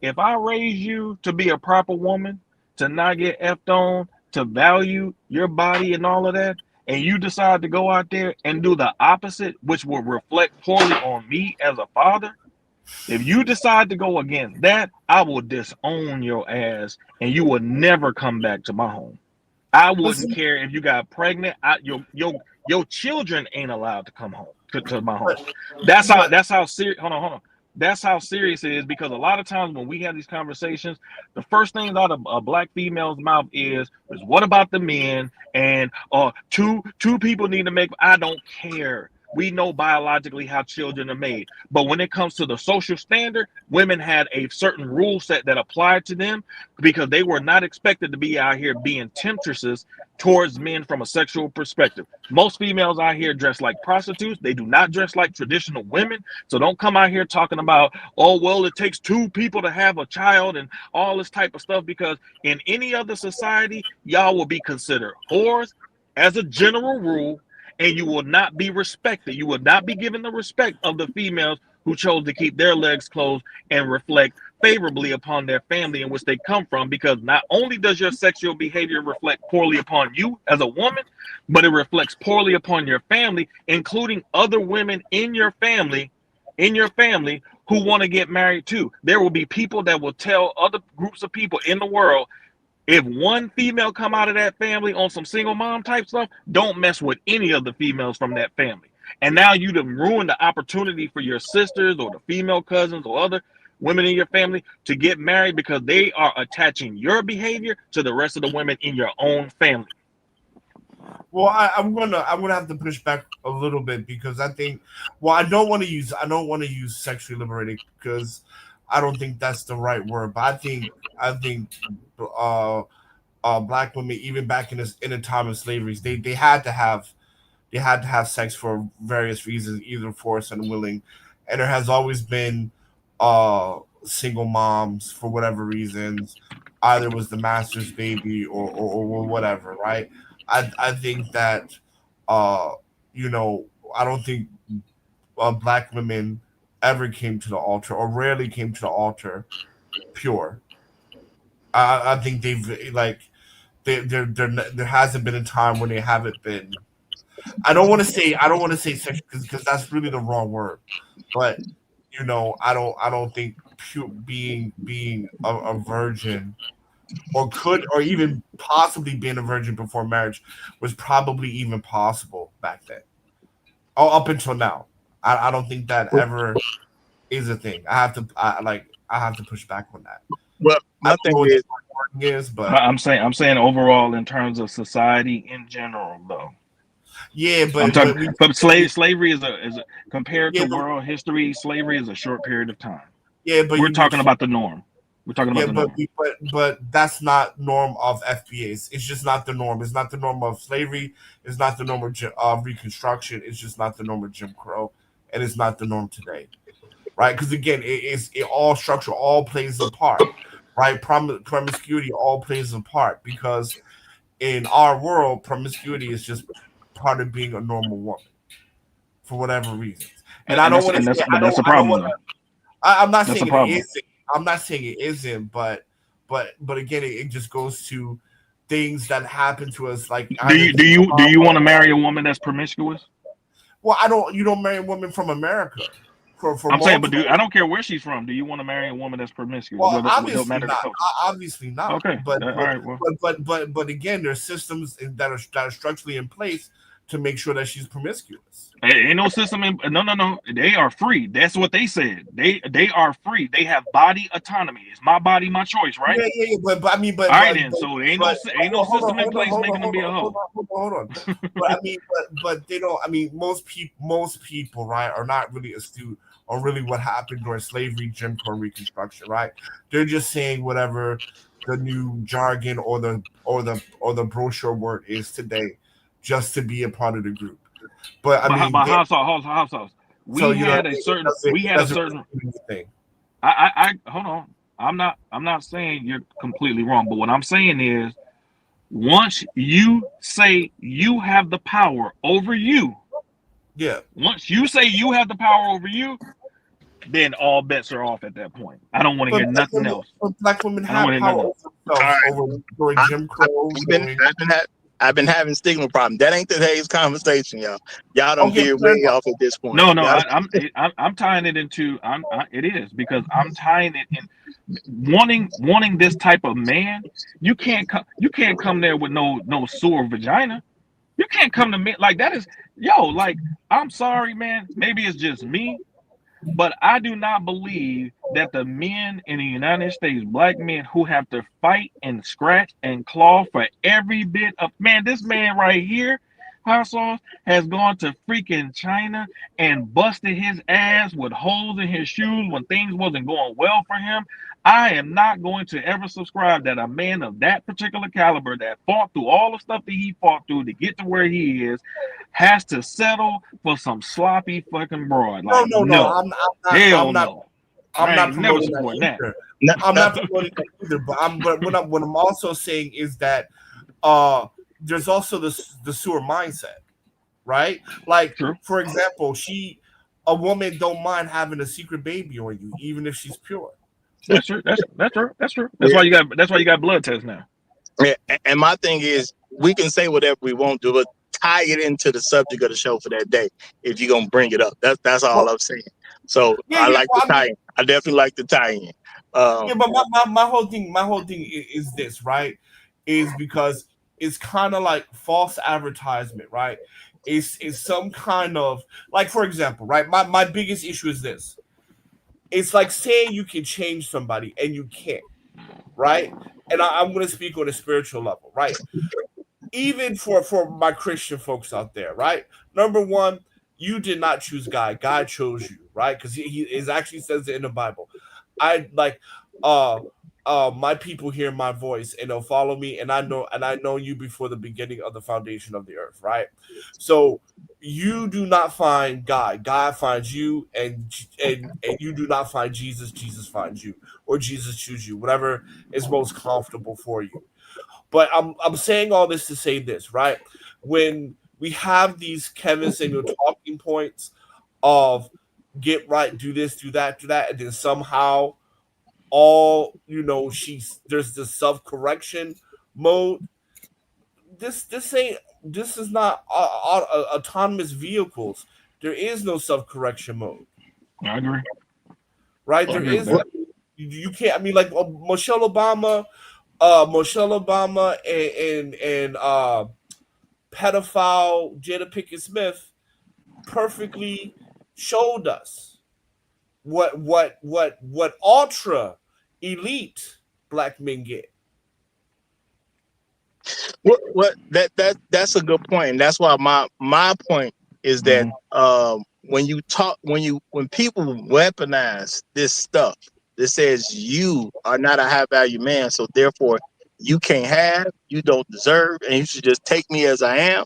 If I raise you to be a proper woman, to not get effed on, to value your body and all of that, and you decide to go out there and do the opposite, which will reflect poorly on me as a father, if you decide to go against that, I will disown your ass and you will never come back to my home. I wouldn't care if you got pregnant. Your children ain't allowed to come home to my home. That's how serious. Hold on. That's how serious it is, because a lot of times when we have these conversations, the first thing out of a black female's mouth is what about the men? And two people need to make. I don't care. We know biologically how children are made. But when it comes to the social standard, women had a certain rule set that applied to them because they were not expected to be out here being temptresses towards men from a sexual perspective. Most females out here dress like prostitutes. They do not dress like traditional women. So don't come out here talking about, oh, well, it takes two people to have a child and all this type of stuff, because in any other society, y'all will be considered whores as a general rule, and you will not be respected. You will not be given the respect of the females who chose to keep their legs closed and reflect favorably upon their family in which they come from, because not only does your sexual behavior reflect poorly upon you as a woman, but it reflects poorly upon your family, including other women in your family who want to get married too. There will be people that will tell other groups of people in the world, if one female come out of that family on some single mom type stuff, don't mess with any of the females from that family. And now you done ruined the opportunity for your sisters or the female cousins or other women in your family to get married because they are attaching your behavior to the rest of the women in your own family. Well, I'm gonna have to push back a little bit, because I think, well, I don't want to use sexually liberated, because I don't think that's the right word. But I think black women, even back in the time of slavery, they had to have sex for various reasons, either forced and unwilling, and there has always been single moms for whatever reasons. Either it was the master's baby or whatever, right? I think that uh I don't think black women ever came to the altar, or rarely came to the altar pure. I think they've like there hasn't been a time when they haven't been. I don't want to say sexual, because that's really the wrong word, but I don't think being a virgin, or even possibly being a virgin before marriage, was probably even possible back then. Oh, up until now, I don't think that ever is a thing. I have to push back on that. Well, I my don't thing know what is, the wording is, but I'm saying overall in terms of society in general, though. yeah, I'm but talking, but slavery is a compared yeah, to world history. Slavery is a short period of time. yeah, but We're talking about the norm. We're talking yeah, about the norm. but that's not norm of FBAs. It's just not the norm. It's not the norm of slavery. It's not the norm of Reconstruction. It's just not the norm of Jim Crow, and it's not the norm today, right? Because again, it all structure all plays a part, right? Promiscuity all plays a part, because in our world, promiscuity is just part of being a normal woman for whatever reasons. And I And don't that's want to and say that's but that's a I don't problem want though. I'm not That's saying a it problem. isn't. I'm not saying it isn't, but again, it just goes to things that happen to us, like Do either you do through you do you trauma. want to marry a woman that's promiscuous? Well, I don't. You don't marry women from America for I'm saying, but multiple. I don't care where she's from. Do you want to marry a woman that's promiscuous? Well, What don't obviously matter the not. culture? Obviously not. Okay, But all right. Well, but again, there's systems that are structurally in place to make sure that she's promiscuous. ain't no system in no. They are free. That's what they said. They are free. They have body autonomy. It's my body, my choice, right? Yeah. But I mean, All right then. So ain't no hold on, system in place making them be a hoe. hold on. But I mean, but they don't. I mean, most people, right, are not really astute on really what happened during slavery, Jim Crow, Reconstruction, right? They're just saying whatever the new jargon or the brochure word is today, just to be a part of the group. But I mean, hot sauce. so We had a certain. We had a certain. thing. I hold on. I'm not saying you're completely wrong, but what I'm saying is, once you say you have the power over you, yeah. Once you say you have the power over you, then all bets are off at that point. I don't want to hear nothing else. But black women I don't have want to hear power nothing over else. themselves during Jim Crow. I've been having stigma problem. That ain't today's conversation, y'all. Y'all don't Okay, get fair way enough. off at this point. No, Y'all- I'm tying it into. It is because I'm tying it in. Wanting this type of man, you can't come there with no sore vagina. You can't come to me like that. Is like, I'm sorry, man. Maybe it's just me, but I do not believe that the men in the United States, black men who have to fight and scratch and claw for every bit of this man right here, House Sauce, has gone to freaking China and busted his ass with holes in his shoes when things wasn't going well for him. I am not going to ever subscribe that a man of that particular caliber that fought through all the stuff that he fought through to get to where he is has to settle for some sloppy fucking broad. Like, No. I'm not never promoting supporting that that. either. I'm not promoting that either. But what I'm also saying is that there's also the sewer mindset, right? Like, True. for example, a woman don't mind having a secret baby on you, even if she's pure. That's true. That's true. That's why you got blood tests now. Yeah, and my thing is, we can say whatever we want to, but tie it into the subject of the show for that day. If you're gonna bring it up, that's all I'm saying. So I definitely like the tie-in. Yeah, but my whole thing is this, right? Is because it's kind of like false advertisement, right? It's some kind of, like, for example, right? My biggest issue is this. It's like saying you can change somebody and you can't, right? And I'm going to speak on a spiritual level, right? Even for my Christian folks out there, right? Number one, you did not choose God. God chose you, right? Because he actually says it in the Bible. I like my people hear my voice and they'll follow me, and I know you before the beginning of the foundation of the earth, right? So you do not find God. God finds you, and you do not find Jesus. Jesus finds you, or Jesus chooses you, whatever is most comfortable for you. But I'm saying all this to say this, right? When we have these Kevin Samuel talking points of get right, do this, do that, and then somehow there's this self-correction mode. This is not autonomous vehicles. There is no self-correction mode. I agree. Right? There is. You can't. I mean, like Michelle Obama and pedophile Jada Pinkett Smith perfectly showed us what ultra elite black men get. That's a good point. And that's why my point is that when people weaponize this stuff that says you are not a high value man, so therefore you can't have, you don't deserve, and you should just take me as I am,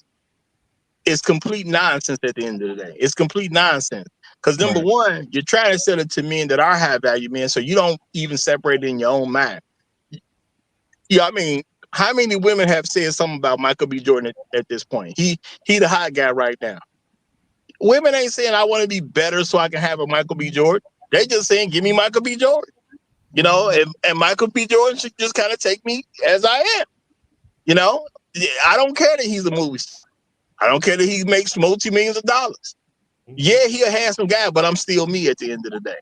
it's complete nonsense at the end of the day. It's complete nonsense. Because number one, you're trying to sell it to men that are high value men, so you don't even separate it in your own mind. Yeah, I mean, how many women have said something about Michael B. Jordan at this point? He the hot guy right now. Women ain't saying I want to be better so I can have a Michael B. Jordan. They just saying, give me Michael B. Jordan. You know, and Michael B. Jordan should just kind of take me as I am. You know, I don't care that he's a movie star. I don't care that he makes multi-millions of dollars. Yeah, he a handsome guy, but I'm still me at the end of the day.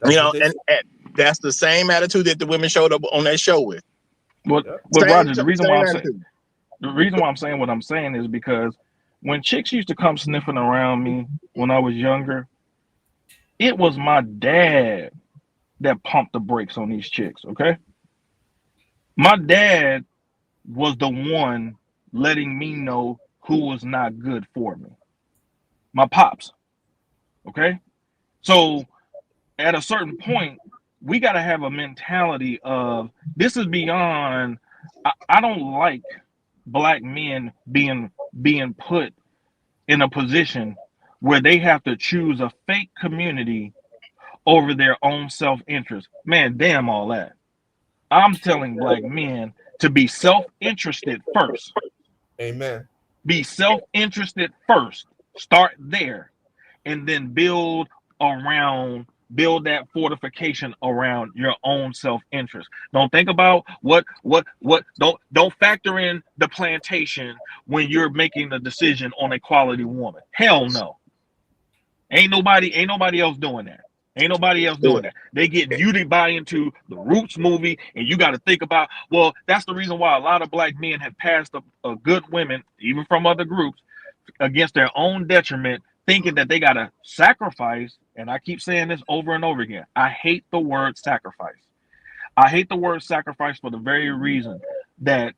You know, and that's the same attitude that the women showed up on that show with. But Roger, the reason why I'm saying what I'm saying is because when chicks used to come sniffing around me when I was younger, it was my dad that pumped the brakes on these chicks, okay? My dad was the one letting me know who was not good for me. My pops, okay? So at a certain point, we got to have a mentality of this is beyond. I don't like black men being put in a position where they have to choose a fake community over their own self-interest. Man, damn all that. I'm telling black men to be self-interested first. Amen. Be self-interested first. Start there, and then build that fortification around your own self-interest. Don't think about what don't factor in the plantation when you're making the decision on a quality woman. Hell no. Ain't nobody else doing that. Ain't nobody else doing that. They getting you to buy into the Roots movie, and you got to think about, well, that's the reason why a lot of black men have passed a good women, even from other groups, against their own detriment, thinking that they got to sacrifice. And I keep saying this over and over again. I hate the word sacrifice. I hate the word sacrifice for the very reason that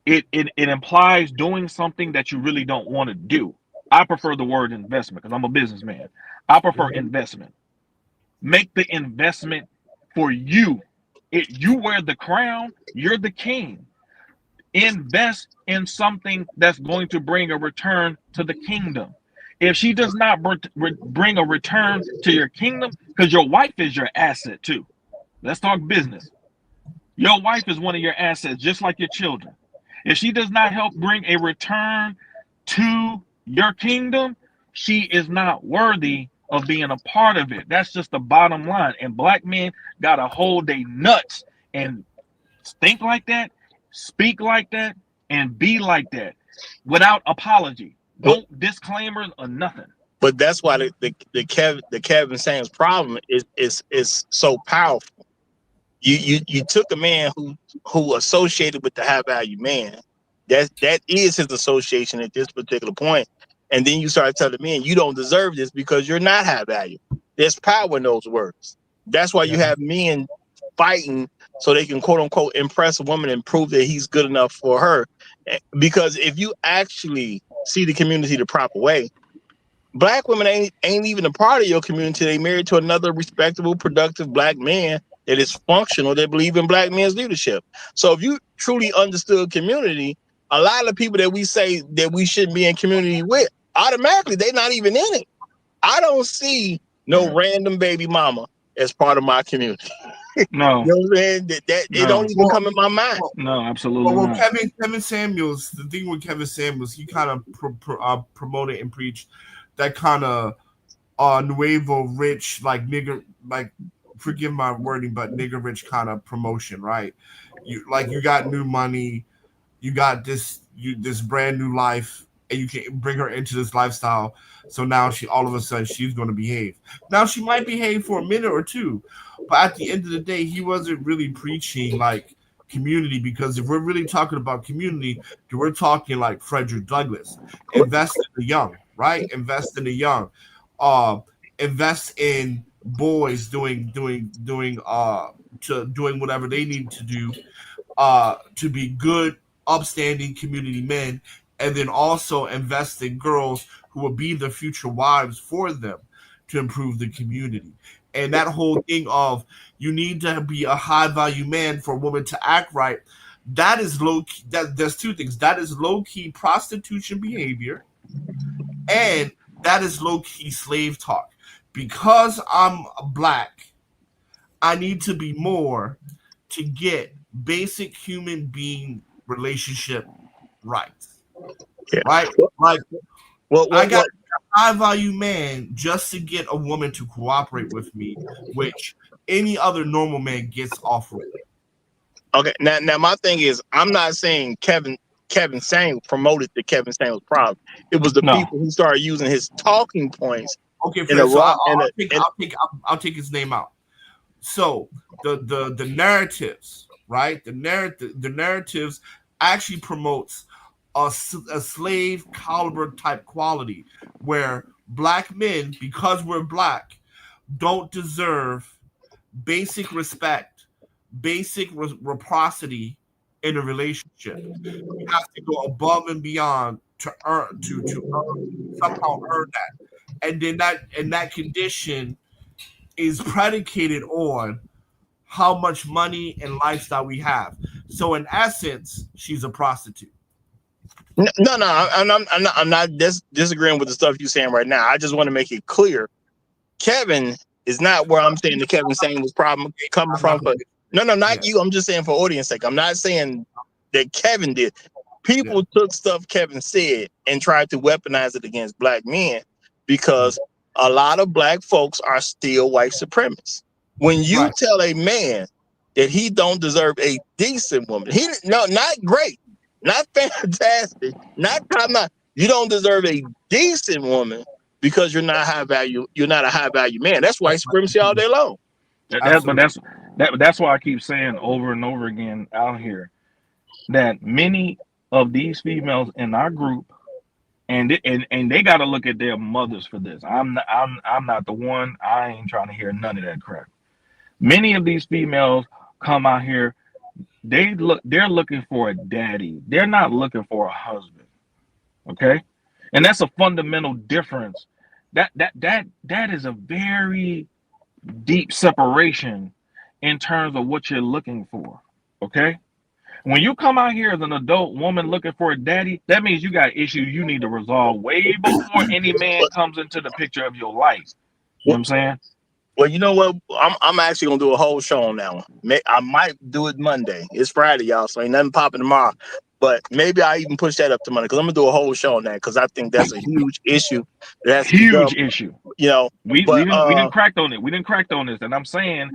it implies doing something that you really don't want to do. I prefer the word investment because I'm a businessman. I prefer investment. Make the investment for you. You wear the crown, you're the king. Invest in something that's going to bring a return to the kingdom. If she does not bring a return to your kingdom, because your wife is your asset too. Let's talk business. Your wife is one of your assets, just like your children. If she does not help bring a return to your kingdom, she is not worthy of being a part of it. That's just the bottom line. And black men gotta hold their nuts and think like that, speak like that, and be like that without apology. Don't disclaimers or nothing. But that's why the Kevin Samuels problem is so powerful. You took a man who associated with the high value man. That is his association at this particular point. And then you start telling men you don't deserve this because you're not high value. There's power in those words. That's why you have men fighting so they can quote unquote impress a woman and prove that he's good enough for her. Because if you actually see the community the proper way, black women ain't even a part of your community. They married to another respectable, productive black man that is functional, that believe in black men's leadership. So if you truly understood community, a lot of people that we say that we shouldn't be in community with, automatically they're not even in it. I don't see no random baby mama as part of my community. No. You know what I'm saying? That it don't even come in my mind. No, absolutely well, not. Kevin Samuels, the thing with Kevin Samuels, he kind of promoted and preached that kind of nuevo rich, like nigger, like, forgive my wording, but nigger rich kind of promotion, right? You got new money, you got this brand new life, and you can bring her into this lifestyle. So now all of a sudden she's going to behave. Now she might behave for a minute or two, but at the end of the day, he wasn't really preaching like community, because if we're really talking about community, we're talking like Frederick Douglass. Invest in the young, right? Invest in the young. Invest in boys doing whatever they need to do to be good, upstanding community men, and then also invest in girls who will be the future wives for them to improve the community. And that whole thing of you need to be a high value man for a woman to act right, that is low key. There's two things. That is low key prostitution behavior, and that is low key slave talk. Because I'm black, I need to be more to get basic human being relationship rights. Yeah. Right? Like, well, I got high value man just to get a woman to cooperate with me, which any other normal man gets off with. Okay, now my thing is, I'm not saying Kevin Samuels promoted the Kevin Samuels problem. It was the people who started using his talking points. Okay, in a Fred. So wrong. I'll take his name out. So the narratives, right? The narratives actually promotes a slave caliber type quality where black men, because we're black, don't deserve basic respect, basic reciprocity in a relationship. You have to go above and beyond to earn to somehow earn that, and then that condition is predicated on how much money and lifestyle we have. So in essence, she's a prostitute. No, I'm not disagreeing with the stuff you're saying right now. I just want to make it clear. Kevin is not where I'm saying the Kevin Samuels problem coming from. But not you. I'm just saying for audience sake. I'm not saying that Kevin did. People took stuff Kevin said and tried to weaponize it against black men because a lot of black folks are still white supremacists. When you tell a man that he don't deserve a decent woman, not great, not fantastic, not top notch. You don't deserve a decent woman because you're not high value. You're not a high value man. That's white supremacy all day long. That's why I keep saying over and over again out here that many of these females in our group, and they got to look at their mothers for this. I'm not the one. I ain't trying to hear none of that crap. Many of these females come out here. They're looking for a daddy. They're not looking for a husband. Okay, and that's a fundamental difference. That is a very deep separation in terms of what you're looking for. Okay, when you come out here as an adult woman looking for a daddy, that means you got issues you need to resolve way before any man comes into the picture of your life. You know what I'm saying? Well, you know what? I'm actually gonna do a whole show on that one. I might do it Monday. It's Friday, y'all, so ain't nothing popping tomorrow. But maybe I even push that up to Monday because I'm gonna do a whole show on that because I think that's a huge issue. Huge issue. You know, we didn't crack on it. We didn't crack on this, and I'm saying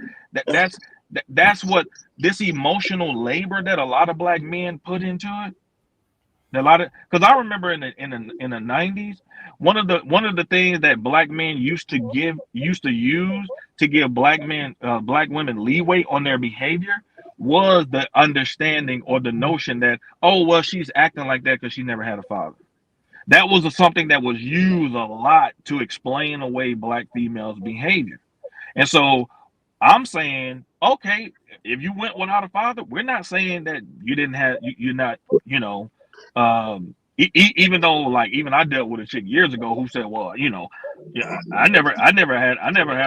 that's what this emotional labor that a lot of black men put into it. Because I remember in the 90s, one of the things that black men used to use to give black women leeway on their behavior was the understanding or the notion that, oh well, she's acting like that because she never had a father. That was something that was used a lot to explain away black females' behavior. And so I'm saying, okay, if you went without a father, we're not saying that you didn't have, you're not, even though, like, even I dealt with a chick years ago who said, well, I never had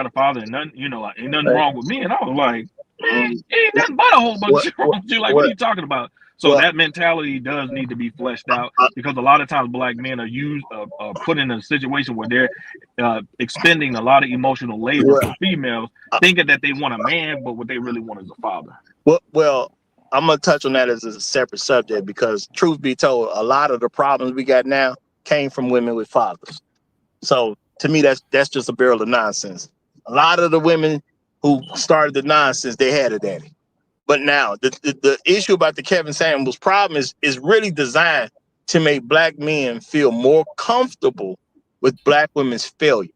a father, and nothing, ain't nothing wrong with me. And I was like, ain't nothing but a whole bunch of wrong with you. Like, what are you talking about? So that mentality does need to be fleshed out because a lot of times black men are put in a situation where they're expending a lot of emotional labor for females, thinking that they want a man, but what they really want is a father. Well, I'm gonna touch on that as a separate subject because, truth be told, a lot of the problems we got now came from women with fathers. So to me, that's just a barrel of nonsense. A lot of the women who started the nonsense, they had a daddy. But now the issue about the Kevin Samuels problem is really designed to make black men feel more comfortable with black women's failure.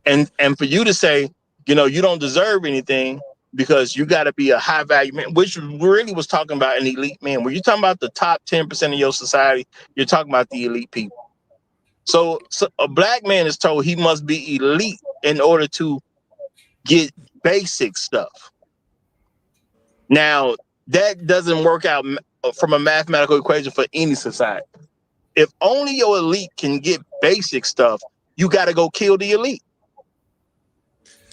And for you to say, you don't deserve anything because you got to be a high value man, which really was talking about an elite man. When you're talking about the top 10% of your society, you're talking about the elite people. So a black man is told he must be elite in order to get basic stuff. Now, that doesn't work out from a mathematical equation for any society. If only your elite can get basic stuff, you got to go kill the elite.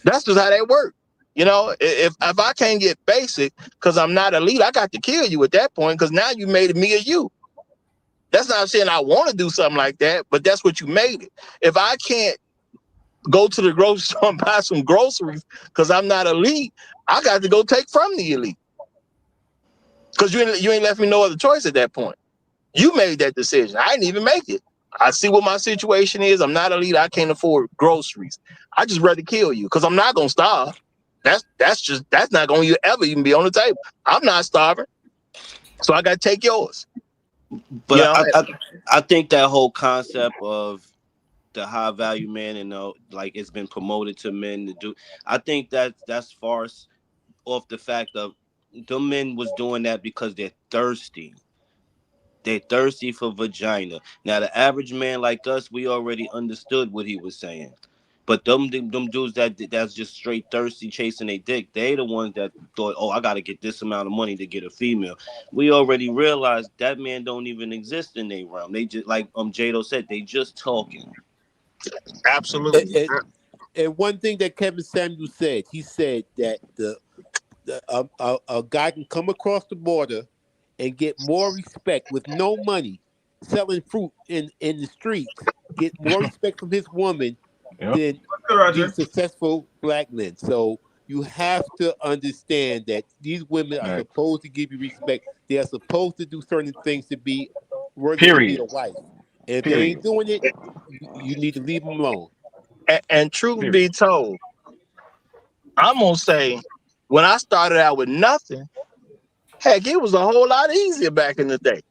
That's just how that works. If I can't get basic because I'm not elite, I got to kill you at that point because now you made me or you. That's not saying I want to do something like that, but that's what you made it. If I can't go to the grocery store and buy some groceries because I'm not elite, I got to go take from the elite. Because you ain't left me no other choice at that point. You made that decision. I didn't even make it. I see what my situation is. I'm not a leader. I can't afford groceries. I just rather kill you because I'm not gonna starve. That's not gonna ever even be on the table. I'm not starving, so I gotta take yours. But I think that whole concept of the high value man and like it's been promoted to men to do. I think that's farce off the fact of the men was doing that because they're thirsty. They're thirsty for vagina. Now the average man like us, we already understood what he was saying. But them dudes that's just straight thirsty chasing a dick, they the ones that thought, oh, I gotta get this amount of money to get a female. We already realized that man don't even exist in their realm. They just like Jado said, they just talking. Absolutely. And one thing that Kevin Samuel said, he said that a guy can come across the border and get more respect with no money, selling fruit in the streets, get more respect from his woman than these successful black men. So you have to understand that these women are supposed to give you respect. They are supposed to do certain things to be worthy to be the wife. And if they ain't doing it, you need to leave them alone. And truth be told, I'm gonna say when I started out with nothing, heck, it was a whole lot easier back in the day.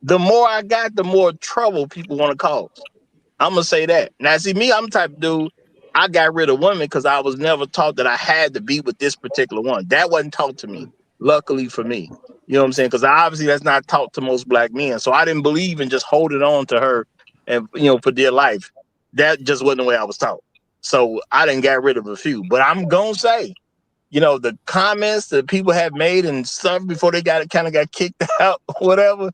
The more I got, the more trouble people want to cause. I'm gonna say that. Now, see me, I'm the type of dude. I got rid of women because I was never taught that I had to be with this particular one. That wasn't taught to me. Luckily for me, you know what I'm saying? Because obviously that's not taught to most black men. So I didn't believe in just holding on to her and for dear life. That just wasn't the way I was taught. So I didn't get rid of a few. But I'm gonna say, the comments that people have made and stuff before they got kicked out, whatever.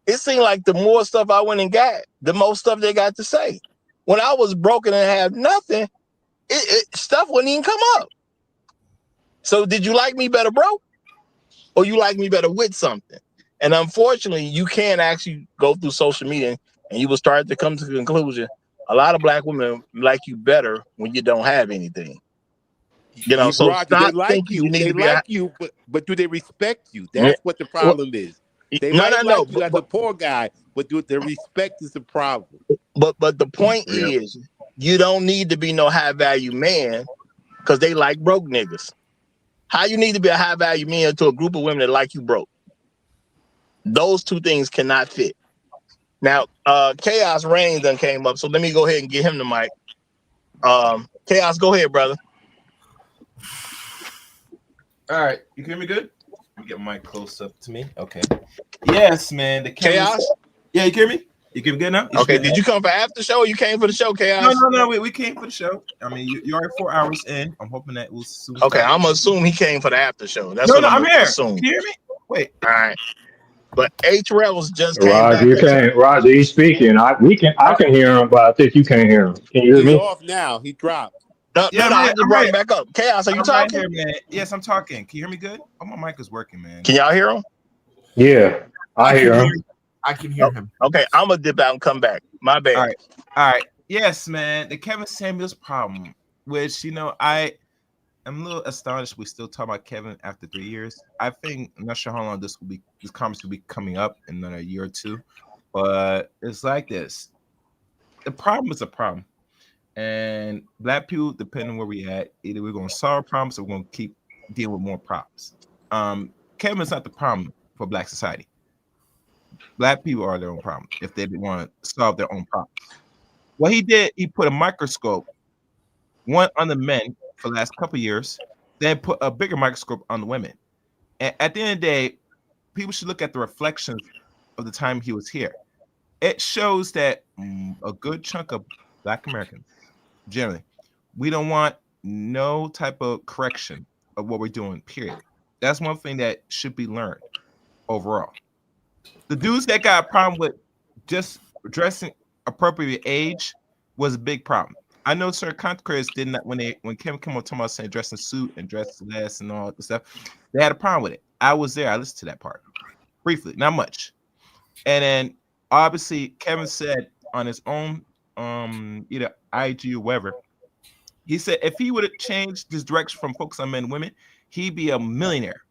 It seemed like the more stuff I went and got, the more stuff they got to say. When I was broken and had nothing, stuff wouldn't even come up. So did you like me better broke? Or you like me better with something? And unfortunately, you can't actually go through social media and you will start to come to the conclusion, a lot of black women like you better when you don't have anything. So Roger, they stop like thinking you. you need They to be like you, but do they respect you? That's what the problem is. They might like you as a poor guy, but the respect is the problem. But the point is, you don't need to be no high value man because they like broke niggas. How you need to be a high value man to a group of women that like you broke? Those two things cannot fit. Now, Chaos Reign done came up, so let me go ahead and get him the mic. Chaos, go ahead, brother. All right, you hear me good? Let me get my mic close up to me. Okay. Yes, man. The Chaos. Yeah, you hear me? You hear me good now? Okay. Did you come for after show or you came for the show, Chaos? No. We came for the show. I mean, you are 4 hours in. I'm hoping that we'll soon. Okay, I'm gonna assume he came for the after show. That's no, I'm here. Assume. Can you hear me? Wait. All right. But H Rebels just Roger, came back. Roger, he's speaking. I can hear him, but I think you can't hear him. Can you hear me? He's off now. He dropped. No, I just brought him back up. Chaos, are you talking? Right here, man. Yes, I'm talking. Can you hear me good? Oh, my mic is working, man. Can y'all hear him? Yeah, I hear him. I can hear him. Okay, I'm gonna dip out and come back. My bad. All right. Yes, man. The Kevin Samuels problem, which I am a little astonished we still talk about Kevin after 3 years. I'm not sure how long this conversation will be coming up in another year or two, but it's like this. The problem is a problem. And black people, depending on where we at, either we're gonna solve problems or we're gonna keep dealing with more problems. Kevin's not the problem for black society. Black people are their own problem if they want to solve their own problems. What he did, he put a microscope, one on the men for the last couple of years, then put a bigger microscope on the women. And at the end of the day, people should look at the reflections of the time he was here. It shows that a good chunk of black Americans, generally, we don't want no type of correction of what we're doing, period. That's one thing that should be learned overall. The dudes that got a problem with just dressing appropriate age was a big problem. I know certain content creators did not when Kevin came on talking about saying dress in suit and dress less and all the stuff. They had a problem with it. I was there. I listened to that part briefly, not much. And then obviously Kevin said on his own either IG or whatever, he said if he would have changed his direction from focus on men and women, he'd be a millionaire.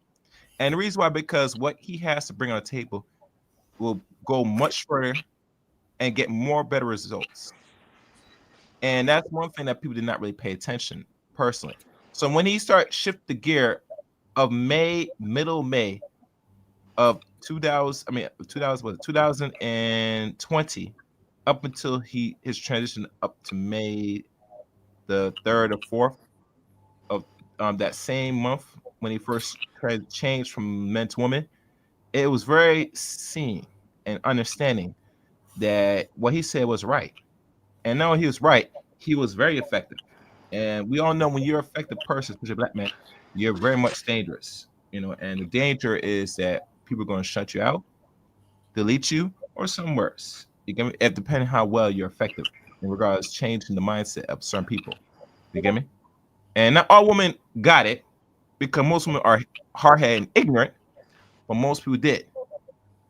And the reason why, because what he has to bring on the table will go much further and get more better results. And that's one thing that people did not really pay attention personally. So when he started shift the gear of middle May of 2020 up until his transition up to May the 3rd or 4th of that same month when he first changed from men to women, it was very seeing and understanding that what he said was right. And no, he was right. He was very effective. And we all know when you're an effective person, especially a black man, you're very much dangerous. And the danger is that people are going to shut you out, delete you, or some worse. You get me? It depending how well you're effective in regards to changing the mindset of certain people. You get me? And not all women got it, because most women are hard-headed and ignorant, but most people did.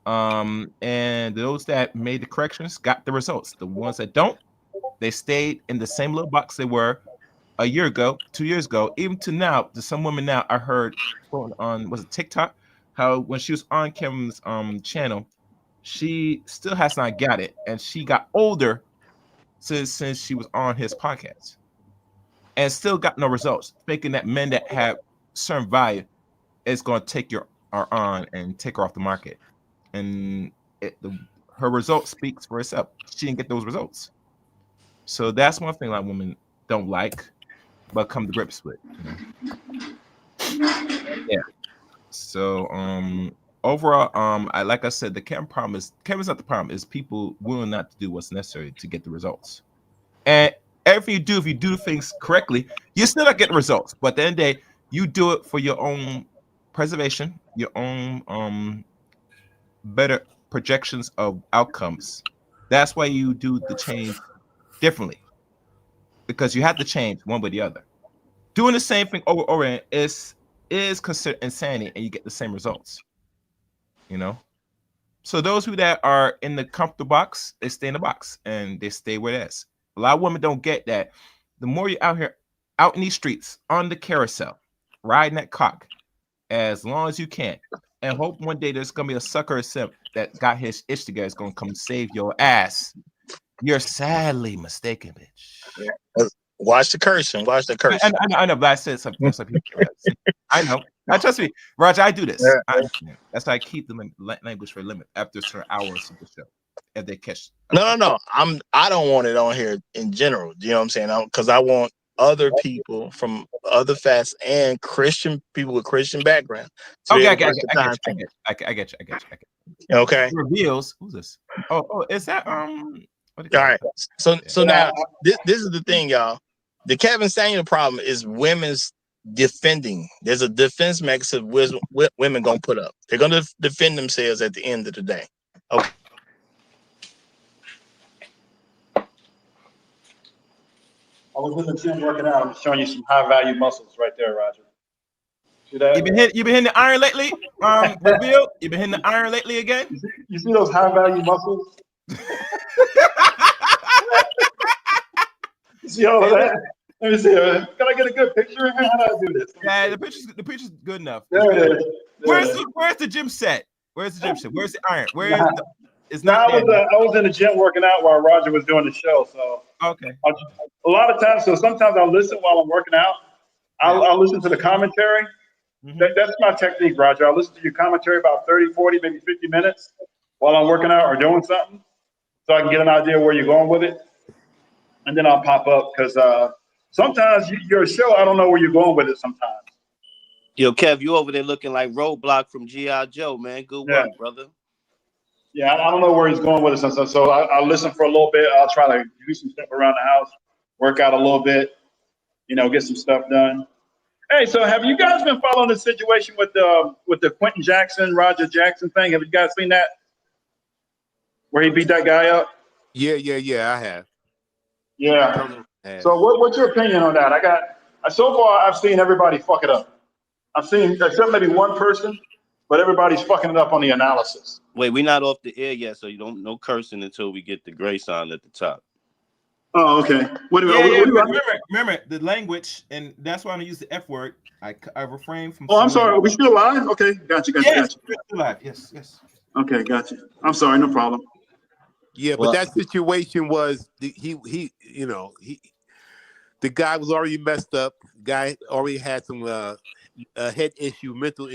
And those that made the corrections got the results. The ones that don't, they stayed in the same little box they were a year ago, 2 years ago, even to now. To some women now, I heard on was it TikTok, how when she was on Kevin's channel, she still has not got it, and she got older since she was on his podcast, and still got no results. Thinking that men that have certain value is going to take her on and take her off the market, and her result speaks for itself. She didn't get those results. So that's one thing like women don't like, but come to grips with. Yeah. So overall, like I said, the Kevin's not the problem. Is people willing not to do what's necessary to get the results. And everything if you do things correctly, you still not get the results. But at the end of the day, you do it for your own preservation, your own better projections of outcomes. That's why you do the change differently, because you have to change one way or the other. Doing the same thing over and is considered insanity, and you get the same results. So those who that are in the comfortable box, they stay in the box and they stay where it is. A lot of women don't get that. The more you're out here, out in these streets, on the carousel, riding that cock, as long as you can, and hope one day there's gonna be a sucker or simp that got his itch together is gonna come save your ass. You're sadly mistaken, bitch. Yeah. Watch the cursing. Watch the cursing. I know, but I said something. I know. Trust me, Roger. I do this. Yeah. That's why I keep the language for a limit after certain hours of the show. If they catch. No. I don't want it on here in general. You know what I'm saying? Because I want other people from other faiths and Christian people with Christian background. Okay, I get you. Okay. Reveals. Who's this? Oh, is that All right. So now this is the thing, y'all. The Kevin Samuel problem is women's defending. There's a defense mechanism women gonna put up. They're gonna defend themselves at the end of the day. Okay. I was in the gym working out. I'm showing you some high value muscles right there, Roger. See that? You been hitting the iron lately? Reveal. You been hitting the iron lately again? You see those high value muscles? See all of that? Let me see. Can I get a good picture of it? How do I do this? Yeah, the picture's good enough. There it is. Where's the gym set? Where's the gym set? Where's the iron? It's not. I was in the gym working out while Roger was doing the show. So okay. A lot of times, so sometimes I'll listen while I'm working out. I'll listen to the commentary. Mm-hmm. That's my technique, Roger. I'll listen to your commentary about 30, 40, maybe 50 minutes while I'm working out or doing something, so I can get an idea where you're going with it. And then I'll pop up, because sometimes your show, I don't know where you're going with it sometimes. Yo, Kev, you over there looking like Roadblock from G.I. Joe, man. Good work, brother. Yeah, I don't know where he's going with it. So I'll listen for a little bit. I'll try to do some stuff around the house, work out a little bit, get some stuff done. Hey, so have you guys been following the situation with the Quentin Jackson, Roger Jackson thing? Have you guys seen that? Where he beat that guy up? Yeah, I have. Yeah. So what's your opinion on that? So far I've seen everybody fuck it up. I've seen, except maybe one person, but everybody's fucking it up on the analysis. Wait, we're not off the air yet, so you don't no cursing until we get the gray sign at the top. Oh, okay. Remember the language, and that's why I don't use the F word. I refrain from. Oh, I'm sorry. Are we still live? Okay, gotcha. Yes, we're still live. Yes. Okay, gotcha. I'm sorry, no problem. Yeah, but that situation was the guy was already messed up. Guy already had some head issue, mental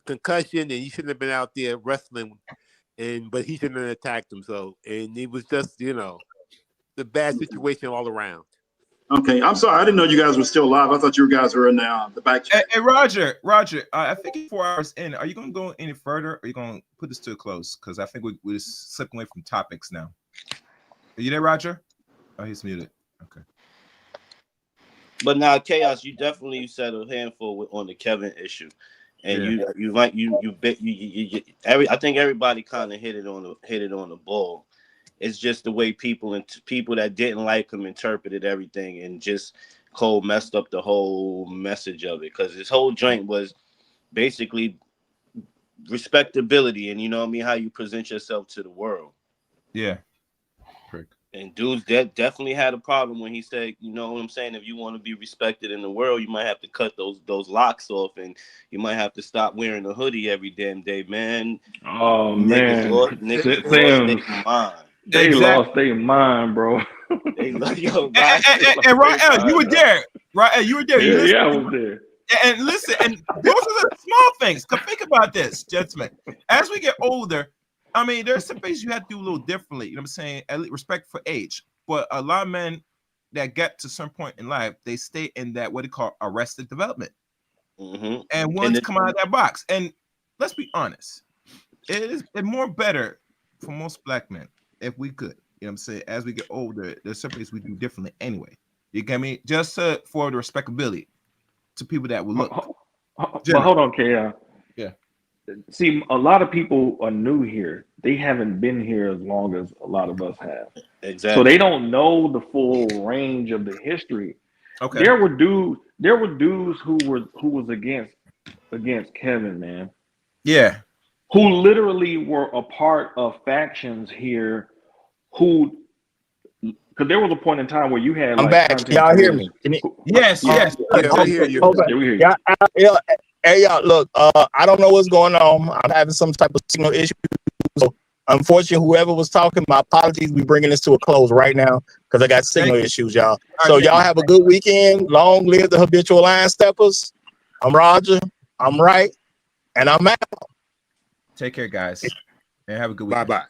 concussion, and he shouldn't have been out there wrestling. But he shouldn't have attacked him. So, and it was just the bad situation all around. Okay, I'm sorry. I didn't know you guys were still live. I thought you guys were in the back chat. Hey, Roger, I think it's 4 hours in. Are you going to go any further, or are you going to put this to a close? Because I think we're just slipping away from topics now. Are you there, Roger? Oh, he's muted. Okay. But now, Chaos, you definitely said a handful on the Kevin issue, and I think everybody kind of hit it on the ball. It's just the way people that didn't like him interpreted everything, and just Cole messed up the whole message of it, because his whole joint was basically respectability, and you know what I mean, how you present yourself to the world. Yeah. And dudes that definitely had a problem when he said, you know what I'm saying, if you want to be respected in the world, you might have to cut those locks off, and you might have to stop wearing a hoodie every damn day, man. Oh man, niggas lost their mind. They lost their mind, bro. They yo, and Rael, you were there. Rael, you were there. Yeah, I was there. And listen, and those are the small things. Cause think about this, gentlemen. As we get older, I mean, there's some things you have to do a little differently. You know what I'm saying? At least respect for age. But a lot of men that get to a certain point in life, they stay in that what they call arrested development. Mm-hmm. And want to come out of that box. And let's be honest, it's more better for most black men if we could. You know what I'm saying? As we get older, there's some things we do differently anyway. You get me? Just for the respectability to people that will look. But hold on, K. Yeah. See, a lot of people are new here. They haven't been here as long as a lot of us have. Exactly. So they don't know the full range of the history. Okay. There were dudes who was against Kevin, man. Yeah. Who literally were a part of factions here, because there was a point in time where you had. I'm back. Y'all hear me? Yes. Yeah, we hear you. Yeah, we hear you. Hey, y'all, look, I don't know what's going on. I'm having some type of signal issue. So, unfortunately, whoever was talking, my apologies. We're bringing this to a close right now because I got signal issues, y'all. So, y'all have a good weekend. Long live the Habitual Line Steppers. I'm Roger. I'm right. And I'm out. Take care, guys. And have a good weekend. Bye-bye.